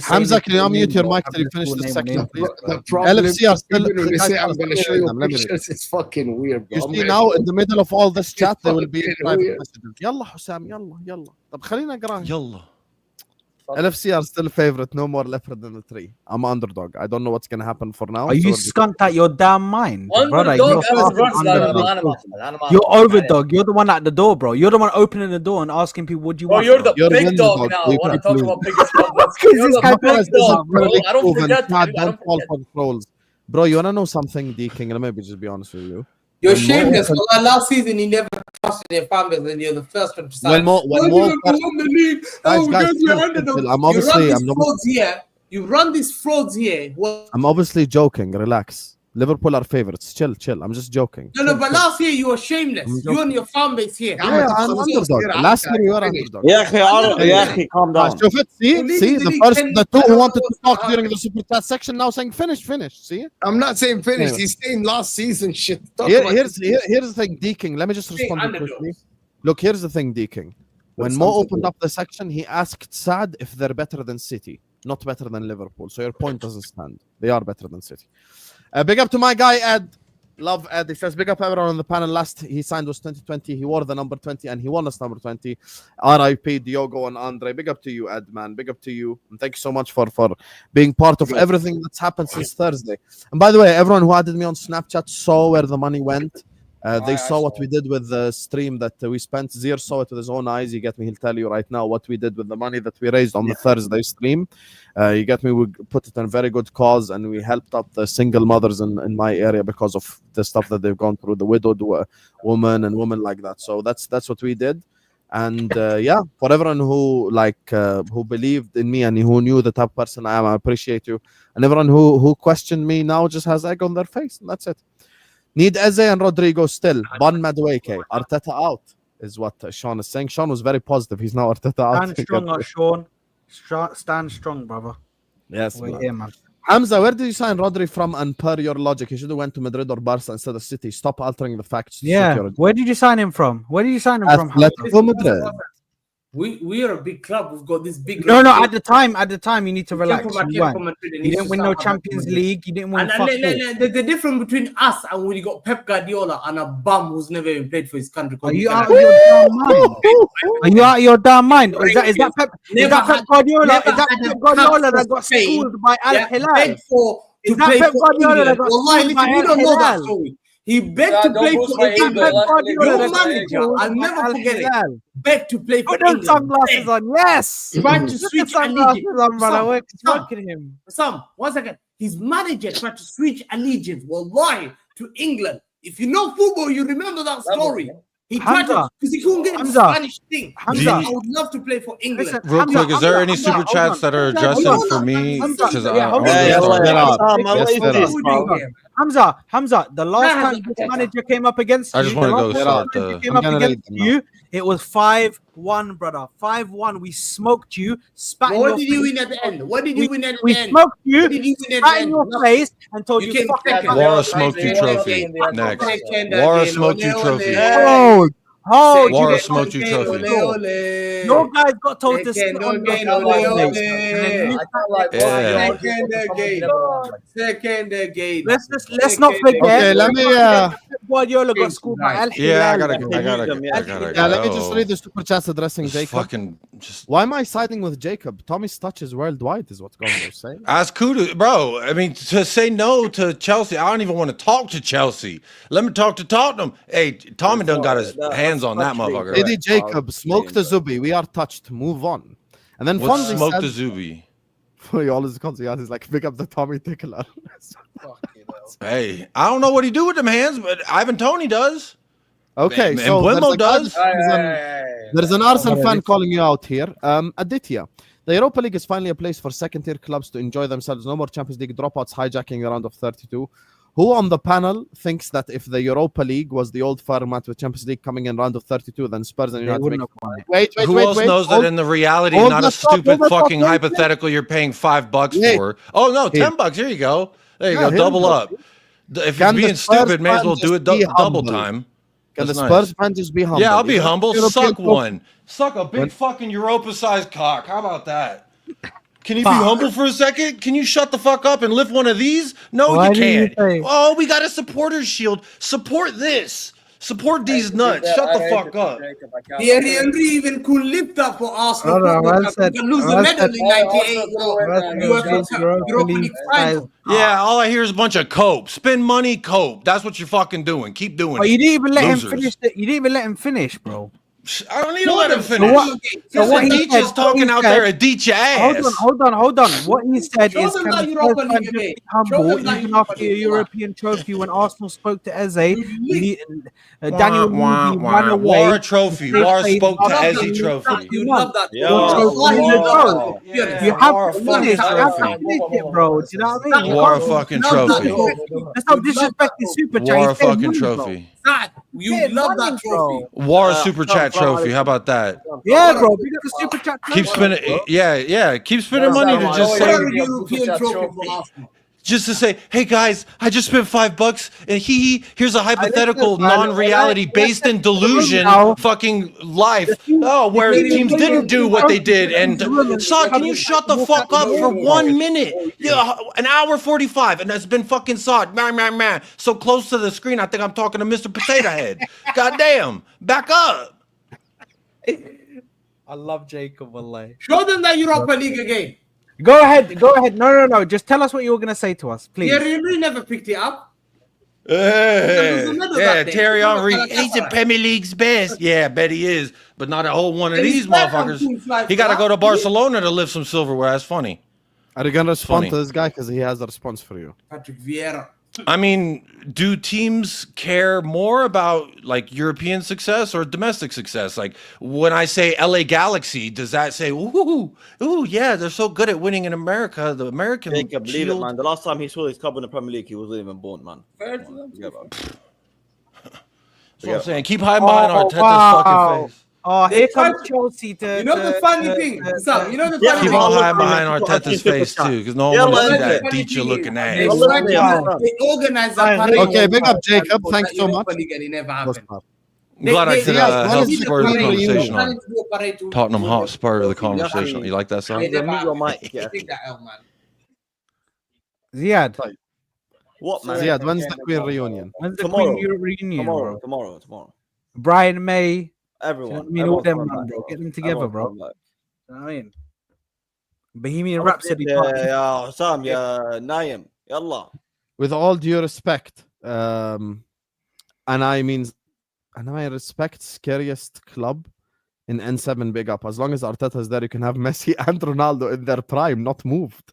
Hamza, can you unmute your mic till you finish the section, please? LFC are still.
I'm gonna show you pictures. It's fucking weird, bro.
You see now in the middle of all this chat, there will be private messages. يلا حسام يلا. طب خلينا نقرا.
يلا.
LFC are still favorite. No more leopard than the tree. I'm underdog. I don't know what's gonna happen for now.
Are you skunked out your damn mind, brother?
You're
overdog. You're the one at the door, bro. You're the one opening the door and asking people, "What do you want?"
You're the big dog now. I want to talk about biggest dog. You're the big dog, bro. I don't forget.
Don't fall for trolls, bro. You wanna know something, D King? Let me just be honest with you.
You're shameless. Last season, you never trusted your fan base, and you're the first one to sign.
Guys, I'm obviously.
You run these frauds here.
I'm obviously joking. Relax. Liverpool are favorites. Chill. I'm just joking.
No, but last year you were shameless. You and your fan base here.
Yeah, I'm underdog. Last year you were underdog.
Yeah, calm down.
See, the two who wanted to talk during the super chat section now saying finish. See?
I'm not saying finish. He's saying last season shit.
Here's the thing, D King. Let me just respond quickly. Look, here's the thing, D King. When Mo opened up the section, he asked Saad if they're better than City, not better than Liverpool. So your point doesn't stand. They are better than City. Big up to my guy Ed. Love Ed. He says big up everyone on the panel. Last he signed was 2020. He wore the number 20 and he won us number 20. RIP Diogo and Andre. Big up to you, Ed, man. Big up to you. And thank you so much for being part of everything that's happened since Thursday. And by the way, everyone who added me on Snapchat saw where the money went. They saw what we did with the stream that we spent. Zeer saw it with his own eyes. You get me? He'll tell you right now what we did with the money that we raised on the Thursday stream. You get me? We put it in a very good cause, and we helped out the single mothers in my area because of the stuff that they've gone through, the widowed woman and women like that. So that's what we did. And yeah, for everyone who who believed in me and who knew the type of person I am, I appreciate you. And everyone who questioned me now just has egg on their face, and that's it. Need Eze and Rodrygo still. Ban Madueke. Arteta out is what Sean is saying. Sean was very positive. He's now Arteta out.
Stand strong, Sean. Stand strong, brother.
Yes,
we're here, man.
Hamza, where did you sign Rodri from? And per your logic, he should have went to Madrid or Barca instead of City. Stop altering the facts.
Yeah. Where did you sign him from? Where did you sign him from?
Atletico Madrid.
We are a big club. We've got this big.
No. At the time, you need to relax. You didn't win no Champions League. You didn't win.
The difference between us and when you got Pep Guardiola and a bum who's never even played for his country.
Are you out of your damn mind? Are you out of your damn mind? Is that Pep? Is that Pep Guardiola? Is that Pep Guardiola that got schooled by Al Hilal? Is that Pep Guardiola that got schooled by Al Hilal?
He begged to play for England. Your manager, I'll never forget it. Begged to play for England.
Put those sunglasses on, yes.
Tried to switch
allegiance.
Sam, 1 second. His manager tried to switch allegiance, wallahi, to England. If you know football, you remember that story. He tried to, because he couldn't get the Spanish thing. Hamza, I would love to play for England.
Real quick, is there any super chats that are addressing for me? Because
Hamza, the last time this manager came up against you,
I just want to go start the.
It was 5-1, brother. 5-1. We smoked you. Spat in your
What did you win at the end? What did you win at the end?
We smoked you. Spat in your face and told you.
Wara smoked you trophy. Next. Wara smoked you trophy.
Hold.
Wara smoked you trophy.
Your guys got told to sit on
Second again.
Let's not forget.
Okay, let me.
Guardiola got schooled by Al Hilal.
Yeah, I gotta.
Let me just read the super chats addressing Jacob. Why am I siding with Jacob? Tommy's touch is worldwide, is what Gondor is saying.
Ask Kudus, bro. I mean, to say no to Chelsea, I don't even want to talk to Chelsea. Let me talk to Tottenham. Hey, Tommy done got his hands on that motherfucker.
Lady Jacob, smoke the Zubi. We are touched. Move on. And then
Fonzie
Fonzie
smoke
said,
the Zubi.
He always comes out. He's like, pick up the Tommy tickler.
Hey, I don't know what he do with them hands, but Ivan Toney does.
Okay,
and
so
Wimbo does.
There's an Arsenal fan calling you out here. Aditya, the Europa League is finally a place for second-tier clubs to enjoy themselves. No more Champions League dropouts hijacking a round of 32. Who on the panel thinks that if the Europa League was the old format with Champions League coming in round of 32, then Spurs and United make...
Who else knows that in the reality, not a stupid fucking hypothetical you're paying $5 for? Oh, no, $10. Here you go. There you go. Double up. If you're being stupid, may as well do it double time.
Can the Spurs fan just be humble?
Yeah, I'll be humble. Suck one. Suck a big fucking Europa-sized cock. How about that? Can you be humble for a second? Can you shut the fuck up and lift one of these? No, you can't. Oh, we got a supporter shield. Support this. Support these nuts. Shut the fuck up.
Thierry Henry even could lift up for Arsenal. You can lose the medal in 98.
Yeah, all I hear is a bunch of cope. Spend money, cope. That's what you're fucking doing. Keep doing it.
You didn't even let him finish. You didn't even let him finish, bro.
I don't need to let him finish. So what he just talking out there, Adit your ass.
Hold on. What he said is, can the be humble even after a European trophy? When Arsenal spoke to Eze, Daniel ran away.
Wara trophy. Wara spoke to Eze trophy.
You love that.
You have to finish. You have to finish it, bro. Do you know what I mean?
Wara fucking trophy.
Let's not disrespect the super chat.
Wara fucking trophy.
You love that trophy.
Wara super chat trophy. How about that?
Yeah, bro. Because the super chat.
Keep spending. Yeah. Keep spending money to just say. Just to say, hey guys, I just spent $5 and here's a hypothetical non-reality based in delusion fucking life. Oh, where teams didn't do what they did. And Saad, can you shut the fuck up for 1 minute? Yeah, an hour 45, and that's been fucking Saad. Man. So close to the screen, I think I'm talking to Mr. Potato Head. Goddamn, back up.
I love Jacob, wallahi.
Show them that Europa League again.
Go ahead. No. Just tell us what you were going to say to us, please.
Thierry Henry never picked it up.
Yeah, Terry Henry, he's the Premier League's best. Yeah, I bet he is, but not a whole one of these motherfuckers. He got to go to Barcelona to lift some silverware. That's funny.
Are you gonna respond
Funny.
to this guy because he has a response for you?
Patrick Vieira.
I mean, do teams care more about like European success or domestic success? Like when I say LA Galaxy, does that say, ooh, yeah, they're so good at winning in America, the American
Jacob, believe it,
Shield?
man. The last time he saw his club in the Premier League, he wasn't even born, man.
Fair to them.
Yeah, man.
That's what I'm saying. Keep high mind Arteta's fucking face.
Oh, here comes Chelsea to.
You know the funny thing, Sam. You know the funny
Keep
thing.
on high behind Arteta's face too, because no one wants to see that teacher looking ass.
They organize a parade.
Okay, big up Jacob. Thanks so much.
It never happened.
Glad I could help
They-
spur the
they-
conversation
they-
on Tottenham Hotspur the conversation. You like that song?
They never happened. Take that out, man.
Ziad.
What, man?
Ziad, when's the Queen reunion?
When's the
Tomorrow.
Queen reunion? bro?
Tomorrow.
Brian May.
Everyone.
I mean, all them,
Everyone's
man,
coming
bro.
back,
Get them together,
Everyone's
bro.
coming back.
You know what I mean? Bohemian Rhapsody.
يا حسام يا نايم يلا.
With all due respect, and I respect scariest club in N7 big up. As long as Arteta is there, you can have Messi and Ronaldo in their prime, not moved.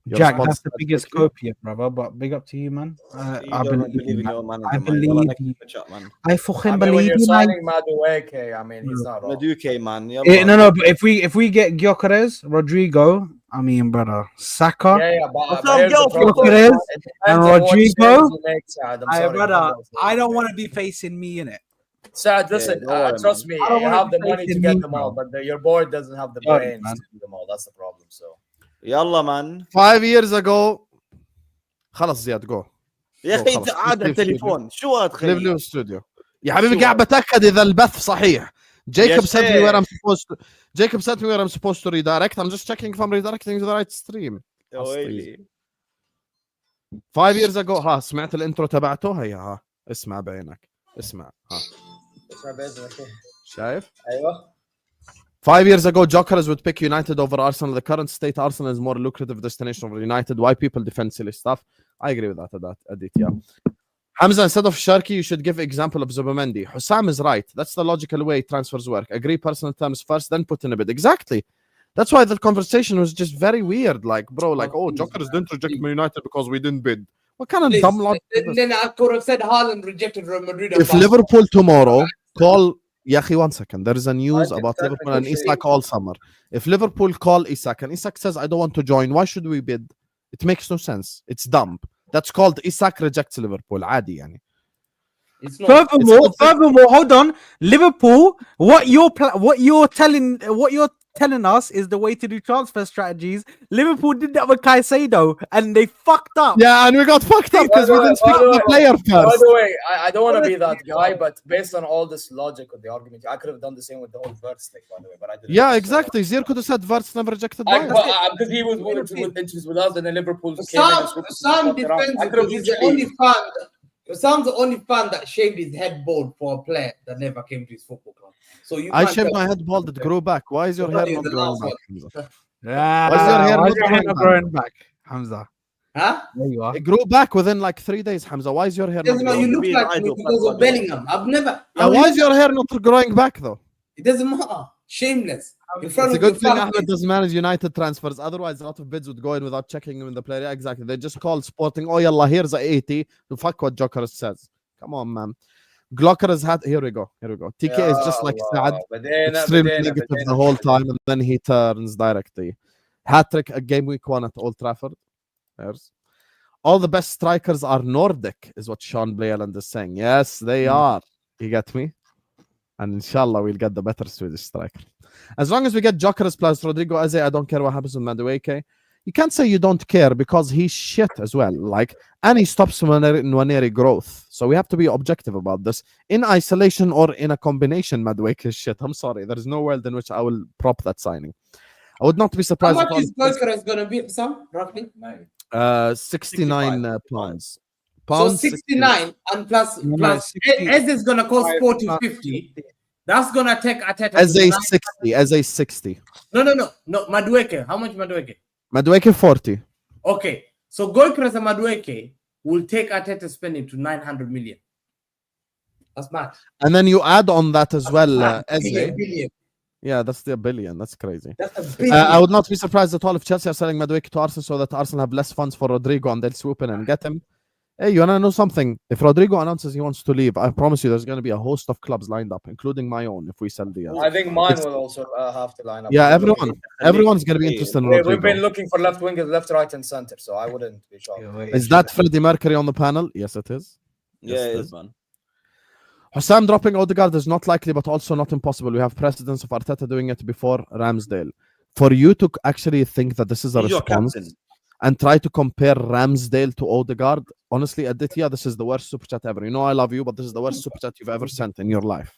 Your
Jack,
response
that's
to
the
that
biggest
question?
copia, brother. But big up to you, man. I
don't
believe
in
you.
your manager,
I
man.
believe
Yalla,
you.
next chat, man.
I fucking
I mean, when
believe
you're
you, man.
signing Madueke, I mean, he's not wrong.
Madueke, man.
No. But if we get Gyokeres, Rodrygo, I mean, brother, Saka,
Yeah, but
Sam,
here's the
yo,
problem.
Gyokeres,
It depends
and
on what changes
Rodrygo.
you make, Saad. I'm
Aye,
sorry,
brother,
man.
I don't want to be facing me in it.
Saad, listen,
don't worry,
trust me,
I don't
you
wanna
have
be
the money to
facing
get
me,
them all,
bro.
but your board doesn't have the
Sorry,
brains
man.
to do them all. That's the problem. So,
يلا man.
5 years ago خلاص زياد جو
يا اخي
خلاص.
انت عاد التليفون شو هذا
ليف لي
خليه
استوديو يا حبيبي قاعد بتاكد اذا البث صحيح. Jacob sent me where I'm supposed to. Jacob sent me where I'm supposed to redirect. I'm just checking if I'm redirecting to the right stream.
يا ويلي
5 years ago ها سمعت الانترو تبعته هيا ها اسمع بعينك اسمع ها
اسمع باذنك.
شايف
ايوه
5 years ago Gyokeres would pick United over Arsenal. The current state Arsenal is more lucrative destination over United. Why people defend silly stuff? I agree with that Adit, yeah. Hamza, instead of Sharky, you should give example of Zubimendi. Hussam is right. That's the logical way transfers work. Agree personal terms first, then put in a bid. Exactly. That's why the conversation was just very weird. Like, bro, like, oh, Gyokeres didn't reject Man United because we didn't bid. What kind of dumb logic is this?
Then I could have said Haaland rejected Real Madrid.
If Liverpool tomorrow call Yahi, 1 second, there is a news about Liverpool and Isak all summer. If Liverpool call Isak and Isak says I don't want to join, why should we bid? It makes no sense. It's dumb. That's called Isak rejects Liverpool. عادي يعني.
Furthermore, hold on. Liverpool, what you're telling us is the way to do transfer strategies. Liverpool did that with Caicedo and they fucked up.
Yeah, and we got fucked up because we didn't speak to the player
By
first.
the way, I don't want to be that guy, but based on all this logic of the argument, I could have done the same with the whole Wirtz thing, by the way, but I didn't.
Yeah, exactly. Zeer could have said Wirtz never rejected Bayern.
Because he was willing to interest with us, and then Liverpool came in and switched
Sam
it around.
defends
I could have
because he's the
literally-
only fan. Sam's the only fan that shaved his head bald for a player that never came to his football club. So you
I
can't
shaved
tell-
my head bald. It grew back. Why is your
You're
hair
not
not
the
growing
last
back?
one.
Hamza?
Yeah.
Why is your hair
Why
not
is your hair
growing
not
back?
growing back, Hamza?
Huh?
There you are.
It grew back within like 3 days, Hamza. Why is your hair not
Doesn't matter.
growing
You look
back?
like me because of Bellingham. I've never.
Yeah, why is your hair not growing back though?
It doesn't matter. Shameless. In front
It's a
of your
good thing
family.
Ahmed doesn't manage United transfers. Otherwise, a lot of bids would go in without checking him in the player. Yeah, exactly. They just called Sporting. Oh, yalla, here's a 80. To fuck what Gyokeres says. Come on, man. Gyokeres had. Here we go. TK is just like Saad. Extremely negative the whole time, and then he turns directly. Hat-trick at game week 1 at Old Trafford. There's. All the best strikers are Nordic, is what Sean Bleyeland is saying. Yes, they are. You get me? And inshallah, we'll get the better Swedish striker. As long as we get Gyokeres plus Rodrygo Eze, I don't care what happens with Madueke. You can't say you don't care because he's shit as well. Like, and he stops Nwaneri growth. So we have to be objective about this. In isolation or in a combination, Madueke is shit. I'm sorry. There is no world in which I will prop that signing. I would not be
How
surprised
much
if
is Gyokeres going to be, Sam? Roughly?
69 pounds.
So 69 and plus Eze is going to cost 40, 50. That's going to take Ateta.
As
to
a
9.
60. As a 60.
No. Madueke. How much Madueke?
Madueke 40.
Okay. So Gyokeres and Madueke will take Arteta spending to 900 million. That's mad.
And then you add on that as well,
Billion,
Eze.
billion.
Yeah, that's the billion. That's crazy.
That's a billion.
I would not be surprised at all if Chelsea are selling Madueke to Arsenal so that Arsenal have less funds for Rodrygo and they'll swoop in and get him. Hey, you wanna know something? If Rodrygo announces he wants to leave, I promise you there's going to be a host of clubs lined up, including my own, if we sell the.
I think mine will also have to line up.
Yeah, everyone's going to be interested in Rodrygo.
We've been looking for left wingers, left, right, and center, so I wouldn't be shocked.
Is that Freddie Mercury on the panel? Yes, it is.
Yeah,
Yes,
it is, man.
Hussam dropping Odegaard is not likely, but also not impossible. We have precedence of Arteta doing it before Ramsdale. For you to actually think that this is a
He's your
response
captain.
and try to compare Ramsdale to Odegaard, honestly, Aditya, this is the worst super chat ever. You know I love you, but this is the worst super chat you've ever sent in your life.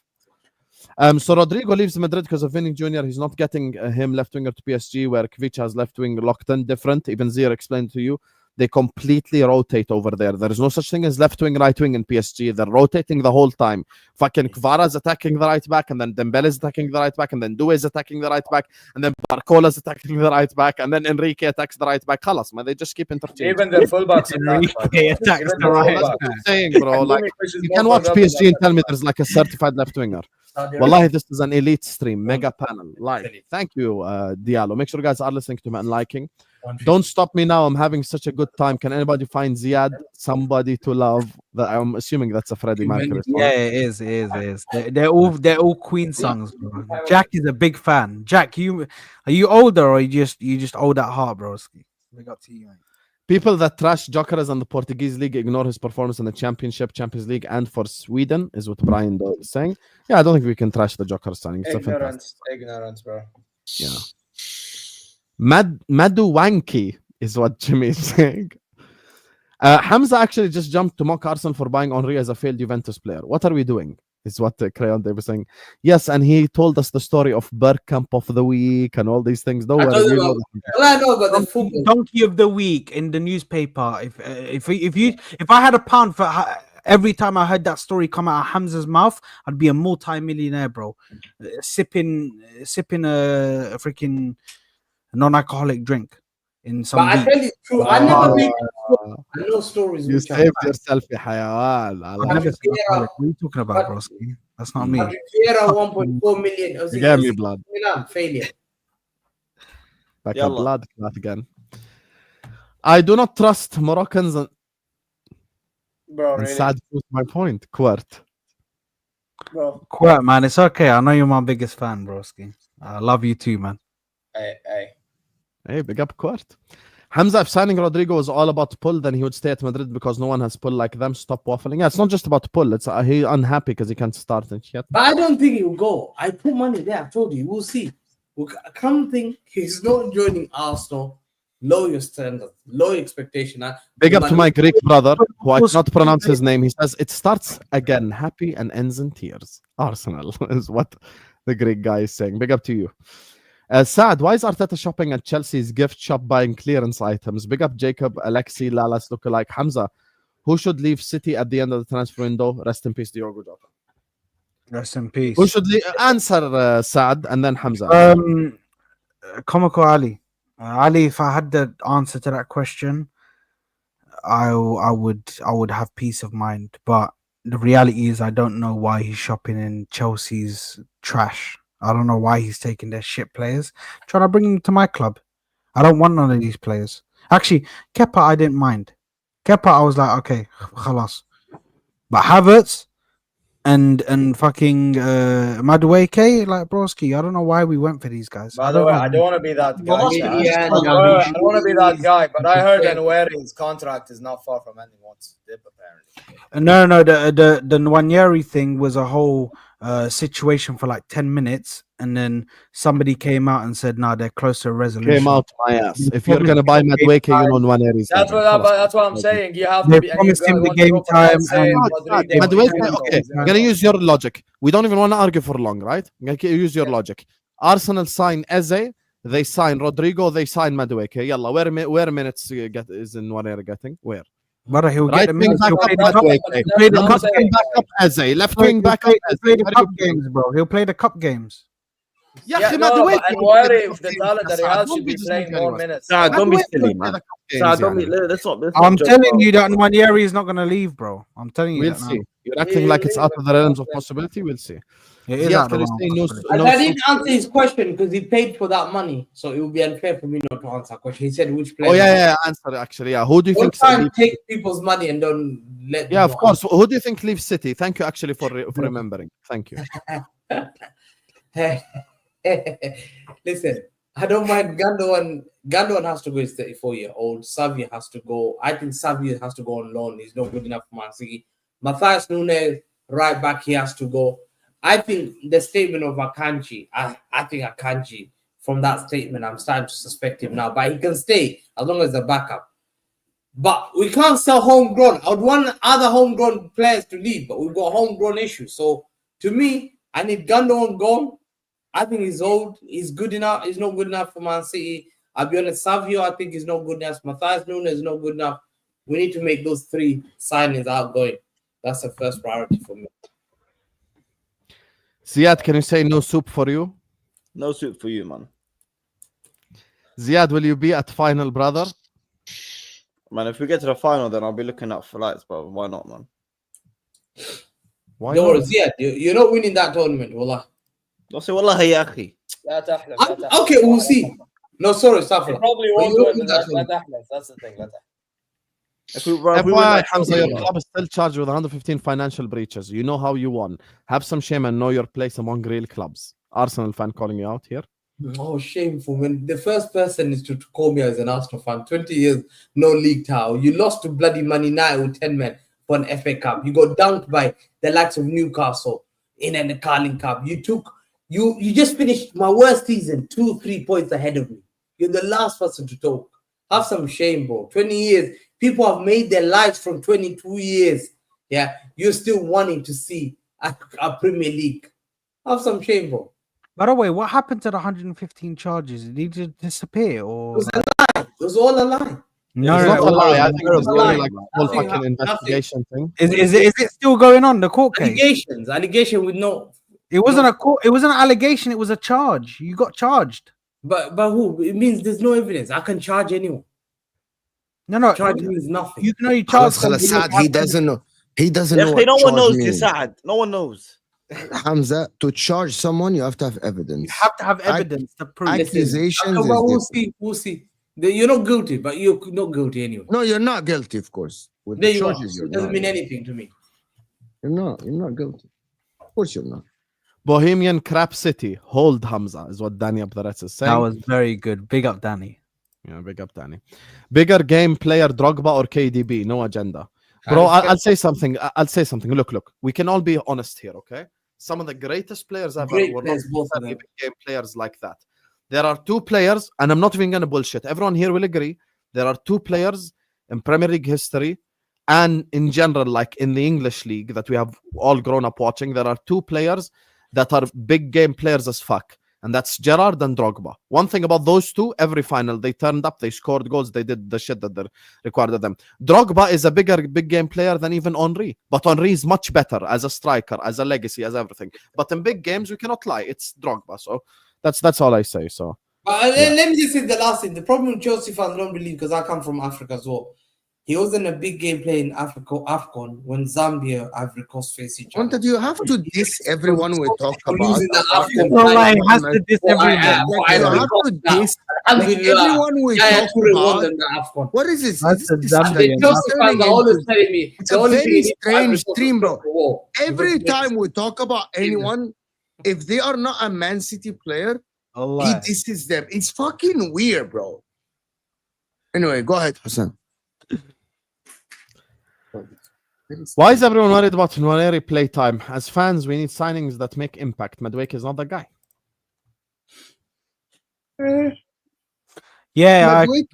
So Rodrygo leaves Madrid because of Vinny Jr. He's not getting him left winger to PSG, where Kvic has left wing locked in. Different. Even Zeer explained to you. They completely rotate over there. There is no such thing as left wing, right wing in PSG. They're rotating the whole time. Fucking Kvara's attacking the right back, and then Dembele's attacking the right back, and then Doué's attacking the right back, and then Barcola's attacking the right back, and then Enrique attacks the right back. Khalas, man, they just keep interchanging.
Even their fullbacks
Enrique attacks the right back.
That's what I'm saying, bro. Like, you can watch PSG and tell me there's like a certified left winger. Wallahi, this is an elite stream, mega panel. Like, thank you, Diallo. Make sure you guys are listening to me and liking. Don't stop me now. I'm having such a good time. Can anybody find Ziad somebody to love? That I'm assuming that's a Freddie Mercury song.
Yeah, it is. They're all Queen songs, bro. Jack is a big fan. Jack, are you older or you just old at heart, bro? Big up to you, man.
People that trash Gyokeres and the Portuguese league ignore his performance in the Championship, Champions League, and for Sweden, is what Brian Doyle is saying. Yeah, I don't think we can trash the Gyokeres signing. It's
Ignorance, bro.
Yeah. Madueke is what Jimmy is saying. Hamza actually just jumped to mock Arsenal for buying Henry as a failed Juventus player. What are we doing? Is what Crayon they were saying. Yes, and he told us the story of Bergkamp of the week and all these things. Don't worry.
I know about the football.
Donkey of the week in the newspaper. If I had £1 for every time I heard that story come out of Hamza's mouth, I'd be a multi-millionaire, bro. Sipping a freaking non-alcoholic drink in some.
But I tell you the truth, I never made I know stories.
You saved yourself, ya hayawan.
What are you talking about, broski? That's not me.
Vieira 1.4 million.
You gave me blood.
Milan failure.
Like a blood clot again. I do not trust Moroccans.
Bro,
and
really?
Saad proved my point. Quart.
Bro.
Quart, man. It's okay. I know you're my biggest fan, broski. I love you too, man.
Hey, big up Quart. Hamza, if signing Rodrygo was all about pull, then he would stay at Madrid because no one has pull like them. Stop waffling. Yeah, it's not just about pull. It's he's unhappy because he can't start and shit.
But I don't think he will go. I put money there. I told you. We'll see. Come think he's not joining Arsenal. Lower standards, low expectation.
Big up to my Greek brother, who I cannot pronounce his name. He says it starts again happy and ends in tears. Arsenal is what the Greek guy is saying. Big up to you. Saad, why is Arteta shopping at Chelsea's gift shop buying clearance items? Big up Jacob, Alexi, Lalas, lookalike. Hamza, who should leave City at the end of the transfer window? Rest in peace, Diogo Jota.
Rest in peace.
Who should answer Saad and then Hamza?
Comical Ali. Ali, if I had the answer to that question, I would have peace of mind. But the reality is, I don't know why he's shopping in Chelsea's trash. I don't know why he's taking their shit players, trying to bring them to my club. I don't want none of these players. Actually, Kepa, I didn't mind. Kepa, I was like, okay, khalas. But Havertz and fucking Madueke, like broski, I don't know why we went for these guys.
By the way, I don't want to be that guy. I don't want to be that guy, but I heard Nwaneri's contract is not far from ending once dip, apparently.
No, the Nwaneri thing was a whole situation for like 10 minutes, and then somebody came out and said, "Nah, they're close to a resolution."
Came out my ass. If you're gonna buy Madueke, you know Nwaneri's.
That's what I'm saying. You have
they
to be.
Promised him the game time.
Madueke, okay, I'm gonna use your logic. We don't even want to argue for long, right? I'm gonna use your logic. Arsenal sign Eze, they sign Rodrygo, they sign Madueke. Yalla, where minutes is Nwaneri getting? Where?
Brother, he'll
right
get
wing back up Eze, left wing back up Eze.
He'll play the cup games, bro. He'll play the cup games.
Yeah,
أخي
no,
Madueke
but Nwaneri, the talent that he has, should be playing more minutes.
Nah, don't be silly,
Madueke
man.
games,
Nah, don't be.
يعني.
Let's not
I'm
joke,
telling
bro.
you that Nwaneri is not going to leave, bro. I'm telling you
We'll
that now.
see. You're acting like it's out of the realms of possibility. We'll see.
It is
Ziad,
out
can
the
you
realm
say
of
no?
possibility.
And
No
I
soup
didn't
for
answer
you?
his question because he paid for that money, so it would be unfair for me not to answer a question. He said which player.
Oh yeah. Answer actually. Yeah. Who do you
Don't
think?
try and take people's money and don't let them
Yeah, of
know.
course. Who do you think leaves City? Thank you actually for remembering. Thank you.
Listen, I don't mind Gundogan. Gundogan has to go. He's 34-year-old. Xavi has to go. I think Xavi has to go on loan. He's not good enough for Man City. Matthias Nunes, right back, he has to go. I think the statement of Akanji, I think Akanji, from that statement, I'm starting to suspect him now. But he can stay as long as the backup. But we can't sell homegrown. I would want other homegrown players to leave, but we've got homegrown issues. So to me, I need Gundogan gone. I think he's old. He's good enough. He's not good enough for Man City. I'll be honest, Savio, I think he's not good enough. Matthias Nunes is not good enough. We need to make those three signings outgoing. That's the first priority for me.
Ziad, can you say no soup for you?
No soup for you, man.
Ziad, will you be at final, brother?
Man, if we get to the final, then I'll be looking at flights, bro. Why not, man?
Why
Don't
not?
worry, Ziad, you're not winning that tournament, wallah.
Don't say والله يا أخي.
لا تحلم لا تحلم.
Okay, we'll see. No, sorry,
He
Safra.
probably
But
won't
you
do
don't
it,
win
but
that
لا
tournament.
تحلم. That's the thing. لا تحلم.
If we win
FYI,
that
Hamza,
trophy,
your
bro.
club is still charged with 115 financial breaches. You know how you won. Have some shame and know your place among real clubs. Arsenal fan calling you out here.
Oh, shameful. When the first person is to call me as an Arsenal fan, 20 years, no league title. You lost to bloody Man United with 10 men for an FA Cup. You got dunked by the likes of Newcastle in the Carling Cup. You just finished my worst season, 2-3 points ahead of me. You're the last person to talk. Have some shame, bro. 20 years. People have made their lives from 22 years. Yeah, you're still wanting to see a Premier League. Have some shame, bro.
By the way, what happened to the 115 charges? Did he just disappear or?
It was all a lie.
No,
It's
no,
not a
no,
lie. I
no,
think
no,
it's
no,
only
no.
like a whole
Nothing,
fucking investigation thing.
Is it still going on? The court case?
Allegation with no.
It wasn't a court. It wasn't an allegation. It was a charge. You got charged.
But who? It means there's no evidence. I can charge anyone.
No.
Charge means nothing.
You can only charge.
خلاص Saad, he doesn't know. He doesn't
يا
know
أخي,
what
no one
charge
knows
means.
this, Saad. No one knows.
Hamza, to charge someone, you have to have evidence.
You have to have evidence to prove.
Accusations
Okay,
is
well,
different.
we'll see. You're not guilty, but you're not guilty anyway.
No, you're not guilty, of course. With
There
the
you are.
charges, you're
It doesn't
not.
mean anything to me.
You're not guilty. Of course you're not.
Bohemian Crap City. Hold Hamza is what Danny Abdaretz is saying.
That was very good. Big up, Danny.
Yeah, big up Danny. Bigger game player Drogba or KDB? No agenda. Bro, I'll say something. I'll say something. Look. We can all be honest here, okay? Some of the greatest players ever
Great
were
players,
not
both of
necessarily
them.
big game players like that. There are two players, and I'm not even going to bullshit. Everyone here will agree. There are two players in Premier League history and in general, like in the English league that we have all grown up watching. There are two players that are big game players as fuck. And that's Gerrard and Drogba. One thing about those two, every final, they turned up, they scored goals, they did the shit that they required of them. Drogba is a big game player than even Henry. But Henry is much better as a striker, as a legacy, as everything. But in big games, we cannot lie. It's Drogba. So that's all I say. So
Let me just say the last thing. The problem with Chelsea fans, I don't believe, because I come from Africa as well. He wasn't a big game player in AFCON when Zambia, Ivory Coast face each other.
Wanted you have to diss everyone we talk about.
Losing the AFCON.
Wallahi, has to diss everyone.
You have to diss like, everyone we talk about. What is this?
That's the
The
Zambian.
Chelsea fans are always telling me
It's
the
a
only thing
very
you need for Ivory
strange
Coast
stream,
is
bro.
for war.
Every time we talk about anyone, if they are not a Man City player, he
Allah.
disses them. It's fucking weird, bro. Anyway, go ahead, Hassan.
why is everyone worried about Nwaneri playtime? As fans, we need signings that make impact. Madueke is not the guy.
Yeah, I
Madueke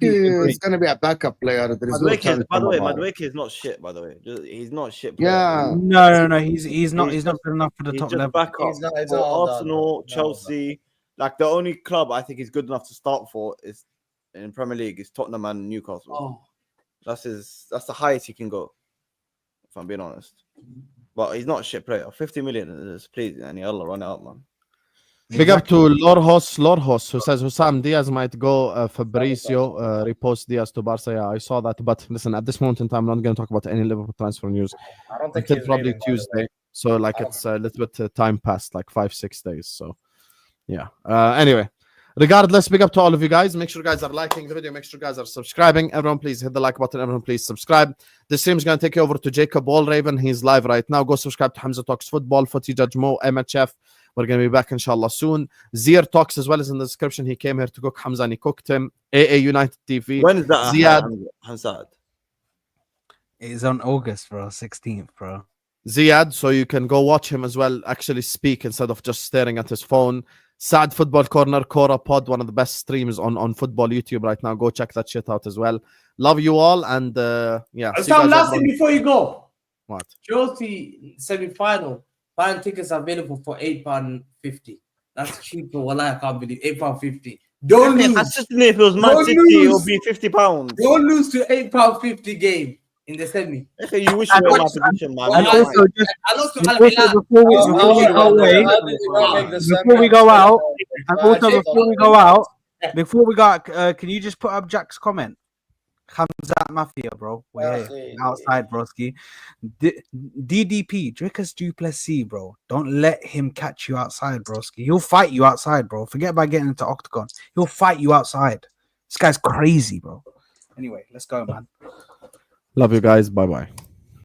is going to be a backup player. There is no
Madueke,
chance
by the way,
about it.
Madueke is not shit. By the way, he's not shit. Player.
Yeah.
No. He's not good enough for the
He's
top
just
level.
backup
He's not
for
all that,
Arsenal,
no.
Chelsea. Like the only club I think he's good enough to start for is in Premier League is Tottenham and Newcastle.
Oh.
That's the highest he can go. If I'm being honest, but he's not a shit player. 50 million is pleasing, and Allah run it out, man.
Big up to Lorhos, who says Hussam Diaz might go. Fabricio repost Diaz to Barca. Yeah, I saw that. But listen, at this moment in time, I'm not going to talk about any Liverpool transfer news
I don't think
until
he's
probably
leaving, by the way.
Tuesday. So like it's a little bit time past, like 5-6 days. So yeah. Anyway, regardless, big up to all of you guys. Make sure you guys are liking the video. Make sure you guys are subscribing. Everyone, please hit the like button. Everyone, please subscribe. This stream is going to take you over to Jacob Allraven. He's live right now. Go subscribe to Hamza Talks Football, Footy Judge Mo, MHF. We're going to be back, inshallah, soon. Zeer Talks as well as in the description. He came here to cook Hamza and he cooked him. AA United TV.
When is that?
Ziad.
Hamza.
It's on August, bro. 16th, bro.
Ziad, so you can go watch him as well, actually speak instead of just staring at his phone. Saad Football Corner, Cora Pod, one of the best streams on football YouTube right now. Go check that shit out as well. Love you all, and yeah.
Last thing before you go.
What?
Chelsea semi-final. Buying tickets available for £8.50. That's cheap, bro. Wallahi, I can't believe £8.50. Don't lose.
Consistently, if it was Man City, it would be £50.
Don't lose to £8.50 game in the semi.
You wish you were in my position, man.
And also, before we go out, can you just put up Jack's comment? Hamza Mafia, bro. We're here. Outside, broski. DDP, Drickus Duplessis, bro. Don't let him catch you outside, broski. He'll fight you outside, bro. Forget about getting into Octagon. He'll fight you outside. This guy's crazy, bro. Anyway, let's go, man.
Love you guys. Bye-bye.